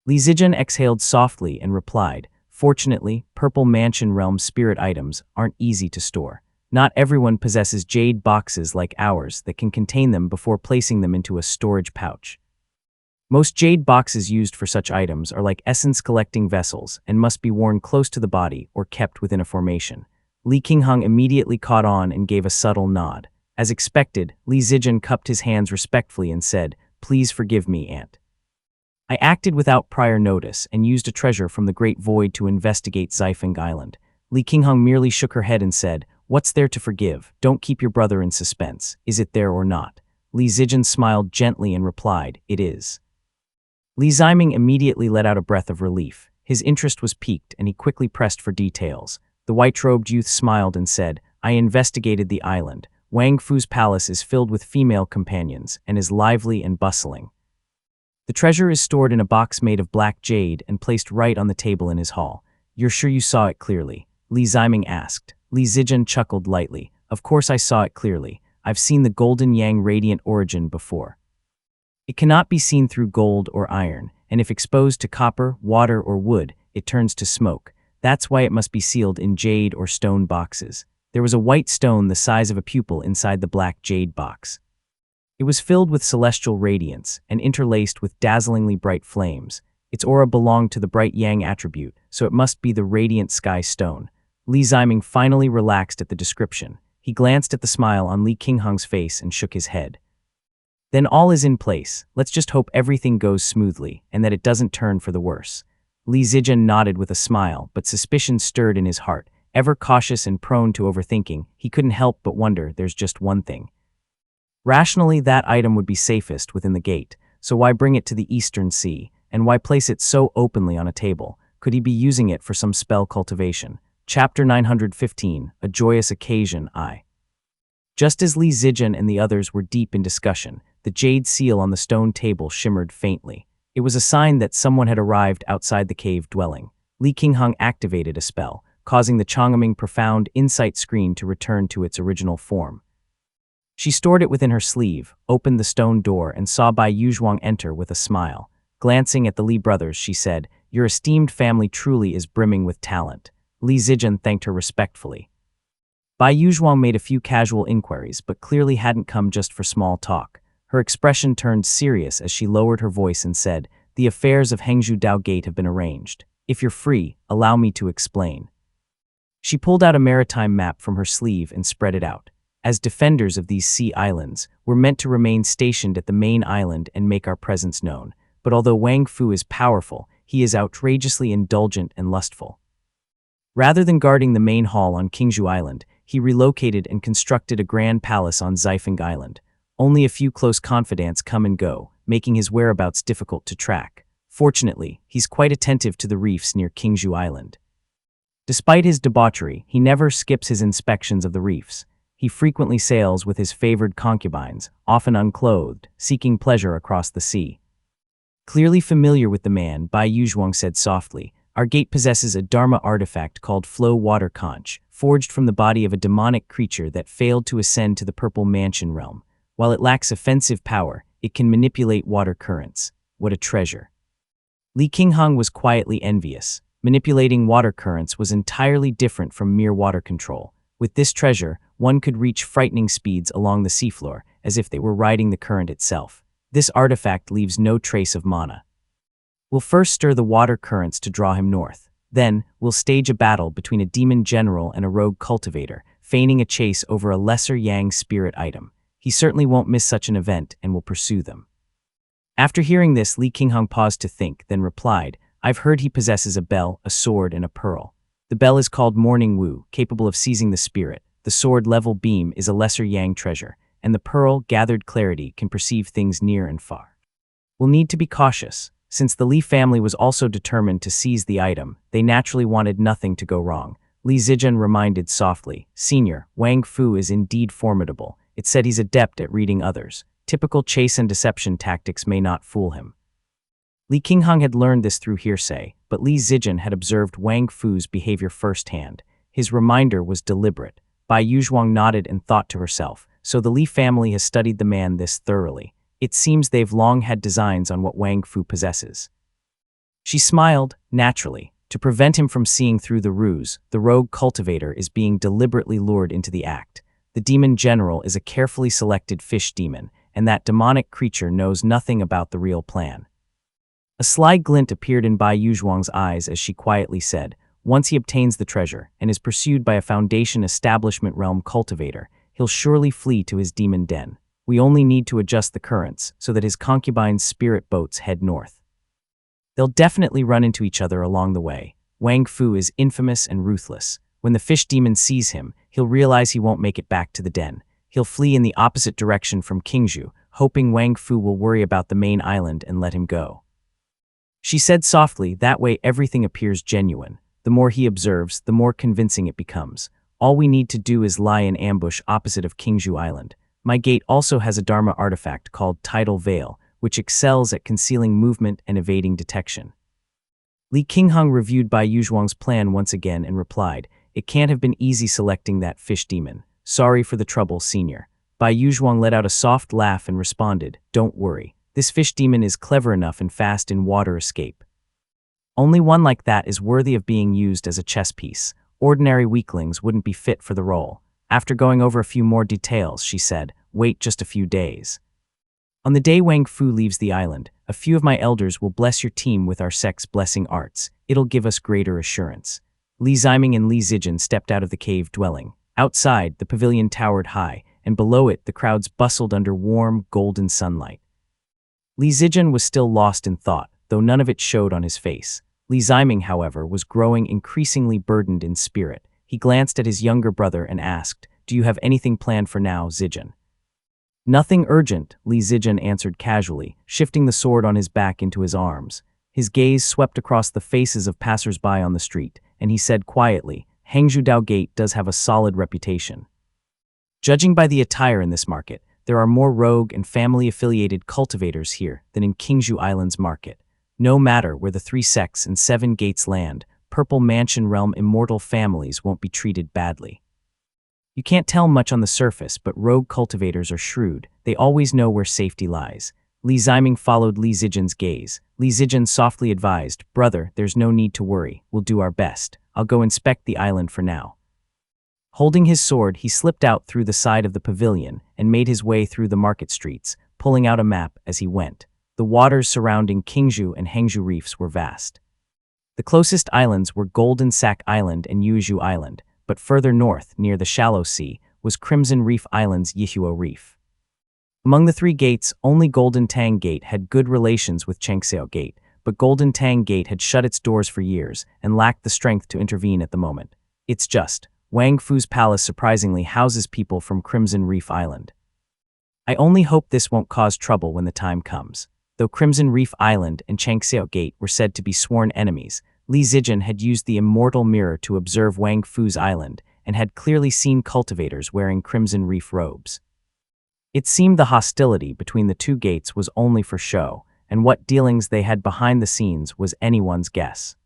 Speaker 1: Li Zijian exhaled softly and replied, fortunately, Purple Mansion realm spirit items aren't easy to store. Not everyone possesses jade boxes like ours that can contain them before placing them into a storage pouch. Most jade boxes used for such items are like essence-collecting vessels and must be worn close to the body or kept within a formation. Li Qingheng immediately caught on and gave a subtle nod. As expected, Li Zijian cupped his hands respectfully and said, please forgive me, Aunt. I acted without prior notice and used a treasure from the Great Void to investigate Xifeng Island. Li Qingheng merely shook her head and said, what's there to forgive? Don't keep your brother in suspense. Is it there or not? Li Zijian smiled gently and replied, it is. Li Ziming immediately let out a breath of relief. His interest was piqued and he quickly pressed for details. The white-robed youth smiled and said, I investigated the island. Wang Fu's palace is filled with female companions and is lively and bustling. The treasure is stored in a box made of black jade and placed right on the table in his hall. You're sure you saw it clearly? Li Ziming asked. Li Zijian chuckled lightly. Of course I saw it clearly. I've seen the golden yang radiant origin before. It cannot be seen through gold or iron, and if exposed to copper, water, or wood, it turns to smoke. That's why it must be sealed in jade or stone boxes. There was a white stone the size of a pupil inside the black jade box. It was filled with celestial radiance and interlaced with dazzlingly bright flames. Its aura belonged to the bright yang attribute, so it must be the radiant sky stone. Li Ziming finally relaxed at the description. He glanced at the smile on Li Qingheng's face and shook his head. Then all is in place. Let's just hope everything goes smoothly and that it doesn't turn for the worse. Li Zijian nodded with a smile, but suspicion stirred in his heart. Ever cautious and prone to overthinking, he couldn't help but wonder there's just one thing. Rationally, that item would be safest within the gate, so why bring it to the Eastern Sea, and why place it so openly on a table? Could he be using it for some spell cultivation? Chapter 915, A Joyous Occasion. Just as Li Zijian and the others were deep in discussion, the jade seal on the stone table shimmered faintly. It was a sign that someone had arrived outside the cave dwelling. Li Qingheng activated a spell, causing the Chang'eming Profound Insight screen to return to its original form. She stored it within her sleeve, opened the stone door, and saw Bai Yuzhuang enter with a smile. Glancing at the Li brothers, she said, "Your esteemed family truly is brimming with talent." Li Zijian thanked her respectfully. Bai Yuzhuang made a few casual inquiries, but clearly hadn't come just for small talk. Her expression turned serious as she lowered her voice and said, "The affairs of Hengzhu Dao Gate have been arranged. If you're free, allow me to explain." She pulled out a maritime map from her sleeve and spread it out. As defenders of these sea islands, we're meant to remain stationed at the main island and make our presence known. But although Wang Fu is powerful, he is outrageously indulgent and lustful. Rather than guarding the main hall on Qingzhou Island, he relocated and constructed a grand palace on Xifeng Island. Only a few close confidants come and go, making his whereabouts difficult to track. Fortunately, he's quite attentive to the reefs near Qingzhou Island. Despite his debauchery, he never skips his inspections of the reefs. He frequently sails with his favored concubines, often unclothed, seeking pleasure across the sea. Clearly familiar with the man, Bai Yuzhuang said softly, "Our gate possesses a Dharma artifact called Flow Water Conch, forged from the body of a demonic creature that failed to ascend to the Purple Mansion realm. While it lacks offensive power, it can manipulate water currents. What a treasure." Li Qingheng was quietly envious. Manipulating water currents was entirely different from mere water control. With this treasure, one could reach frightening speeds along the seafloor, as if they were riding the current itself. This artifact leaves no trace of mana. We'll first stir the water currents to draw him north. Then, we'll stage a battle between a demon general and a rogue cultivator, feigning a chase over a lesser yang spirit item. He certainly won't miss such an event and will pursue them. After hearing this, Li Qingheng paused to think, then replied, "I've heard he possesses a bell, a sword, and a pearl. The bell is called Morning Wu, capable of seizing the spirit. The sword, Level Beam, is a lesser yang treasure, and the pearl, Gathered Clarity, can perceive things near and far. We'll need to be cautious. Since the Li family was also determined to seize the item, they naturally wanted nothing to go wrong." Li Zijian reminded softly, "Senior, Wang Fu is indeed formidable. It said he's adept at reading others. Typical chase and deception tactics may not fool him." Li Qingheng had learned this through hearsay, but Li Zijian had observed Wang Fu's behavior firsthand. His reminder was deliberate. Bai Yuzhuang nodded and thought to herself, so the Li family has studied the man this thoroughly. It seems they've long had designs on what Wang Fu possesses. She smiled, naturally. To prevent him from seeing through the ruse, the rogue cultivator is being deliberately lured into the act. The demon general is a carefully selected fish demon, and that demonic creature knows nothing about the real plan. A sly glint appeared in Bai Yuzhuang's eyes as she quietly said, "Once he obtains the treasure and is pursued by a Foundation Establishment Realm cultivator, he'll surely flee to his demon den. We only need to adjust the currents so that his concubine's spirit boats head north. They'll definitely run into each other along the way. Wang Fu is infamous and ruthless. When the fish demon sees him, he'll realize he won't make it back to the den. He'll flee in the opposite direction from Qingzhou, hoping Wang Fu will worry about the main island and let him go." She said softly, "That way everything appears genuine. The more he observes, the more convincing it becomes. All we need to do is lie in ambush opposite of Qingzhou Island. My gate also has a Dharma artifact called Tidal Veil, which excels at concealing movement and evading detection." Li Qingheng reviewed Bai Yuzhuang's plan once again and replied, "It can't have been easy selecting that fish demon. Sorry for the trouble, Senior." Bai Yuzhuang let out a soft laugh and responded, "Don't worry. This fish demon is clever enough and fast in water escape. Only one like that is worthy of being used as a chess piece. Ordinary weaklings wouldn't be fit for the role." After going over a few more details, she said, "Wait just a few days." On the day Wang Fu leaves the island, a few of my elders will bless your team with our sect's blessing arts. It'll give us greater assurance. Li Ziming and Li Zijin stepped out of the cave dwelling. Outside, the pavilion towered high, and below it the crowds bustled under warm, golden sunlight. Li Zijin was still lost in thought, though none of it showed on his face. Li Ziming, however, was growing increasingly burdened in spirit. He glanced at his younger brother and asked, "Do you have anything planned for now, Zijin?" "Nothing urgent," Li Zijin answered casually, shifting the sword on his back into his arms. His gaze swept across the faces of passers-by on the street, and he said quietly, "Hangzhou Dao Gate does have a solid reputation. Judging by the attire in this market, there are more rogue and family-affiliated cultivators here than in Qingzhou Island's market. No matter where the 3 sects and 7 gates land, Purple Mansion Realm immortal families won't be treated badly. You can't tell much on the surface, but rogue cultivators are shrewd. They always know where safety lies." Li Ziming followed Li Zijin's gaze. Li Zijin softly advised, "Brother, there's no need to worry. We'll do our best. I'll go inspect the island for now." Holding his sword, he slipped out through the side of the pavilion and made his way through the market streets, pulling out a map as he went. The waters surrounding Qingzhou and Hangzhou reefs were vast. The closest islands were Golden Sack Island and Yuzhou Island, but further north, near the shallow sea, was Crimson Reef Island's Yihuo Reef. Among the 3 gates, only Golden Tang Gate had good relations with Changxiao Gate, but Golden Tang Gate had shut its doors for years and lacked the strength to intervene at the moment. It's just, Wang Fu's palace surprisingly houses people from Crimson Reef Island. I only hope this won't cause trouble when the time comes. Though Crimson Reef Island and Changxiao Gate were said to be sworn enemies, Li Zijin had used the immortal mirror to observe Wang Fu's island and had clearly seen cultivators wearing Crimson Reef robes. It seemed the hostility between the 2 gates was only for show, and what dealings they had behind the scenes was anyone's guess.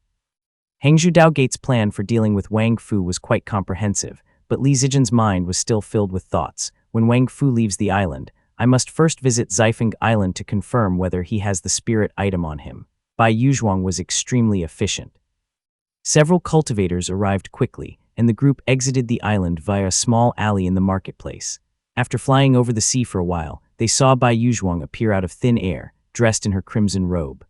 Speaker 1: Hangzhou Dao Gate's plan for dealing with Wang Fu was quite comprehensive, but Li Zijin's mind was still filled with thoughts. When Wang Fu leaves the island, I must first visit Xifeng Island to confirm whether he has the spirit item on him. Bai Yuzhuang was extremely efficient. Several cultivators arrived quickly, and the group exited the island via a small alley in the marketplace. After flying over the sea for a while, they saw Bai Yuzhuang appear out of thin air, dressed in her crimson robe.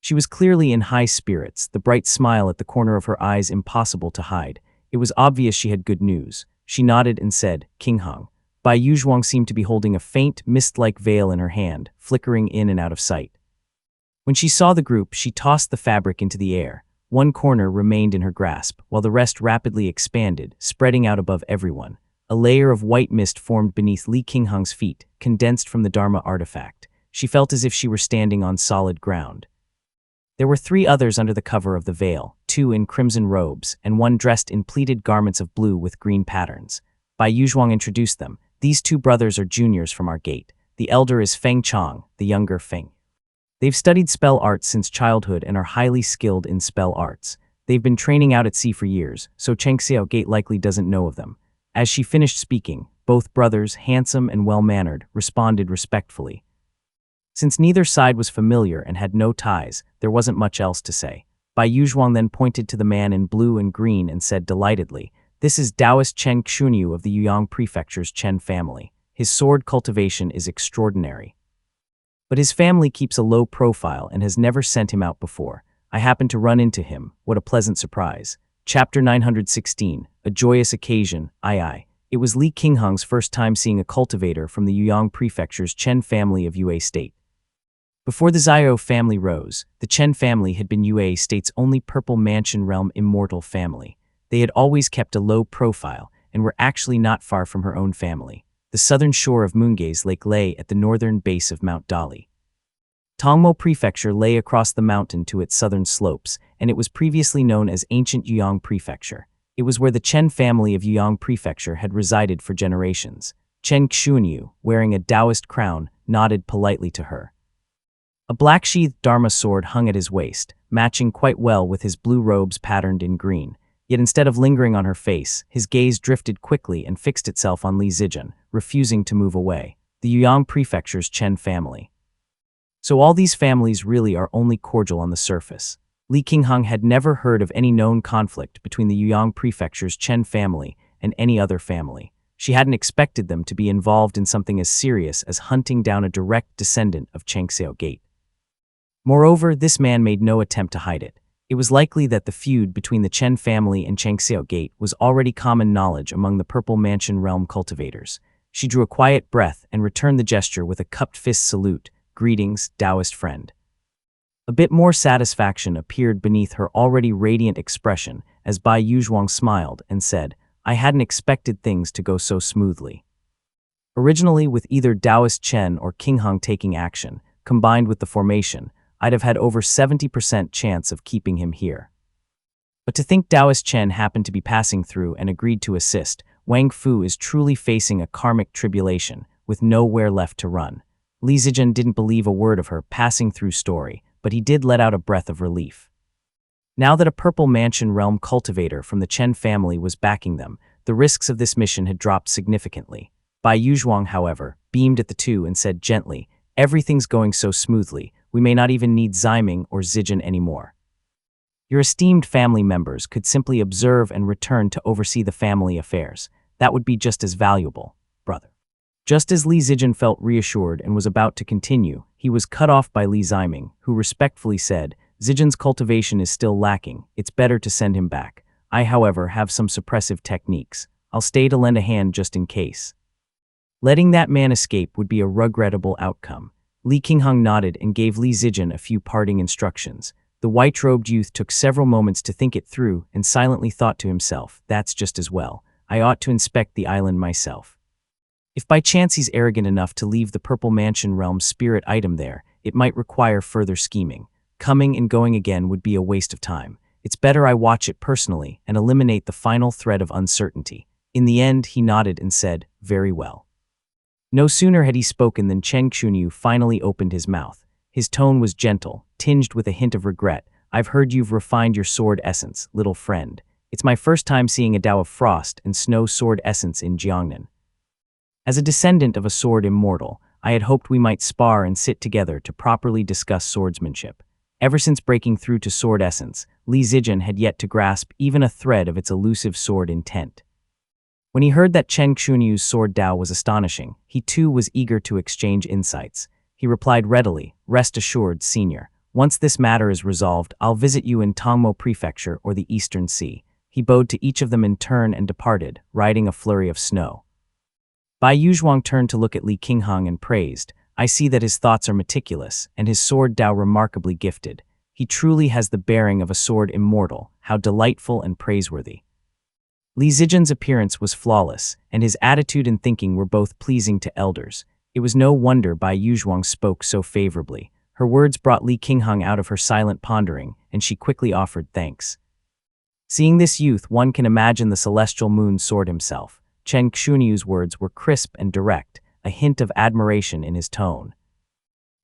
Speaker 1: She was clearly in high spirits, the bright smile at the corner of her eyes impossible to hide. It was obvious she had good news. She nodded and said, "King Hung." Bai Yuzhuang seemed to be holding a faint, mist-like veil in her hand, flickering in and out of sight. When she saw the group, she tossed the fabric into the air. One corner remained in her grasp, while the rest rapidly expanded, spreading out above everyone. A layer of white mist formed beneath Li Qingheng's feet, condensed from the Dharma artifact. She felt as if she were standing on solid ground. There were 3 others under the cover of the veil, 2 in crimson robes, and 1 dressed in pleated garments of blue with green patterns. Bai Yuzhuang introduced them. "These 2 brothers are juniors from our gate. The elder is Feng Chong, the younger Feng. They've studied spell arts since childhood and are highly skilled in spell arts. They've been training out at sea for years, so Changxiao Gate likely doesn't know of them." As she finished speaking, both brothers, handsome and well-mannered, responded respectfully. Since neither side was familiar and had no ties, there wasn't much else to say. Bai Yuzhuang then pointed to the man in blue and green and said delightedly, "This is Taoist Chen Xunyu of the Yuyang Prefecture's Chen family. His sword cultivation is extraordinary. But his family keeps a low profile and has never sent him out before. I happened to run into him. What a pleasant surprise." Chapter 916, A Joyous Occasion, II. It was Li Qingheng's first time seeing a cultivator from the Yuyang Prefecture's Chen family of Yue State. Before the Zhao family rose, the Chen family had been Yue State's only Purple Mansion Realm immortal family. They had always kept a low profile and were actually not far from her own family. The southern shore of Moongaze Lake lay at the northern base of Mount Dali. Tongmo Prefecture lay across the mountain to its southern slopes, and it was previously known as Ancient Yuyang Prefecture. It was where the Chen family of Yuyang Prefecture had resided for generations. Chen Xunyu, wearing a Taoist crown, nodded politely to her. A black-sheathed Dharma sword hung at his waist, matching quite well with his blue robes patterned in green. Yet instead of lingering on her face, his gaze drifted quickly and fixed itself on Li Zijin, refusing to move away. The Yuyang Prefecture's Chen family. So all these families really are only cordial on the surface. Li Qingheng had never heard of any known conflict between the Yuyang Prefecture's Chen family and any other family. She hadn't expected them to be involved in something as serious as hunting down a direct descendant of Changxiao Gate. Moreover, this man made no attempt to hide it. It was likely that the feud between the Chen family and Changxiao Gate was already common knowledge among the Purple Mansion realm cultivators. She drew a quiet breath and returned the gesture with a cupped fist salute. Greetings, Taoist friend. A bit more satisfaction appeared beneath her already radiant expression as Bai Yuzhuang smiled and said, I hadn't expected things to go so smoothly. Originally, with either Taoist Chen or King Hung taking action, combined with the formation, I'd have had over 70% chance of keeping him here. But to think Taoist Chen happened to be passing through and agreed to assist, Wang Fu is truly facing a karmic tribulation, with nowhere left to run. Li Zijian didn't believe a word of her passing through story, but he did let out a breath of relief. Now that a Purple Mansion realm cultivator from the Chen family was backing them, the risks of this mission had dropped significantly. Bai Yuzhuang, however, beamed at the two and said gently, everything's going so smoothly, we may not even need Ziming or Zijian anymore. Your esteemed family members could simply observe and return to oversee the family affairs. That would be just as valuable, brother. Just as Li Zijian felt reassured and was about to continue, he was cut off by Li Ziming, who respectfully said, Zijian's cultivation is still lacking, it's better to send him back. I, however, have some suppressive techniques. I'll stay to lend a hand just in case. Letting that man escape would be a regrettable outcome. Li Qingheng nodded and gave Li Zijian a few parting instructions. The white-robed youth took several moments to think it through and silently thought to himself, that's just as well. I ought to inspect the island myself. If by chance he's arrogant enough to leave the Purple Mansion realm's spirit item there, it might require further scheming. Coming and going again would be a waste of time. It's better I watch it personally and eliminate the final thread of uncertainty. In the end, he nodded and said, very well. No sooner had he spoken than Chen Xunyu finally opened his mouth. His tone was gentle, tinged with a hint of regret. I've heard you've refined your sword essence, little friend. It's my first time seeing a Dao of Frost and Snow sword essence in Jiangnan. As a descendant of a sword immortal, I had hoped we might spar and sit together to properly discuss swordsmanship. Ever since breaking through to sword essence, Li Zijian had yet to grasp even a thread of its elusive sword intent. When he heard that Chen Xunyu's sword Dao was astonishing, he too was eager to exchange insights. He replied readily, rest assured, senior. Once this matter is resolved, I'll visit you in Tongmo Prefecture or the Eastern Sea. He bowed to each of them in turn and departed, riding a flurry of snow. Bai Yuzhuang turned to look at Li Qingheng and praised, I see that his thoughts are meticulous, and his sword Dao remarkably gifted. He truly has the bearing of a sword immortal, how delightful and praiseworthy. Li Zijian's appearance was flawless, and his attitude and thinking were both pleasing to elders. It was no wonder Bai Yuzhuang spoke so favorably. Her words brought Li Qingheng out of her silent pondering, and she quickly offered thanks. Seeing this youth, one can imagine the celestial moon sword himself. Chen Xunyu's words were crisp and direct, a hint of admiration in his tone.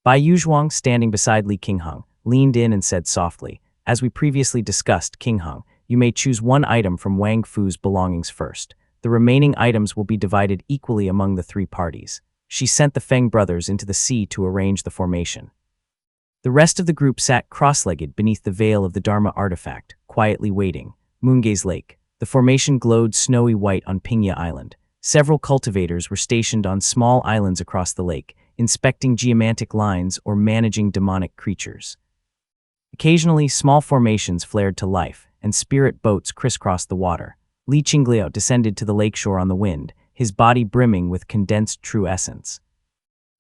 Speaker 1: Bai Yuzhuang, standing beside Li Qingheng, leaned in and said softly, as we previously discussed, Qingheng, you may choose one item from Wang Fu's belongings first. The remaining items will be divided equally among the three parties. She sent the Feng brothers into the sea to arrange the formation. The rest of the group sat cross-legged beneath the veil of the Dharma artifact, quietly waiting. Moongaze Lake. The formation glowed snowy white on Pingya Island. Several cultivators were stationed on small islands across the lake, inspecting geomantic lines or managing demonic creatures. Occasionally, small formations flared to life, and spirit boats crisscrossed the water. Li Qingliao descended to the lakeshore on the wind, his body brimming with condensed true essence.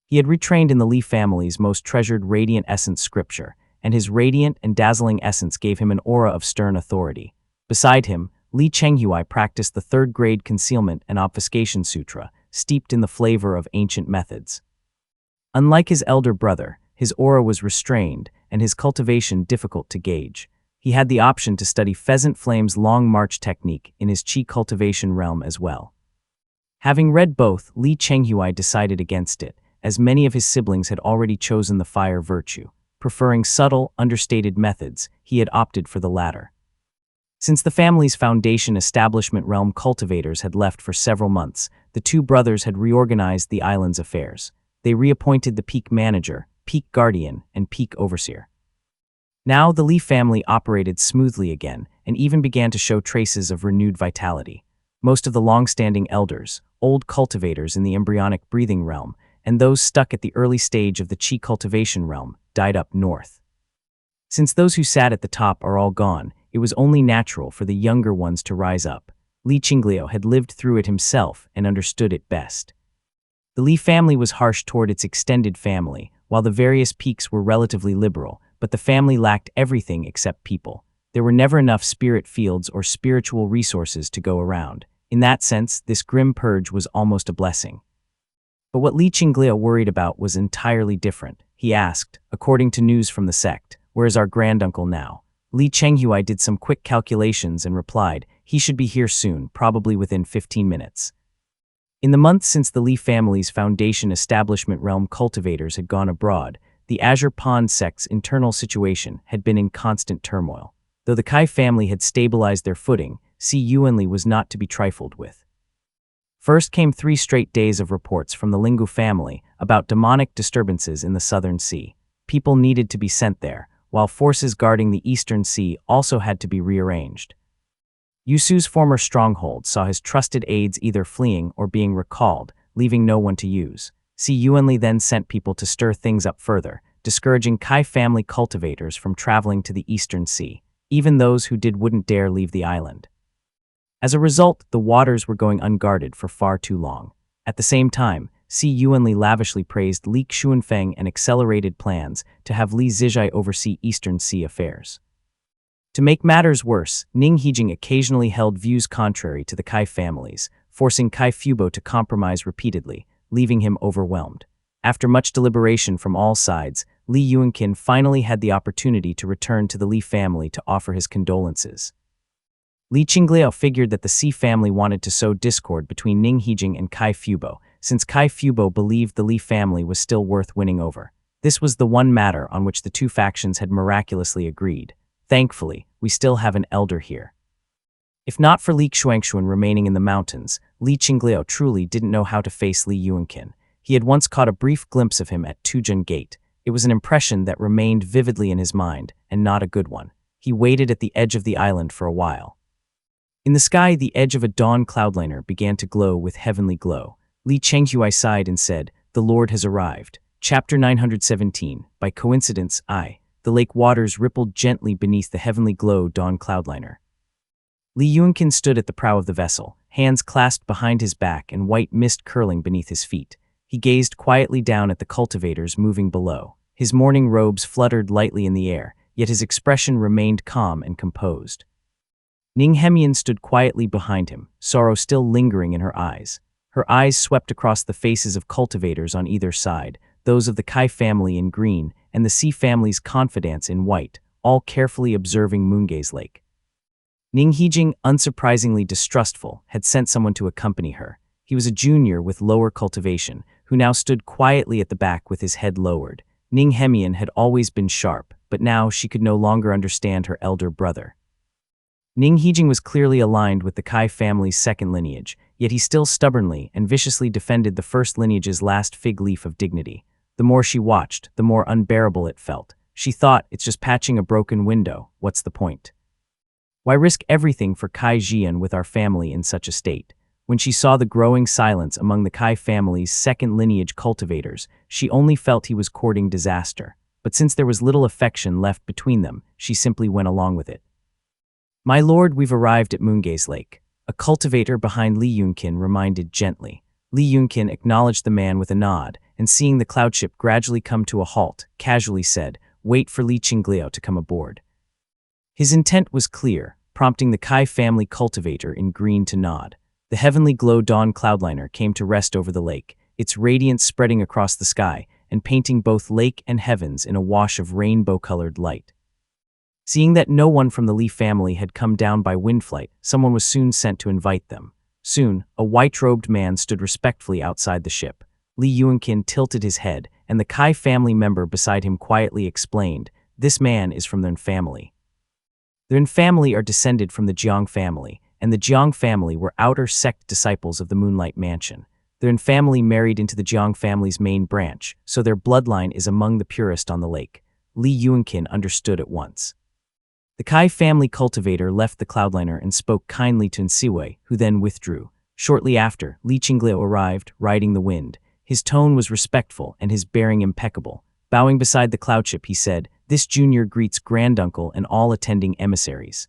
Speaker 1: He had retrained in the Li family's most treasured radiant essence scripture, and his radiant and dazzling essence gave him an aura of stern authority. Beside him, Li Chenghuai practiced the third-grade concealment and obfuscation sutra, steeped in the flavor of ancient methods. Unlike his elder brother, his aura was restrained, and his cultivation difficult to gauge. He had the option to study Pheasant Flame's Long March technique in his Qi cultivation realm as well. Having read both, Li Chenghuai decided against it, as many of his siblings had already chosen the fire virtue. Preferring subtle, understated methods, he had opted for the latter. Since the family's foundation establishment realm cultivators had left for several months, the two brothers had reorganized the island's affairs. They reappointed the Peak Manager, Peak Guardian, and Peak Overseer. Now the Li family operated smoothly again and even began to show traces of renewed vitality. Most of the long-standing elders, old cultivators in the embryonic breathing realm, and those stuck at the early stage of the qi cultivation realm, died up north. Since those who sat at the top are all gone, it was only natural for the younger ones to rise up. Li Qinglio had lived through it himself and understood it best. The Li family was harsh toward its extended family, while the various peaks were relatively liberal, but the family lacked everything except people. There were never enough spirit fields or spiritual resources to go around. In that sense, this grim purge was almost a blessing. But what Li Qinglio worried about was entirely different. He asked, according to news from the sect, "Where is our granduncle now?" Li Chenghui did some quick calculations and replied, "He should be here soon, probably within 15 minutes. In the months since the Li family's foundation establishment realm cultivators had gone abroad, the Azure Pond sect's internal situation had been in constant turmoil. Though the Kai family had stabilized their footing, Si Yuanli was not to be trifled with. First came 3 straight days of reports from the Lingu family about demonic disturbances in the southern sea. People needed to be sent there, while forces guarding the eastern sea also had to be rearranged. Yusu's former stronghold saw his trusted aides either fleeing or being recalled, leaving no one to use. Si Yuanli then sent people to stir things up further, discouraging Kai family cultivators from traveling to the eastern sea. Even those who did wouldn't dare leave the island. As a result, the waters were going unguarded for far too long. At the same time, Si Yuanli lavishly praised Li Xuanfeng and accelerated plans to have Li Zijai oversee eastern sea affairs. To make matters worse, Ning Hijing occasionally held views contrary to the Kai families, forcing Kai Fubo to compromise repeatedly, leaving him overwhelmed. After much deliberation from all sides, Li Yuanqin finally had the opportunity to return to the Li family to offer his condolences. Li Qinglio figured that the Si family wanted to sow discord between Ning Hijing and Kai Fubo, since Kai Fubo believed the Li family was still worth winning over. This was the one matter on which the two factions had miraculously agreed. Thankfully, we still have an elder here. If not for Li Xuanxuan remaining in the mountains, Li Qinglio truly didn't know how to face Li Yuanqin. He had once caught a brief glimpse of him at Tuzhen Gate. It was an impression that remained vividly in his mind, and not a good one. He waited at the edge of the island for a while. In the sky, the edge of a dawn cloudliner began to glow with heavenly glow. Li Chenghui sighed and said, "The Lord has arrived." Chapter 917. By coincidence, the lake waters rippled gently beneath the heavenly glow dawn cloudliner. Li Yuanqin stood at the prow of the vessel, hands clasped behind his back and white mist curling beneath his feet. He gazed quietly down at the cultivators moving below. His morning robes fluttered lightly in the air, yet his expression remained calm and composed. Ning Hemian stood quietly behind him, sorrow still lingering in her eyes. Her eyes swept across the faces of cultivators on either side, those of the Kai family in green and the Si family's confidants in white, all carefully observing Moongaze Lake. Ning Hijing, unsurprisingly distrustful, had sent someone to accompany her. He was a junior with lower cultivation, who now stood quietly at the back with his head lowered. Ning Hemian had always been sharp, but now she could no longer understand her elder brother. Ning Hijing was clearly aligned with the Kai family's second lineage, yet he still stubbornly and viciously defended the first lineage's last fig leaf of dignity. The more she watched, the more unbearable it felt. She thought, it's just patching a broken window, what's the point? Why risk everything for Kai Jian with our family in such a state? When she saw the growing silence among the Kai family's second lineage cultivators, she only felt he was courting disaster. But since there was little affection left between them, she simply went along with it. "My lord, we've arrived at Moongaze Lake," a cultivator behind Li Yuanqin reminded gently. Li Yuanqin acknowledged the man with a nod, and seeing the cloudship gradually come to a halt, casually said, "Wait for Li Qinglio to come aboard." His intent was clear, prompting the Kai family cultivator in green to nod. The heavenly glow dawn cloudliner came to rest over the lake, its radiance spreading across the sky and painting both lake and heavens in a wash of rainbow-colored light. Seeing that no one from the Li family had come down by wind flight, someone was soon sent to invite them. Soon, a white-robed man stood respectfully outside the ship. Li Yuanqin tilted his head, and the Kai family member beside him quietly explained, "This man is from the N family." The N family are descended from the Jiang family, and the Jiang family were outer sect disciples of the Moonlight Mansion. The N family married into the Jiang family's main branch, so their bloodline is among the purest on the lake. Li Yuanqin understood at once. The Kai family cultivator left the cloudliner and spoke kindly to Nsiwe, who then withdrew. Shortly after, Li Qinglio arrived, riding the wind. His tone was respectful and his bearing impeccable. Bowing beside the cloudship, he said, "This junior greets granduncle and all attending emissaries."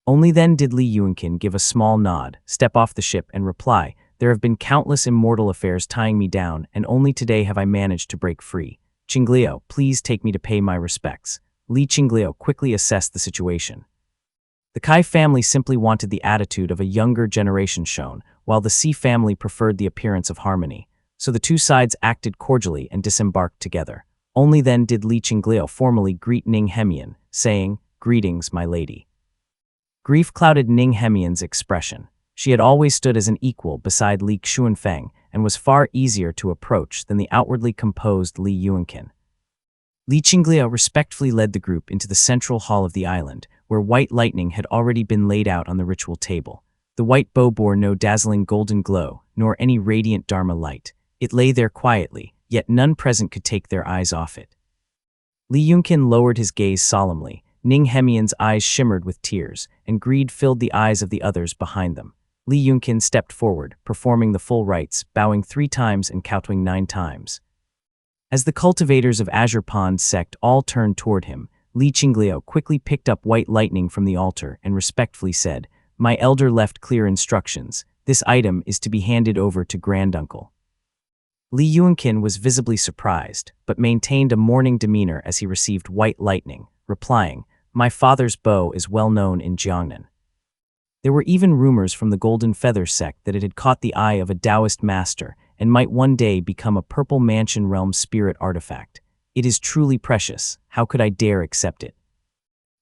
Speaker 1: Only then did Li Yuanqin give a small nod, step off the ship, and reply, "There have been countless immortal affairs tying me down, and only today have I managed to break free. Qinglio, please take me to pay my respects." Li Qinglio quickly assessed the situation. The Kai family simply wanted the attitude of a younger generation shown, while the Si family preferred the appearance of harmony. So the two sides acted cordially and disembarked together. Only then did Li Qinglio formally greet Ning Hemian, saying, "Greetings, my lady." Grief clouded Ning Hemian's expression. She had always stood as an equal beside Li Xuanfeng and was far easier to approach than the outwardly composed Li Yuanqin. Li Qinglio respectfully led the group into the central hall of the island, where white lightning had already been laid out on the ritual table. The white bow bore no dazzling golden glow, nor any radiant Dharma light. It lay there quietly, yet none present could take their eyes off it. Li Yuanqin lowered his gaze solemnly. Ning Hemian's eyes shimmered with tears, and greed filled the eyes of the others behind them. Li Yuanqin stepped forward, performing the full rites, bowing 3 times and kowtowing 9 times. As the cultivators of Azure Pond sect all turned toward him, Li Qinglio quickly picked up white lightning from the altar and respectfully said, "My elder left clear instructions. This item is to be handed over to granduncle." Li Yuanqin was visibly surprised, but maintained a mourning demeanor as he received white lightning, replying, "My father's bow is well known in Jiangnan." There were even rumors from the Golden Feather sect that it had caught the eye of a Taoist master and might one day become a Purple Mansion realm spirit artifact. "It is truly precious. How could I dare accept it?"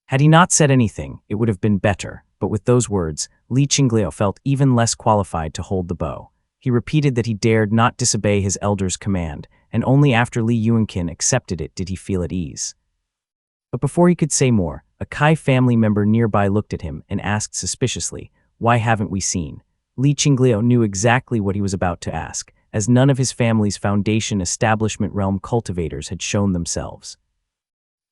Speaker 1: Had he not said anything, it would have been better, but with those words, Li Qinglio felt even less qualified to hold the bow. He repeated that he dared not disobey his elder's command, and only after Li Yuanqin accepted it did he feel at ease. But before he could say more, a Kai family member nearby looked at him and asked suspiciously, "Why haven't we seen?" Li Qinglio knew exactly what he was about to ask, as none of his family's foundation establishment realm cultivators had shown themselves.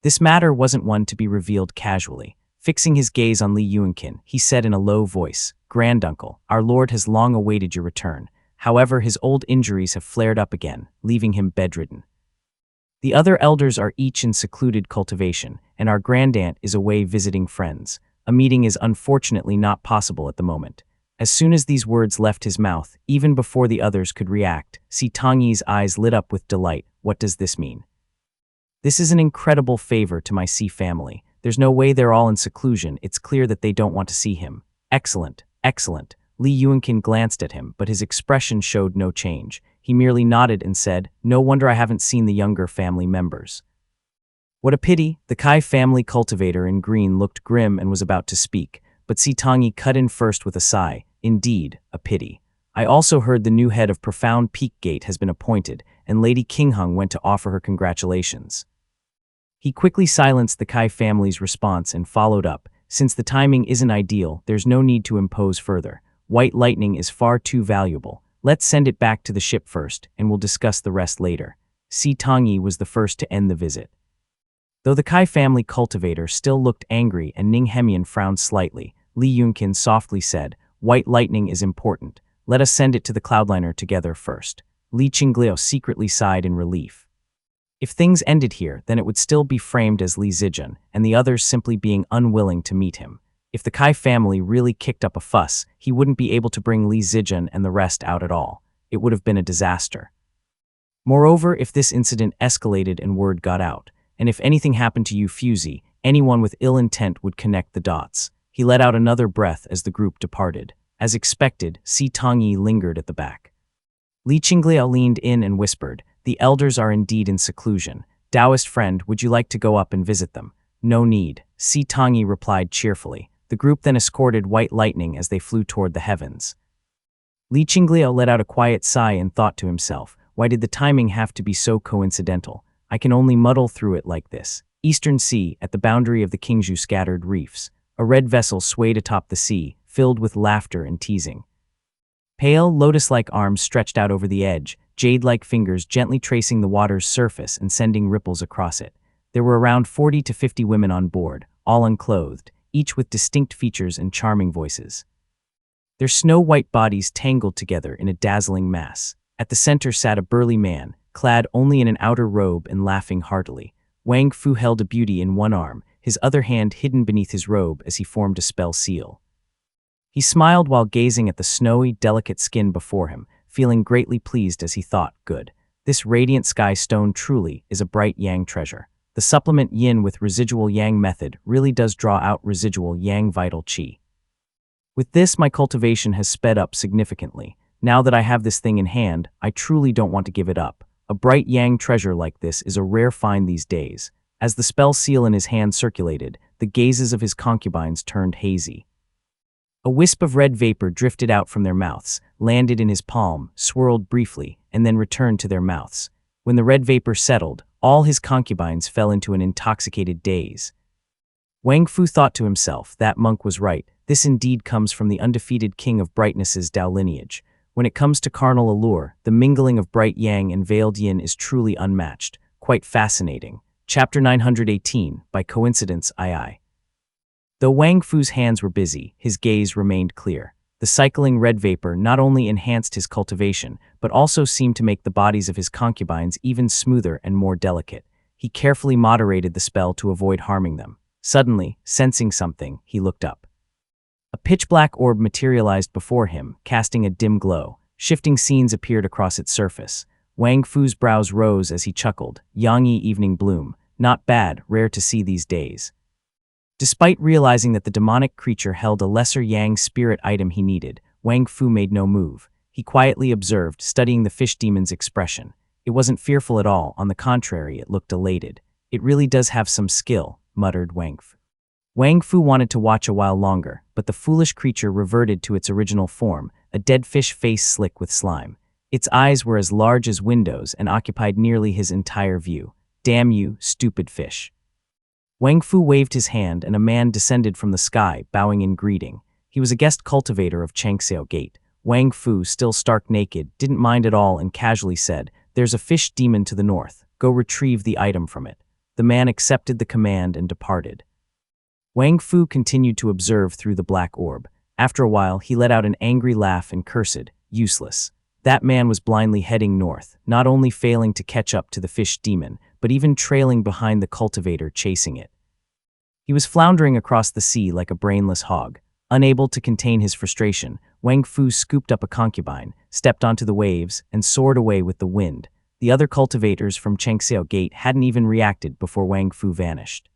Speaker 1: This matter wasn't one to be revealed casually. Fixing his gaze on Li Yuanqin, he said in a low voice, "Granduncle, our lord has long awaited your return. However, his old injuries have flared up again, leaving him bedridden. The other elders are each in secluded cultivation, and our grandaunt is away visiting friends. A meeting is unfortunately not possible at the moment." As soon as these words left his mouth, even before the others could react, Si Tongyi's eyes lit up with delight. "What does this mean?" "This is an incredible favor to my Si family. There's no way they're all in seclusion. It's clear that they don't want to see him." "Excellent, excellent." Li Yuanqin glanced at him, but his expression showed no change. He merely nodded and said, "No wonder I haven't seen the younger family members." "What a pity." The Kai family cultivator in green looked grim and was about to speak, but Si Tongyi cut in first with a sigh. "Indeed, a pity. I also heard the new head of Profound Peak Gate has been appointed, and Lady Qingheng went to offer her congratulations." He quickly silenced the Kai family's response and followed up, "Since the timing isn't ideal, there's no need to impose further. White lightning is far too valuable. Let's send it back to the ship first, and we'll discuss the rest later." Si Tongyi was the first to end the visit. Though the Kai family cultivator still looked angry and Ning Hemian frowned slightly, Li Yuanqin softly said, "White lightning is important. Let us send it to the cloudliner together first." Li Qinglio secretly sighed in relief. If things ended here, then it would still be framed as Li Zijian, and the others simply being unwilling to meet him. If the Kai family really kicked up a fuss, he wouldn't be able to bring Li Zijian and the rest out at all. It would have been a disaster. Moreover, if this incident escalated and word got out, and if anything happened to Yu Fuzi, anyone with ill intent would connect the dots. He let out another breath as the group departed. As expected, Si Tongyi lingered at the back. Li Qinglio leaned in and whispered, "The elders are indeed in seclusion. Taoist friend, would you like to go up and visit them?" "No need," Si Tongyi replied cheerfully. The group then escorted white lightning as they flew toward the heavens. Li Qinglio let out a quiet sigh and thought to himself, why did the timing have to be so coincidental? I can only muddle through it like this. Eastern Sea, at the boundary of the Qingzhou scattered reefs. A red vessel swayed atop the sea, filled with laughter and teasing. Pale, lotus-like arms stretched out over the edge, jade-like fingers gently tracing the water's surface and sending ripples across it. There were around 40 to 50 women on board, all unclothed, each with distinct features and charming voices. Their snow-white bodies tangled together in a dazzling mass. At the center sat a burly man, clad only in an outer robe and laughing heartily. Wang Fu held a beauty in one arm, his other hand hidden beneath his robe as he formed a spell seal. He smiled while gazing at the snowy, delicate skin before him, feeling greatly pleased as he thought, good. This radiant sky stone truly is a bright yang treasure. The supplement yin with residual yang method really does draw out residual yang vital qi. With this, my cultivation has sped up significantly. Now that I have this thing in hand, I truly don't want to give it up. A bright yang treasure like this is a rare find these days. As the spell seal in his hand circulated, the gazes of his concubines turned hazy. A wisp of red vapor drifted out from their mouths, landed in his palm, swirled briefly, and then returned to their mouths. When the red vapor settled, all his concubines fell into an intoxicated daze. Wang Fu thought to himself, that monk was right. This indeed comes from the undefeated king of brightness's Dao lineage. When it comes to carnal allure, the mingling of bright yang and veiled yin is truly unmatched. Quite fascinating. Chapter 918, By Coincidence II. Though Wang Fu's hands were busy, his gaze remained clear. The cycling red vapor not only enhanced his cultivation, but also seemed to make the bodies of his concubines even smoother and more delicate. He carefully moderated the spell to avoid harming them. Suddenly, sensing something, he looked up. A pitch-black orb materialized before him, casting a dim glow. Shifting scenes appeared across its surface. Wang Fu's brows rose as he chuckled. Yangyi evening bloom. Not bad, rare to see these days. Despite realizing that the demonic creature held a lesser yang spirit item he needed, Wang Fu made no move. He quietly observed, studying the fish demon's expression. It wasn't fearful at all, on the contrary, it looked elated. It really does have some skill, muttered Wang Fu. Wang Fu wanted to watch a while longer, but the foolish creature reverted to its original form, a dead fish face slick with slime. Its eyes were as large as windows and occupied nearly his entire view. Damn you, stupid fish. Wang Fu waved his hand and a man descended from the sky, bowing in greeting. He was a guest cultivator of Changxiao Gate. Wang Fu, still stark naked, didn't mind at all and casually said, "There's a fish demon to the north. Go retrieve the item from it." The man accepted the command and departed. Wang Fu continued to observe through the black orb. After a while, he let out an angry laugh and cursed, "Useless." That man was blindly heading north, not only failing to catch up to the fish demon, but even trailing behind the cultivator chasing it. He was floundering across the sea like a brainless hog. Unable to contain his frustration, Wang Fu scooped up a concubine, stepped onto the waves, and soared away with the wind. The other cultivators from Changxiao Gate hadn't even reacted before Wang Fu vanished.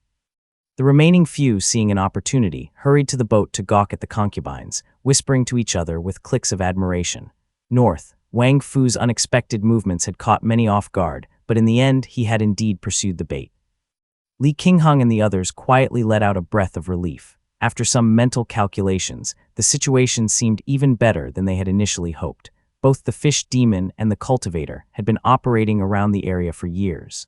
Speaker 1: The remaining few, seeing an opportunity, hurried to the boat to gawk at the concubines, whispering to each other with clicks of admiration. North, Wang Fu's unexpected movements had caught many off guard, but in the end he had indeed pursued the bait. Li Qingheng and the others quietly let out a breath of relief. After some mental calculations, the situation seemed even better than they had initially hoped. Both the fish demon and the cultivator had been operating around the area for years.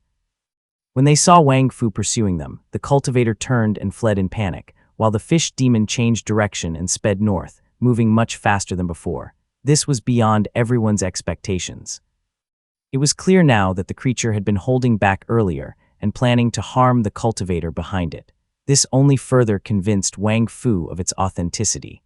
Speaker 1: When they saw Wang Fu pursuing them, the cultivator turned and fled in panic, while the fish demon changed direction and sped north, moving much faster than before. This was beyond everyone's expectations. It was clear now that the creature had been holding back earlier and planning to harm the cultivator behind it. This only further convinced Wang Fu of its authenticity.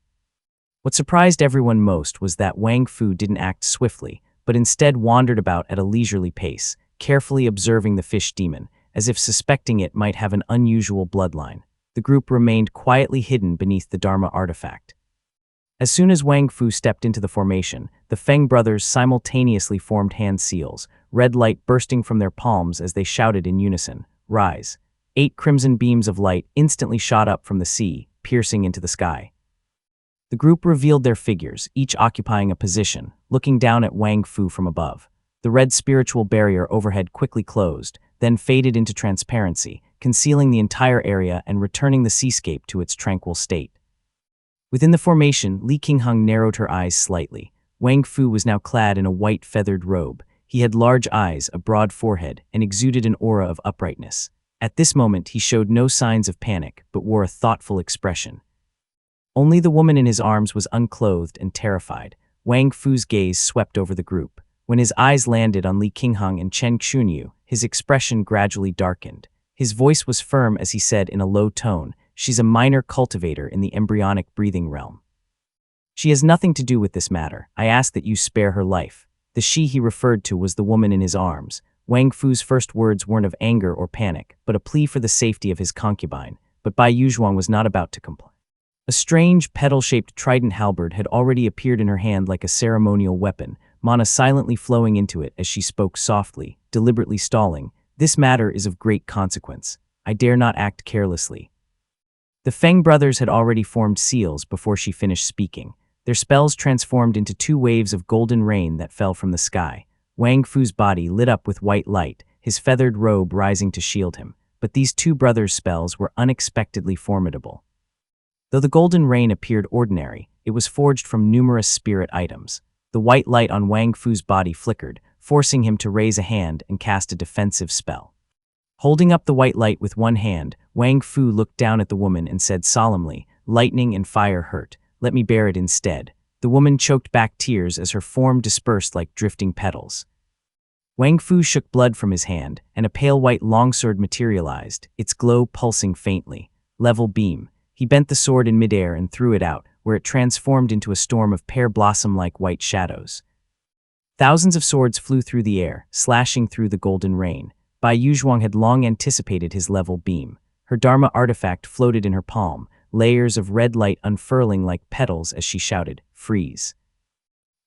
Speaker 1: What surprised everyone most was that Wang Fu didn't act swiftly, but instead wandered about at a leisurely pace, carefully observing the fish demon, as if suspecting it might have an unusual bloodline. The group remained quietly hidden beneath the Dharma artifact. As soon as Wang Fu stepped into the formation, the Feng brothers simultaneously formed hand seals, red light bursting from their palms as they shouted in unison, "Rise." 8 crimson beams of light instantly shot up from the sea, piercing into the sky. The group revealed their figures, each occupying a position, looking down at Wang Fu from above. The red spiritual barrier overhead quickly closed, then faded into transparency, concealing the entire area and returning the seascape to its tranquil state. Within the formation, Li Qingheng narrowed her eyes slightly. Wang Fu was now clad in a white feathered robe. He had large eyes, a broad forehead, and exuded an aura of uprightness. At this moment, he showed no signs of panic, but wore a thoughtful expression. Only the woman in his arms was unclothed and terrified. Wang Fu's gaze swept over the group. When his eyes landed on Li Qingheng and Chen Xunyu, his expression gradually darkened. His voice was firm as he said in a low tone, She's a minor cultivator in the embryonic breathing realm. She has nothing to do with this matter. I ask that you spare her life." The she he referred to was the woman in his arms. Wang Fu's first words weren't of anger or panic, but a plea for the safety of his concubine. But Bai Yuzhuang was not about to comply. A strange, petal-shaped trident halberd had already appeared in her hand like a ceremonial weapon, mana silently flowing into it as she spoke softly, deliberately stalling. "This matter is of great consequence. I dare not act carelessly." The Feng brothers had already formed seals before she finished speaking. Their spells transformed into 2 waves of golden rain that fell from the sky. Wang Fu's body lit up with white light, his feathered robe rising to shield him. But these 2 brothers' spells were unexpectedly formidable. Though the golden rain appeared ordinary, it was forged from numerous spirit items. The white light on Wang Fu's body flickered, forcing him to raise a hand and cast a defensive spell. Holding up the white light with one hand, Wang Fu looked down at the woman and said solemnly, "Lightning and fire hurt. Let me bear it instead." The woman choked back tears as her form dispersed like drifting petals. Wang Fu shook blood from his hand, and a pale white longsword materialized, its glow pulsing faintly. Level beam. He bent the sword in midair and threw it out, where it transformed into a storm of pear blossom-like white shadows. Thousands of swords flew through the air, slashing through the golden rain. Bai Yuzhuang had long anticipated his level beam. Her Dharma artifact floated in her palm, layers of red light unfurling like petals as she shouted, "Freeze."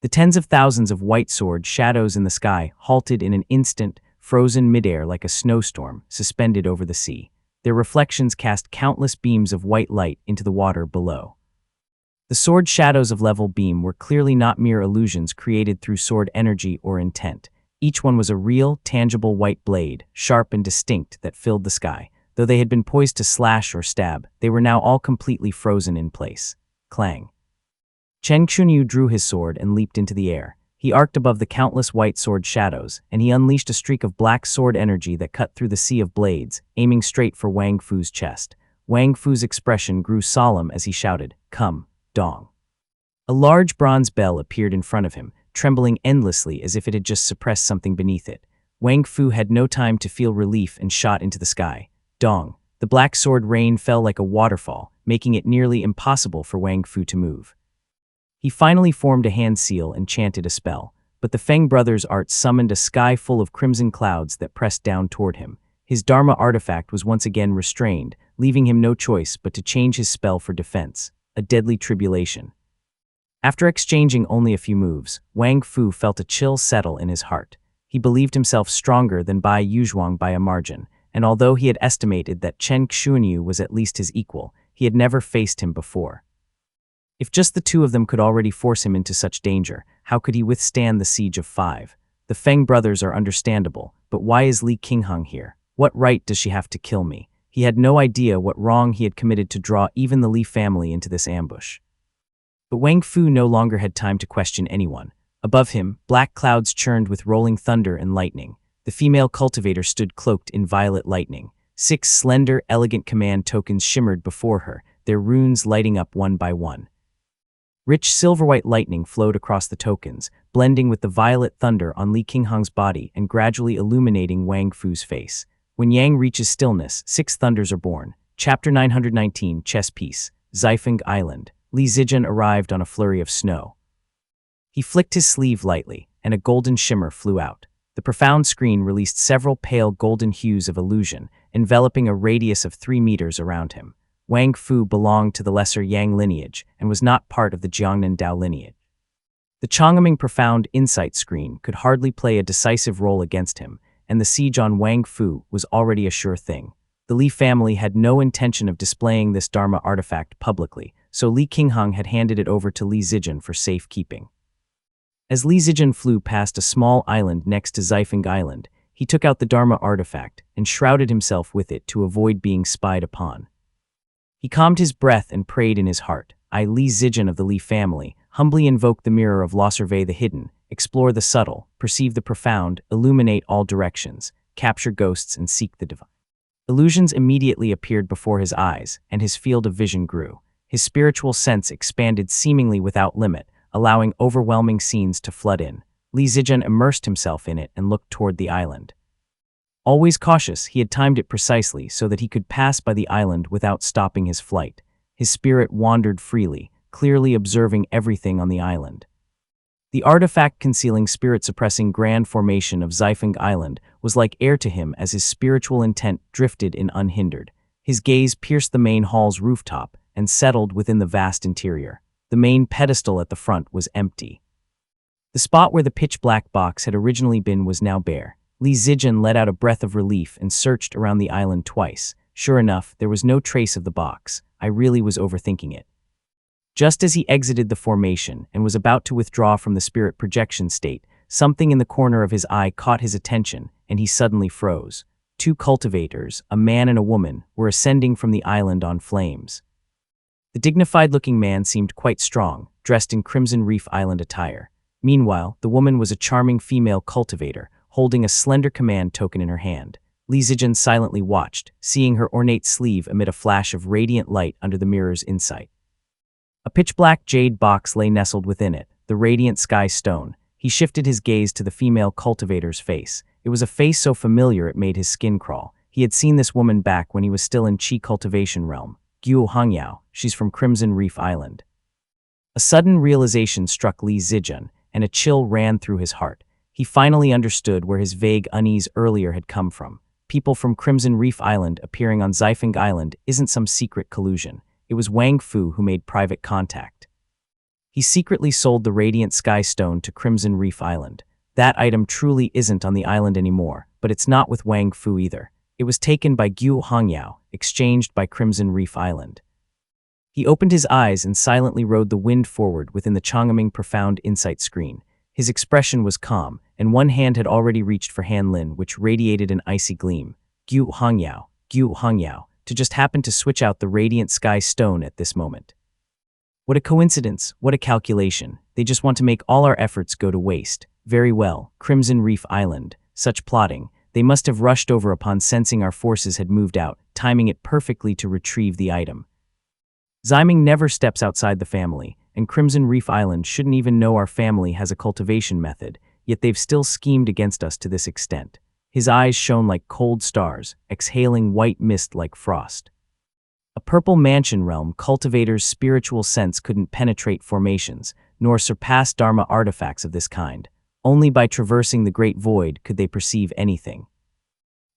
Speaker 1: The tens of thousands of white sword shadows in the sky halted in an instant, frozen midair like a snowstorm suspended over the sea. Their reflections cast countless beams of white light into the water below. The sword shadows of level beam were clearly not mere illusions created through sword energy or intent. Each one was a real, tangible white blade, sharp and distinct, that filled the sky. Though they had been poised to slash or stab, they were now all completely frozen in place. Clang. Chen Xunyu drew his sword and leaped into the air. He arced above the countless white sword shadows, and he unleashed a streak of black sword energy that cut through the sea of blades, aiming straight for Wang Fu's chest. Wang Fu's expression grew solemn as he shouted, "Come, Dong." A large bronze bell appeared in front of him, trembling endlessly as if it had just suppressed something beneath it. Wang Fu had no time to feel relief and shot into the sky. Dong. The black sword rain fell like a waterfall, making it nearly impossible for Wang Fu to move. He finally formed a hand seal and chanted a spell, but the Feng brothers' art summoned a sky full of crimson clouds that pressed down toward him. His Dharma artifact was once again restrained, leaving him no choice but to change his spell for defense, a deadly tribulation. After exchanging only a few moves, Wang Fu felt a chill settle in his heart. He believed himself stronger than Bai Yuzhuang by a margin, and although he had estimated that Chen Xunyu was at least his equal, he had never faced him before. If just the 2 of them could already force him into such danger, how could he withstand the siege of 5? The Feng brothers are understandable, but why is Li Qinghang here? What right does she have to kill me? He had no idea what wrong he had committed to draw even the Li family into this ambush. But Wang Fu no longer had time to question anyone. Above him, black clouds churned with rolling thunder and lightning. The female cultivator stood cloaked in violet lightning. 6 slender, elegant command tokens shimmered before her, their runes lighting up one by one. Rich silver-white lightning flowed across the tokens, blending with the violet thunder on Li Qinghang's body and gradually illuminating Wang Fu's face. When Yang reaches stillness, 6 thunders are born. Chapter 919, Chess Piece, Xifeng Island. Li Zijian arrived on a flurry of snow. He flicked his sleeve lightly, and a golden shimmer flew out. The profound screen released several pale golden hues of illusion, enveloping a radius of 3 meters around him. Wang Fu belonged to the lesser Yang lineage and was not part of the Jiangnan Dao lineage. The Chang'eming profound insight screen could hardly play a decisive role against him, and the siege on Wang Fu was already a sure thing. The Li family had no intention of displaying this Dharma artifact publicly, so Li Qinghang had handed it over to Li Zijian for safekeeping. As Li Zijian flew past a small island next to Xifeng Island, he took out the Dharma artifact and shrouded himself with it to avoid being spied upon. He calmed his breath and prayed in his heart. I, Li Zijian of the Li family, humbly invoke the mirror of L'Observer the hidden, explore the subtle, perceive the profound, illuminate all directions, capture ghosts and seek the divine. Illusions immediately appeared before his eyes, and his field of vision grew. His spiritual sense expanded seemingly without limit, allowing overwhelming scenes to flood in. Li Zijian immersed himself in it and looked toward the island. Always cautious, he had timed it precisely so that he could pass by the island without stopping his flight. His spirit wandered freely, clearly observing everything on the island. The artifact concealing spirit-suppressing grand formation of Xifeng Island was like air to him as his spiritual intent drifted in unhindered. His gaze pierced the main hall's rooftop and settled within the vast interior. The main pedestal at the front was empty. The spot where the pitch-black box had originally been was now bare. Li Zijian let out a breath of relief and searched around the island twice. Sure enough, there was no trace of the box. I really was overthinking it. Just as he exited the formation and was about to withdraw from the spirit projection state, something in the corner of his eye caught his attention, and he suddenly froze. Two cultivators, a man and a woman, were ascending from the island on flames. The dignified-looking man seemed quite strong, dressed in Crimson Reef Island attire. Meanwhile, the woman was a charming female cultivator, holding a slender command token in her hand. Li Zijian silently watched, seeing her ornate sleeve emit a flash of radiant light under the mirror's insight. A pitch-black jade box lay nestled within it, the radiant sky stone. He shifted his gaze to the female cultivator's face. It was a face so familiar it made his skin crawl. He had seen this woman back when he was still in Qi cultivation realm. Guo Hongyao, she's from Crimson Reef Island. A sudden realization struck Li Zijian, and a chill ran through his heart. He finally understood where his vague unease earlier had come from. People from Crimson Reef Island appearing on Xifeng Island isn't some secret collusion. It was Wang Fu who made private contact. He secretly sold the Radiant Sky Stone to Crimson Reef Island. That item truly isn't on the island anymore, but it's not with Wang Fu either. It was taken by Guo Hongyao, exchanged by Crimson Reef Island. He opened his eyes and silently rode the wind forward within the Changming Profound Insight screen. His expression was calm, and one hand had already reached for Han Lin, which radiated an icy gleam. Guo Hongyao, to just happen to switch out the Radiant Sky Stone at this moment. What a coincidence, what a calculation. They just want to make all our efforts go to waste. Very well, Crimson Reef Island. Such plotting. They must have rushed over upon sensing our forces had moved out, timing it perfectly to retrieve the item. Ximing never steps outside the family, and Crimson Reef Island shouldn't even know our family has a cultivation method, yet they've still schemed against us to this extent. His eyes shone like cold stars, exhaling white mist like frost. A purple mansion realm cultivator's spiritual sense couldn't penetrate formations, nor surpass Dharma artifacts of this kind. Only by traversing the great void could they perceive anything.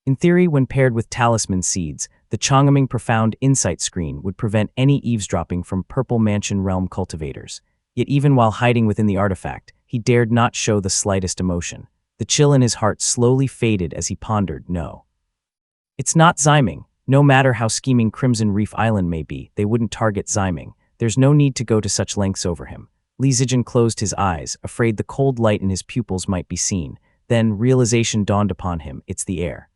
Speaker 1: In theory, when paired with talisman seeds, the Changming Profound Insight screen would prevent any eavesdropping from purple mansion realm cultivators. Yet even while hiding within the artifact, he dared not show the slightest emotion. The chill in his heart slowly faded as he pondered, no. It's not Ximing. No matter how scheming Crimson Reef Island may be, they wouldn't target Ximing. There's no need to go to such lengths over him. Li Zijian closed his eyes, afraid the cold light in his pupils might be seen. Then realization dawned upon him, it's the air.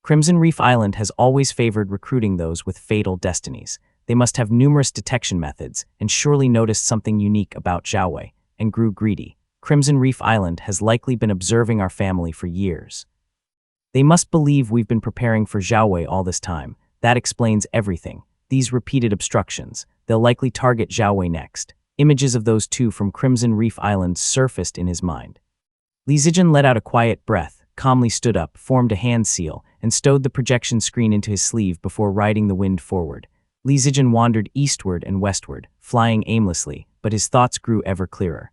Speaker 1: Crimson Reef Island has always favored recruiting those with fatal destinies. They must have numerous detection methods, and surely noticed something unique about Xiaowei, and grew greedy. Crimson Reef Island has likely been observing our family for years. They must believe we've been preparing for Xiaowei all this time. That explains everything. These repeated obstructions. They'll likely target Xiaowei next. Images of those two from Crimson Reef Island surfaced in his mind. Li Zijian let out a quiet breath, calmly stood up, formed a hand seal, and stowed the projection screen into his sleeve before riding the wind forward. Li Zijian wandered eastward and westward, flying aimlessly, but his thoughts grew ever clearer.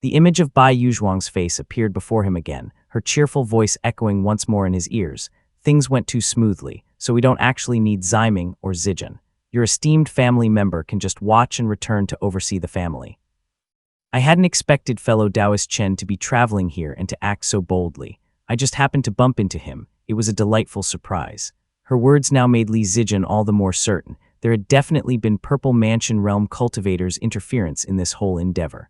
Speaker 1: The image of Bai Yuzhuang's face appeared before him again, her cheerful voice echoing once more in his ears. Things went too smoothly, so we don't actually need Ximing or Zijian. Your esteemed family member can just watch and return to oversee the family. I hadn't expected fellow Taoist Chen to be traveling here and to act so boldly. I just happened to bump into him. It was a delightful surprise. Her words now made Li Zijian all the more certain. There had definitely been Purple Mansion Realm cultivators' interference in this whole endeavor.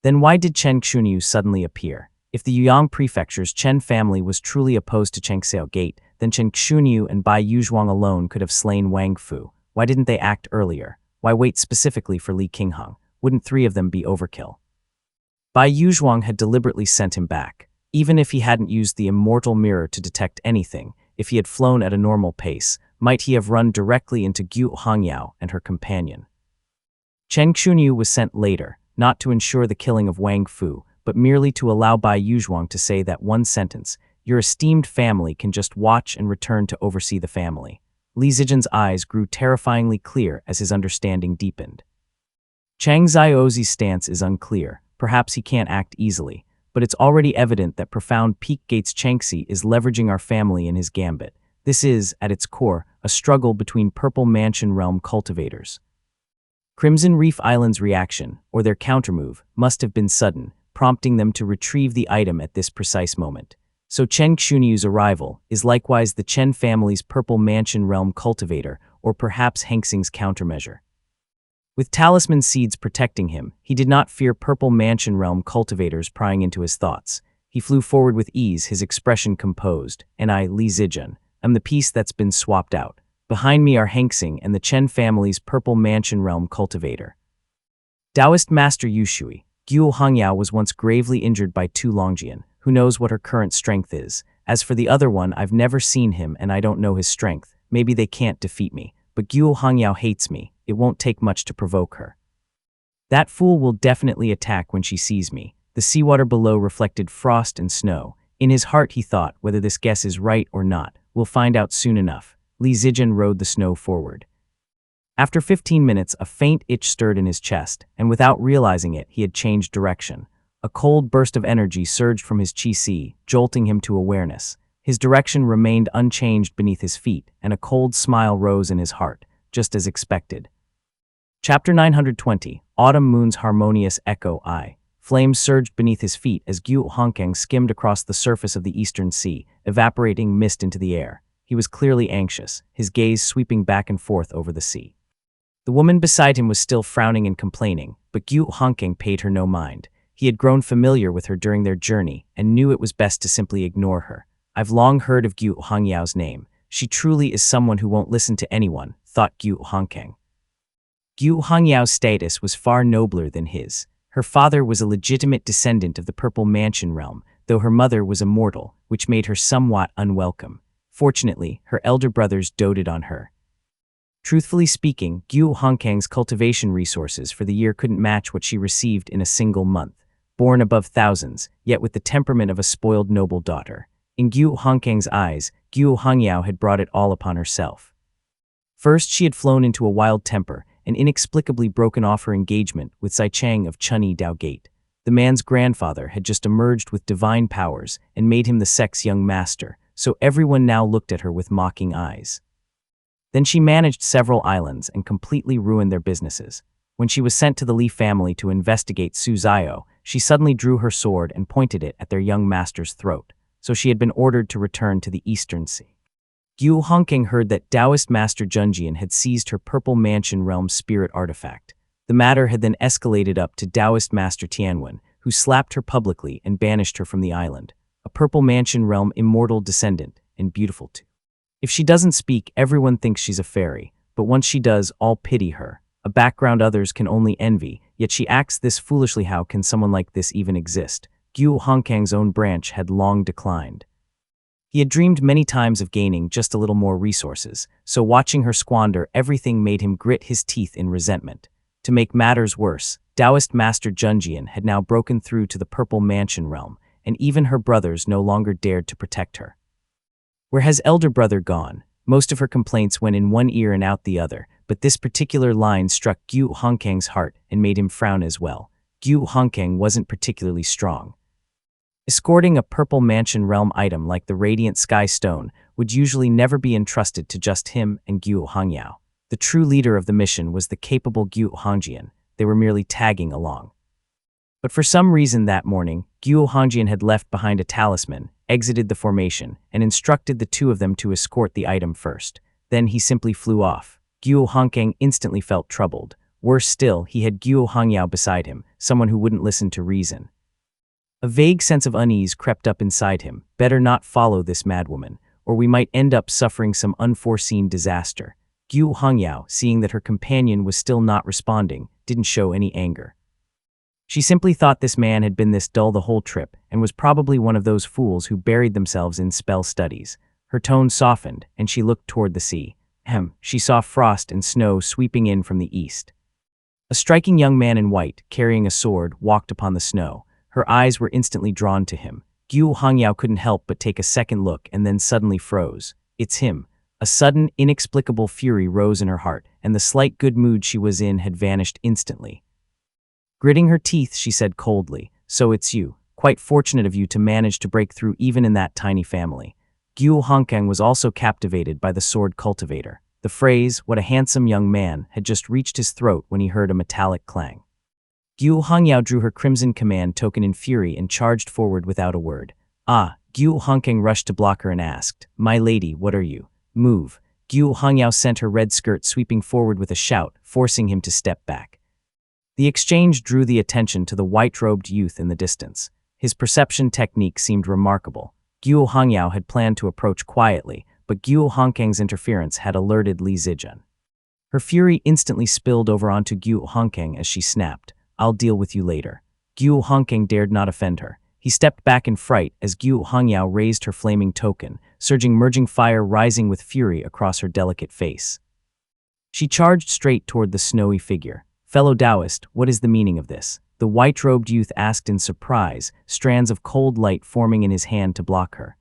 Speaker 1: Then why did Chen Xunyu suddenly appear? If the Yuyang Prefecture's Chen family was truly opposed to Chengxiao Gate, then Chen Xunyu and Bai Yuzhuang alone could have slain Wang Fu. Why didn't they act earlier? Why wait specifically for Li Qingheng? Wouldn't three of them be overkill? Bai Yuzhuang had deliberately sent him back. Even if he hadn't used the immortal mirror to detect anything, if he had flown at a normal pace, might he have run directly into Guo Hongyao and her companion? Chen Xunyu was sent later, not to ensure the killing of Wang Fu, but merely to allow Bai Yuzhuang to say that one sentence. Your esteemed family can just watch and return to oversee the family. Li Zijian's eyes grew terrifyingly clear as his understanding deepened. Chang Xiaozi's stance is unclear. Perhaps he can't act easily, but it's already evident that profound Peak Gates Changxi is leveraging our family in his gambit. This is, at its core, a struggle between Purple Mansion realm cultivators. Crimson Reef Island's reaction, or their countermove, must have been sudden, prompting them to retrieve the item at this precise moment. So Chen Xunyiu's arrival is likewise the Chen family's Purple Mansion realm cultivator, or perhaps Hengxing's countermeasure. With talisman seeds protecting him, he did not fear Purple Mansion realm cultivators prying into his thoughts. He flew forward with ease, his expression composed. And I, Li Zijian, am the piece that's been swapped out. Behind me are Hengxing and the Chen family's Purple Mansion realm cultivator. Taoist Master Yushui. Guo Hongyao was once gravely injured by Tu Longjian. Who knows what her current strength is? As for the other one, I've never seen him and I don't know his strength. Maybe they can't defeat me. But Guo Hongyao hates me. It won't take much to provoke her. That fool will definitely attack when she sees me. The seawater below reflected frost and snow. In his heart he thought, whether this guess is right or not, we'll find out soon enough. Li Zijian rode the snow forward. After 15 minutes, a faint itch stirred in his chest, and without realizing it, he had changed direction. A cold burst of energy surged from his qi, jolting him to awareness. His direction remained unchanged beneath his feet, and a cold smile rose in his heart, just as expected. Chapter 920, Autumn Moon's Harmonious Echo I. Flames surged beneath his feet as Guo Hongkang skimmed across the surface of the eastern sea, evaporating mist into the air. He was clearly anxious, his gaze sweeping back and forth over the sea. The woman beside him was still frowning and complaining, but Guo Hongkang paid her no mind. He had grown familiar with her during their journey and knew it was best to simply ignore her. I've long heard of Guo Hongyao's name. She truly is someone who won't listen to anyone, thought Guo Hongkang. Guo Hongyao's status was far nobler than his. Her father was a legitimate descendant of the Purple Mansion realm, though her mother was immortal, which made her somewhat unwelcome. Fortunately, her elder brothers doted on her. Truthfully speaking, Guo Hongkang's cultivation resources for the year couldn't match what she received in a single month. Born above thousands, yet with the temperament of a spoiled noble daughter. In Guo Hongkang's eyes, Guo Hongyao had brought it all upon herself. First, she had flown into a wild temper and inexplicably broken off her engagement with Zai Chang of Chunyi Dao Gate. The man's grandfather had just emerged with divine powers and made him the sect's young master, so everyone now looked at her with mocking eyes. Then she managed several islands and completely ruined their businesses. When she was sent to the Li family to investigate Su Zio, she suddenly drew her sword and pointed it at their young master's throat, so she had been ordered to return to the Eastern Sea. Guo Hongkang heard that Taoist Master Junjian had seized her Purple Mansion realm spirit artifact. The matter had then escalated up to Taoist Master Tianwen, who slapped her publicly and banished her from the island. A Purple Mansion realm immortal descendant, and beautiful too. If she doesn't speak, everyone thinks she's a fairy, but once she does, all pity her. A background others can only envy, yet she acts this foolishly. How can someone like this even exist? Guo Hongkang's own branch had long declined. He had dreamed many times of gaining just a little more resources, so watching her squander everything made him grit his teeth in resentment. To make matters worse, Taoist Master Junjian had now broken through to the Purple Mansion realm, and even her brothers no longer dared to protect her. Where has elder brother gone? Most of her complaints went in one ear and out the other, but this particular line struck Guo Hongkang's heart and made him frown as well. Guo Hongkang wasn't particularly strong. Escorting a Purple Mansion realm item like the Radiant Sky Stone would usually never be entrusted to just him and Guo Hongyao. The true leader of the mission was the capable Guo Hongjian. They were merely tagging along. But for some reason that morning, Guo Hongjian had left behind a talisman, exited the formation, and instructed the two of them to escort the item first. Then he simply flew off. Guo Hongkang instantly felt troubled. Worse still, he had Guo Hongyao beside him, someone who wouldn't listen to reason. A vague sense of unease crept up inside him. Better not follow this madwoman, or we might end up suffering some unforeseen disaster. Guo Hongyao, seeing that her companion was still not responding, didn't show any anger. She simply thought this man had been this dull the whole trip and was probably one of those fools who buried themselves in spell studies. Her tone softened, and she looked toward the sea. She saw frost and snow sweeping in from the east. A striking young man in white, carrying a sword, walked upon the snow. Her eyes were instantly drawn to him. Gu Hongyao couldn't help but take a second look and then suddenly froze. It's him. A sudden, inexplicable fury rose in her heart, and the slight good mood she was in had vanished instantly. Gritting her teeth, she said coldly, "So it's you. Quite fortunate of you to manage to break through even in that tiny family." Gu Hongkang was also captivated by the sword cultivator. The phrase, "what a handsome young man," had just reached his throat when he heard a metallic clang. Gu Hongyao drew her crimson command token in fury and charged forward without a word. Gu Hongkang rushed to block her and asked, "My lady, what are you? Move." Gu Hongyao sent her red skirt sweeping forward with a shout, forcing him to step back. The exchange drew the attention to the white-robed youth in the distance. His perception technique seemed remarkable. Gu Hongyao had planned to approach quietly, but Gu Hongkang's interference had alerted Li Zijian. Her fury instantly spilled over onto Gu Hongkang as she snapped, "I'll deal with you later." Gu Hongkang dared not offend her. He stepped back in fright as Gu Hongyao raised her flaming token, surging merging fire rising with fury across her delicate face. She charged straight toward the snowy figure. "Fellow Taoist, what is the meaning of this?" The white-robed youth asked in surprise, strands of cold light forming in his hand to block her.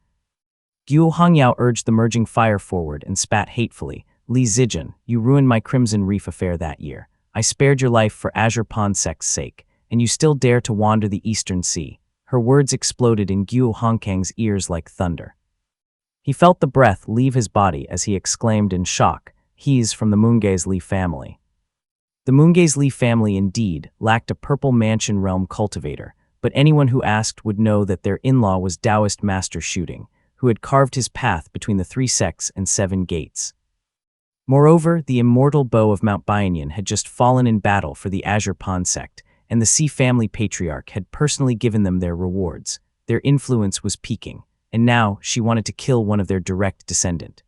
Speaker 1: Gu Hongyao urged the merging fire forward and spat hatefully, "Li Zijian, you ruined my Crimson Reef affair that year. I spared your life for Azure Pond sect's sake, and you still dare to wander the Eastern Sea." Her words exploded in Gu Hongkang's ears like thunder. He felt the breath leave his body as he exclaimed in shock, "He's from the Moongaze Li family." The Moongaze Li family indeed lacked a purple mansion realm cultivator, but anyone who asked would know that their in-law was Taoist master Shooting, who had carved his path between the 3 sects and 7 gates. Moreover, the immortal bow of Mount Bianyan had just fallen in battle for the Azure Pond sect, and the Sea family patriarch had personally given them their rewards. Their influence was peaking, and now she wanted to kill one of their direct descendant.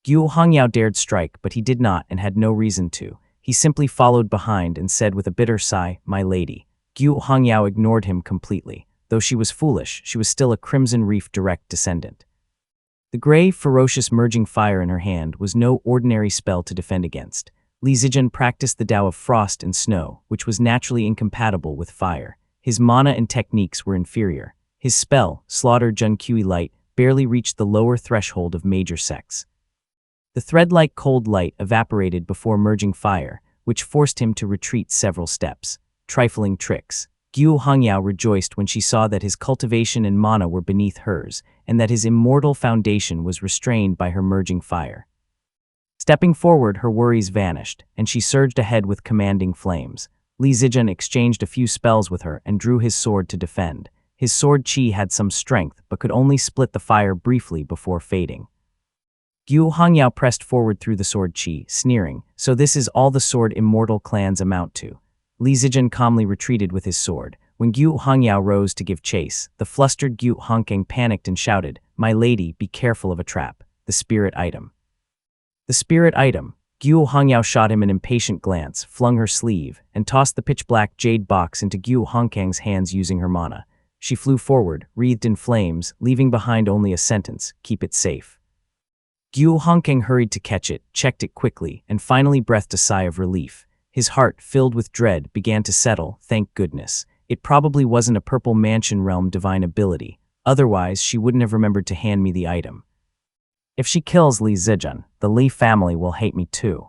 Speaker 1: Gu Hongyao dared strike, but he did not and had no reason to. He simply followed behind and said with a bitter sigh, "My lady." Gu Hongyao ignored him completely. Though she was foolish, she was still a Crimson Reef direct descendant. The gray, ferocious merging fire in her hand was no ordinary spell to defend against. Li Zijian practiced the Tao of frost and snow, which was naturally incompatible with fire. His mana and techniques were inferior. His spell, Slaughter Jun Kui Light, barely reached the lower threshold of major sects. The thread-like cold light evaporated before merging fire, which forced him to retreat several steps. Trifling tricks. Gu Hongyao rejoiced when she saw that his cultivation and mana were beneath hers, and that his immortal foundation was restrained by her merging fire. Stepping forward, her worries vanished, and she surged ahead with commanding flames. Li Zijian exchanged a few spells with her and drew his sword to defend. His sword chi had some strength, but could only split the fire briefly before fading. Gu Hongyao pressed forward through the sword chi, sneering, "So this is all the sword immortal clans amount to." Li Zijian calmly retreated with his sword. When Gu Hongyao rose to give chase, the flustered Gu Hongkang panicked and shouted, "My lady, be careful of a trap. The spirit item." The spirit item. Gu Hongyao shot him an impatient glance, flung her sleeve, and tossed the pitch-black jade box into Gu Hongkang's hands using her mana. She flew forward, wreathed in flames, leaving behind only a sentence, "Keep it safe." Gu Hongkang hurried to catch it, checked it quickly, and finally breathed a sigh of relief. His heart, filled with dread, began to settle, thank goodness. It probably wasn't a purple mansion realm divine ability. Otherwise, she wouldn't have remembered to hand me the item. If she kills Li Zijian, the Li family will hate me too.